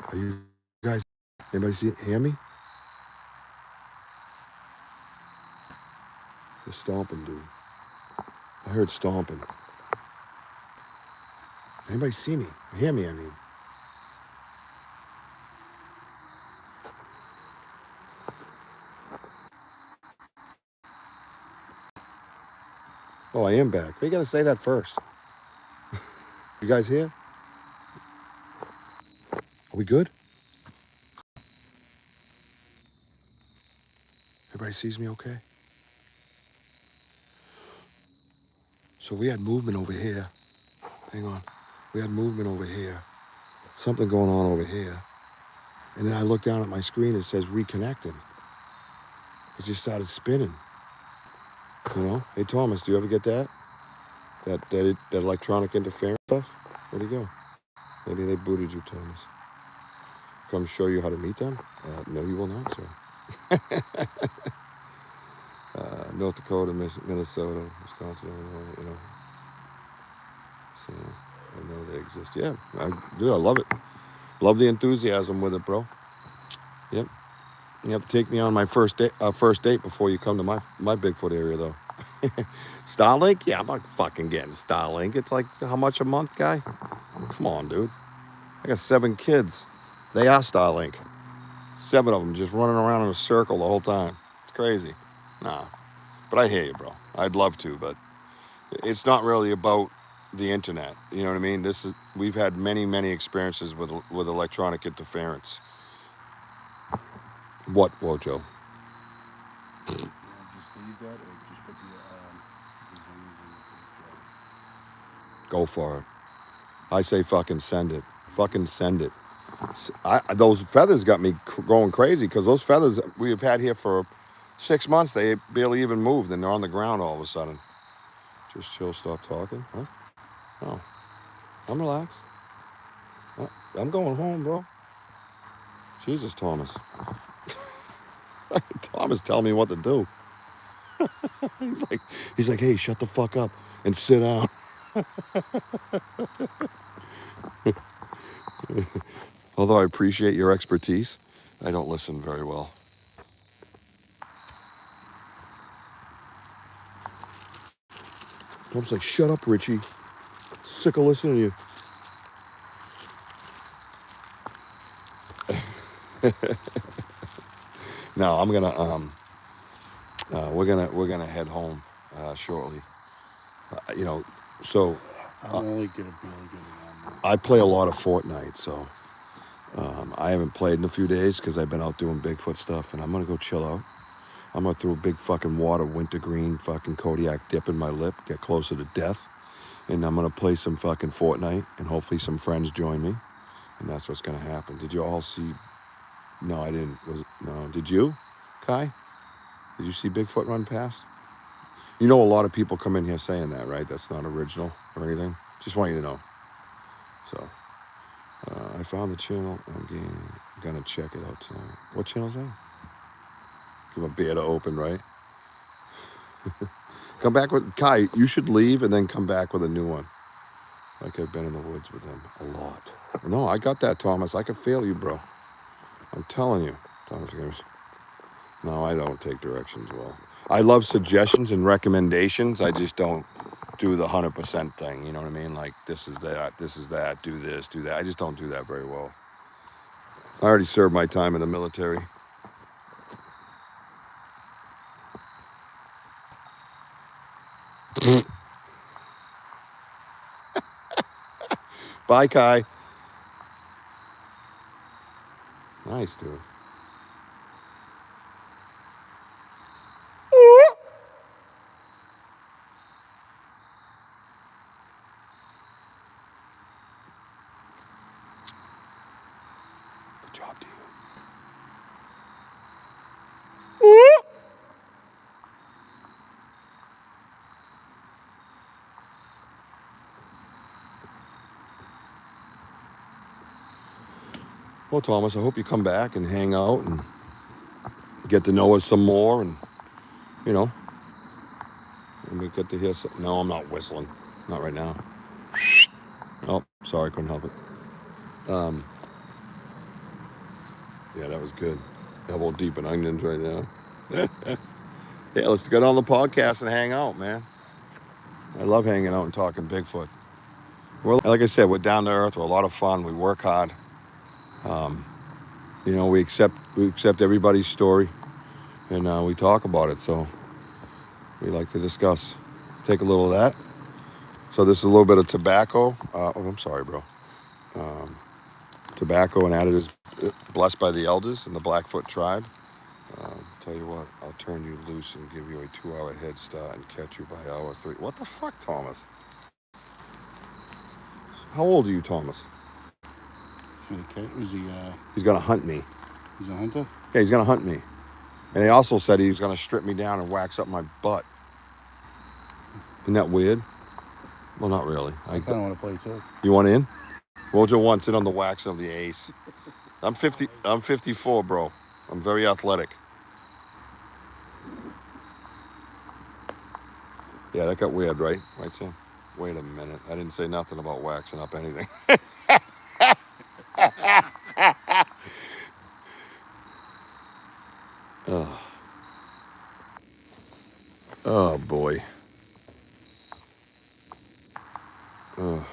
S1: Are you guys? Anybody hear me? They're stomping, dude. I heard stomping. Anybody see me? Hear me? I mean. Oh, I am back. You gotta say that first. You guys here? Are we good? Everybody sees me okay? So we had movement over here. Hang on. We had movement over here. Something going on over here. And then I looked down at my screen, it says reconnecting. It just started spinning. Hey Thomas, do you ever get that? That electronic interference stuff? Where'd he go? Maybe they booted you, Thomas. Come show you how to meet them? No, you will not, sir. North Dakota, Minnesota, Wisconsin, Illinois, So I know they exist. Yeah, I love it. Love the enthusiasm with it, bro. Yep. You have to take me on my first date before you come to my Bigfoot area, though. Starlink? Yeah, I'm not fucking getting Starlink. It's like, how much a month, guy? Come on, dude. I got 7 kids. They are Starlink. 7 of them just running around in a circle the whole time. It's crazy. Nah. But I hear you, bro. I'd love to, but it's not really about the internet. You know what I mean? We've had many experiences with electronic interference. What, Wojo?
S2: Just leave that, or just put the zingers in the
S1: Go for it. I say fucking send it. Fucking send it. Those feathers got me going crazy, because those feathers we've had here for 6 months, they barely even moved, and they're on the ground all of a sudden. Just chill, stop talking. Huh? Oh, I'm relaxed. I'm going home, bro. Jesus, Thomas. Thomas telling me what to do. he's like, hey, shut the fuck up and sit down. Although I appreciate your expertise, I don't listen very well. Tom's like, shut up, Richie. Sick of listening to you. No, I'm gonna we're gonna head home shortly. So
S2: I'm only gonna barely get it on.
S1: I play a lot of Fortnite, so I haven't played in a few days because I've been out doing Bigfoot stuff, and I'm gonna go chill out. I'm gonna throw a big fucking water wintergreen fucking Kodiak dip in my lip, get closer to death, and I'm gonna play some fucking Fortnite, and hopefully some friends join me, and that's what's gonna happen. Did you all see? No, I didn't. No? Did you, Kai? Did you see Bigfoot run past? You know, a lot of people come in here saying that, right? That's not original or anything. Just want you to know. So, I found the channel. I'm gonna check it out tonight. What channel is that? Give a beer to open, right? Come back with Kai. You should leave and then come back with a new one. Like I've been in the woods with them a lot. No, I got that, Thomas. I can feel you, bro. I'm telling you, Thomas. No, I don't take directions well. I love suggestions and recommendations. I just don't do the 100% thing. You know what I mean? Like, this is that, do this, do that. I just don't do that very well. I already served my time in the military. Bye, Kai. Nice, dude. job to you. Well, Thomas, I hope you come back and hang out and get to know us some more, and you know, and we get to hear some. No, I'm not whistling, not right now. Oh, sorry, couldn't help it. Yeah, that was good. Elbow deep in onions right now. Yeah, let's get on the podcast and hang out, man. I love hanging out and talking Bigfoot. We're, like I said, we're down to earth. We're a lot of fun. We work hard. You know, we accept everybody's story, and we talk about it. So we like to discuss. Take a little of that. So this is a little bit of tobacco. Oh, I'm sorry, bro. Tobacco and additives blessed by the elders in the Blackfoot tribe. Tell you what, I'll turn you loose and give you a 2-hour head start and catch you by hour 3. What the fuck, Thomas? How old are you, Thomas?
S2: Was he?
S1: He's gonna hunt me.
S2: He's a hunter.
S1: Yeah, he's gonna hunt me. And he also said he's gonna strip me down and wax up my butt. Isn't that weird? Well, not really.
S2: I kind of want to play too.
S1: You want in? Wojo wants in on the waxing of the ace. I'm 50. I'm 54, bro. I'm very athletic. Yeah, that got weird, right? Right, Sam? Wait a minute. I didn't say nothing about waxing up anything. Oh. Oh, boy. Oh.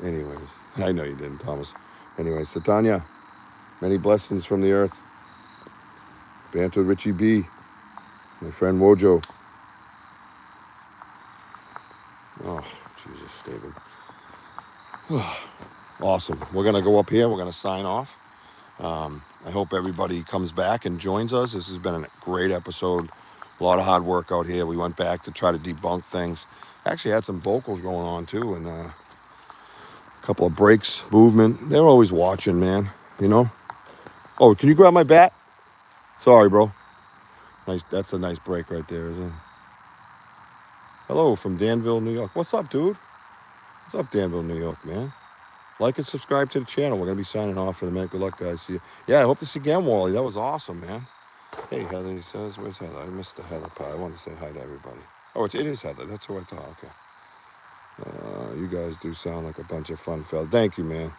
S1: Anyways, I know you didn't, Thomas. Anyways, Satanya, many blessings from the earth. Banter Richie B, my friend Wojo. Oh, Jesus, David. Awesome. We're going to go up here. We're going to sign off. I hope everybody comes back and joins us. This has been a great episode. A lot of hard work out here. We went back to try to debunk things. Actually had some vocals going on too, and a couple of breaks, movement. They're always watching, man. You know? Oh, can you grab my bat? Sorry, bro. Nice. That's a nice break right there, isn't it? Hello from Danville, New York. What's up, dude? What's up, Danville, New York, man? Like and subscribe to the channel. We're going to be signing off for the minute. Good luck, guys. See you. Yeah, I hope to see you again, Wally. That was awesome, man. Hey, Heather, he says, where's Heather? I missed the Heather part. I wanted to say hi to everybody. Oh, it is Heather. That's who I thought. Okay. You guys do sound like a bunch of fun fellas. Thank you, man.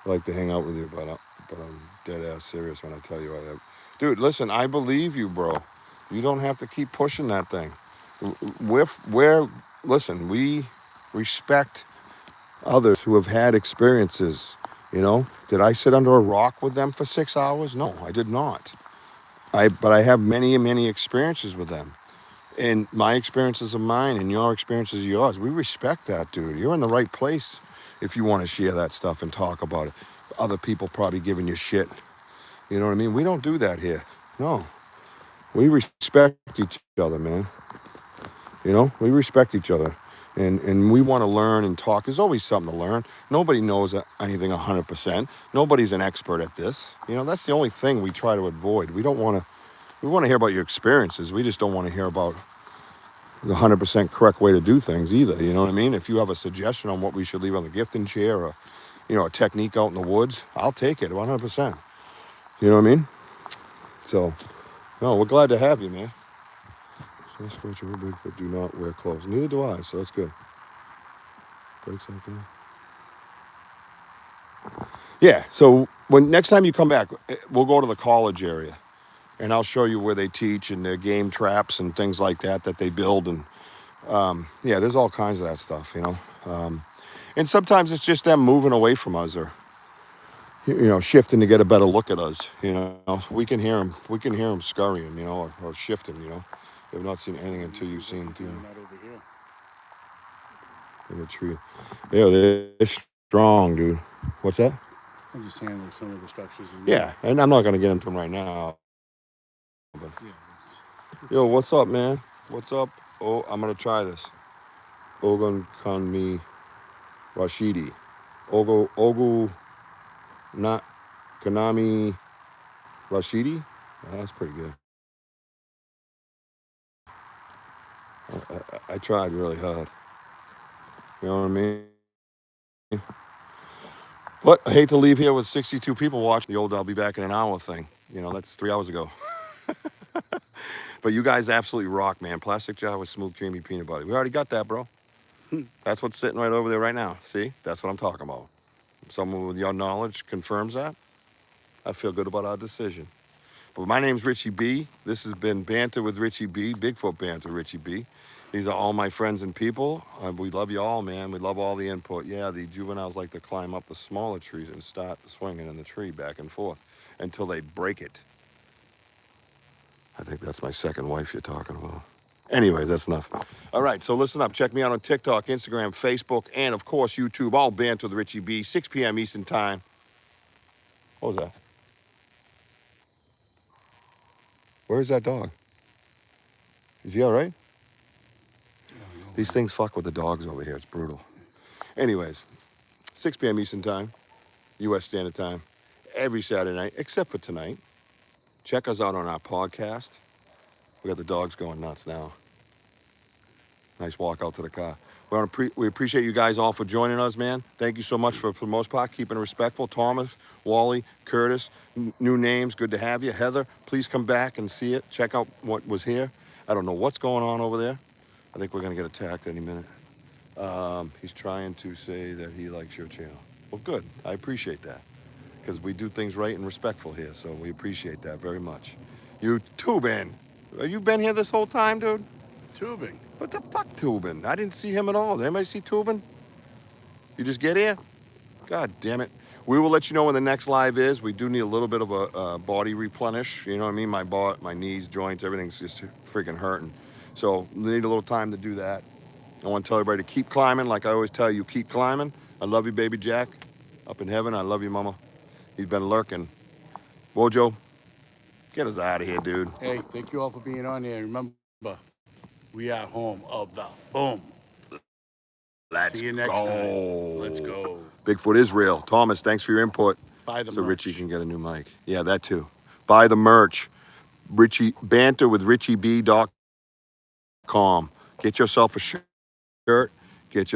S1: I like to hang out with you, but I'm dead ass serious when I tell you I have. Dude, listen, I believe you, bro. You don't have to keep pushing that thing. Listen, we respect others who have had experiences. You know, did I sit under a rock with them for 6 hours? No, I did not. But I have many, many experiences with them. And my experiences are mine and your experiences are yours. We respect that, dude. You're in the right place if you want to share that stuff and talk about it. Other people probably giving you shit. You know what I mean? We don't do that here. No. We respect each other, man. You know, we respect each other. And we want to learn and talk. There's always something to learn. Nobody knows anything 100%. Nobody's an expert at this. You know, that's the only thing we try to avoid. We want to hear about your experiences. We just don't want to hear about the 100% correct way to do things either. You know what I mean? If you have a suggestion on what we should leave on the gifting chair or, you know, a technique out in the woods, I'll take it 100%. You know what I mean? So, no, we're glad to have you, man. But do not wear clothes. Neither do I, so that's good. Breaks like that. Yeah, so when next time you come back, we'll go to the college area. And I'll show you where they teach and their game traps and things like that they build. And yeah, there's all kinds of that stuff, you know. And sometimes it's just them moving away from us or, you know, shifting to get a better look at us, you know. We can hear them. We can hear them scurrying, you know, or shifting, you know. They've not seen anything until you've seen, you know.
S2: Not over here.
S1: In the tree. Yeah, they're strong, dude. What's that?
S2: I'm just saying like some of the structures.
S1: Yeah, and I'm not going to get into them right now. But, yo, what's up, man? What's up? Oh, I'm going to try this. Ogun Kanmi Rashidi. Ogu not Konami Rashidi. Oh, that's pretty good. I tried really hard. You know what I mean? But I hate to leave here with 62 people watching the old I'll be back in an hour thing. You know, that's 3 hours ago. But you guys absolutely rock, man. Plastic jar with smooth, creamy peanut butter. We already got that, bro. That's what's sitting right over there right now. See? That's what I'm talking about. Someone with your knowledge confirms that. I feel good about our decision. But my name's Richie B. This has been Banter with Richie B, Bigfoot Banter, Richie B. These are all my friends and people. We love you all, man. We love all the input. Yeah, the juveniles like to climb up the smaller trees and start swinging in the tree back and forth until they break it. I think that's my second wife you're talking about. Anyways, that's enough. All right, so listen up. Check me out on TikTok, Instagram, Facebook, and of course YouTube. All Banter with Richie B, 6 p.m. Eastern Time. What was that? Where is that dog? Is he all right? These things fuck with the dogs over here. It's brutal. Anyways, 6 p.m. Eastern Time, U.S. Standard Time, every Saturday night, except for tonight. Check us out on our podcast. We got the dogs going nuts now. Nice walk out to the car. We appreciate you guys all for joining us, man. Thank you so much for the most part, keeping it respectful. Thomas, Wally, Curtis, new names, good to have you. Heather, please come back and see it. Check out what was here. I don't know what's going on over there. I think we're going to get attacked any minute. He's trying to say that he likes your channel. Well, good. I appreciate that because we do things right and respectful here. So we appreciate that very much. You Tubin, have you been here this whole time, dude?
S2: Tubing.
S1: What the fuck, Tubin? I didn't see him at all. Did anybody see Tubin? You just get here? God damn it. We will let you know when the next live is. We do need a little bit of a body replenish. You know what I mean? My knees, joints, everything's just freaking hurting. So we need a little time to do that. I want to tell everybody to keep climbing. Like I always tell you, keep climbing. I love you, baby Jack. Up in heaven, I love you, mama. He's been lurking. Wojo, get us out of here, dude.
S2: Hey, thank you all for being on here. Remember, we are home of the boom.
S1: Let's
S2: See you next time. Let's go.
S1: Bigfoot is real. Thomas, thanks for your input.
S2: Buy the
S1: So
S2: merch.
S1: Richie can get a new mic. Yeah, that too. Buy the merch. Richie Banter with RichieB.com. Get yourself a shirt.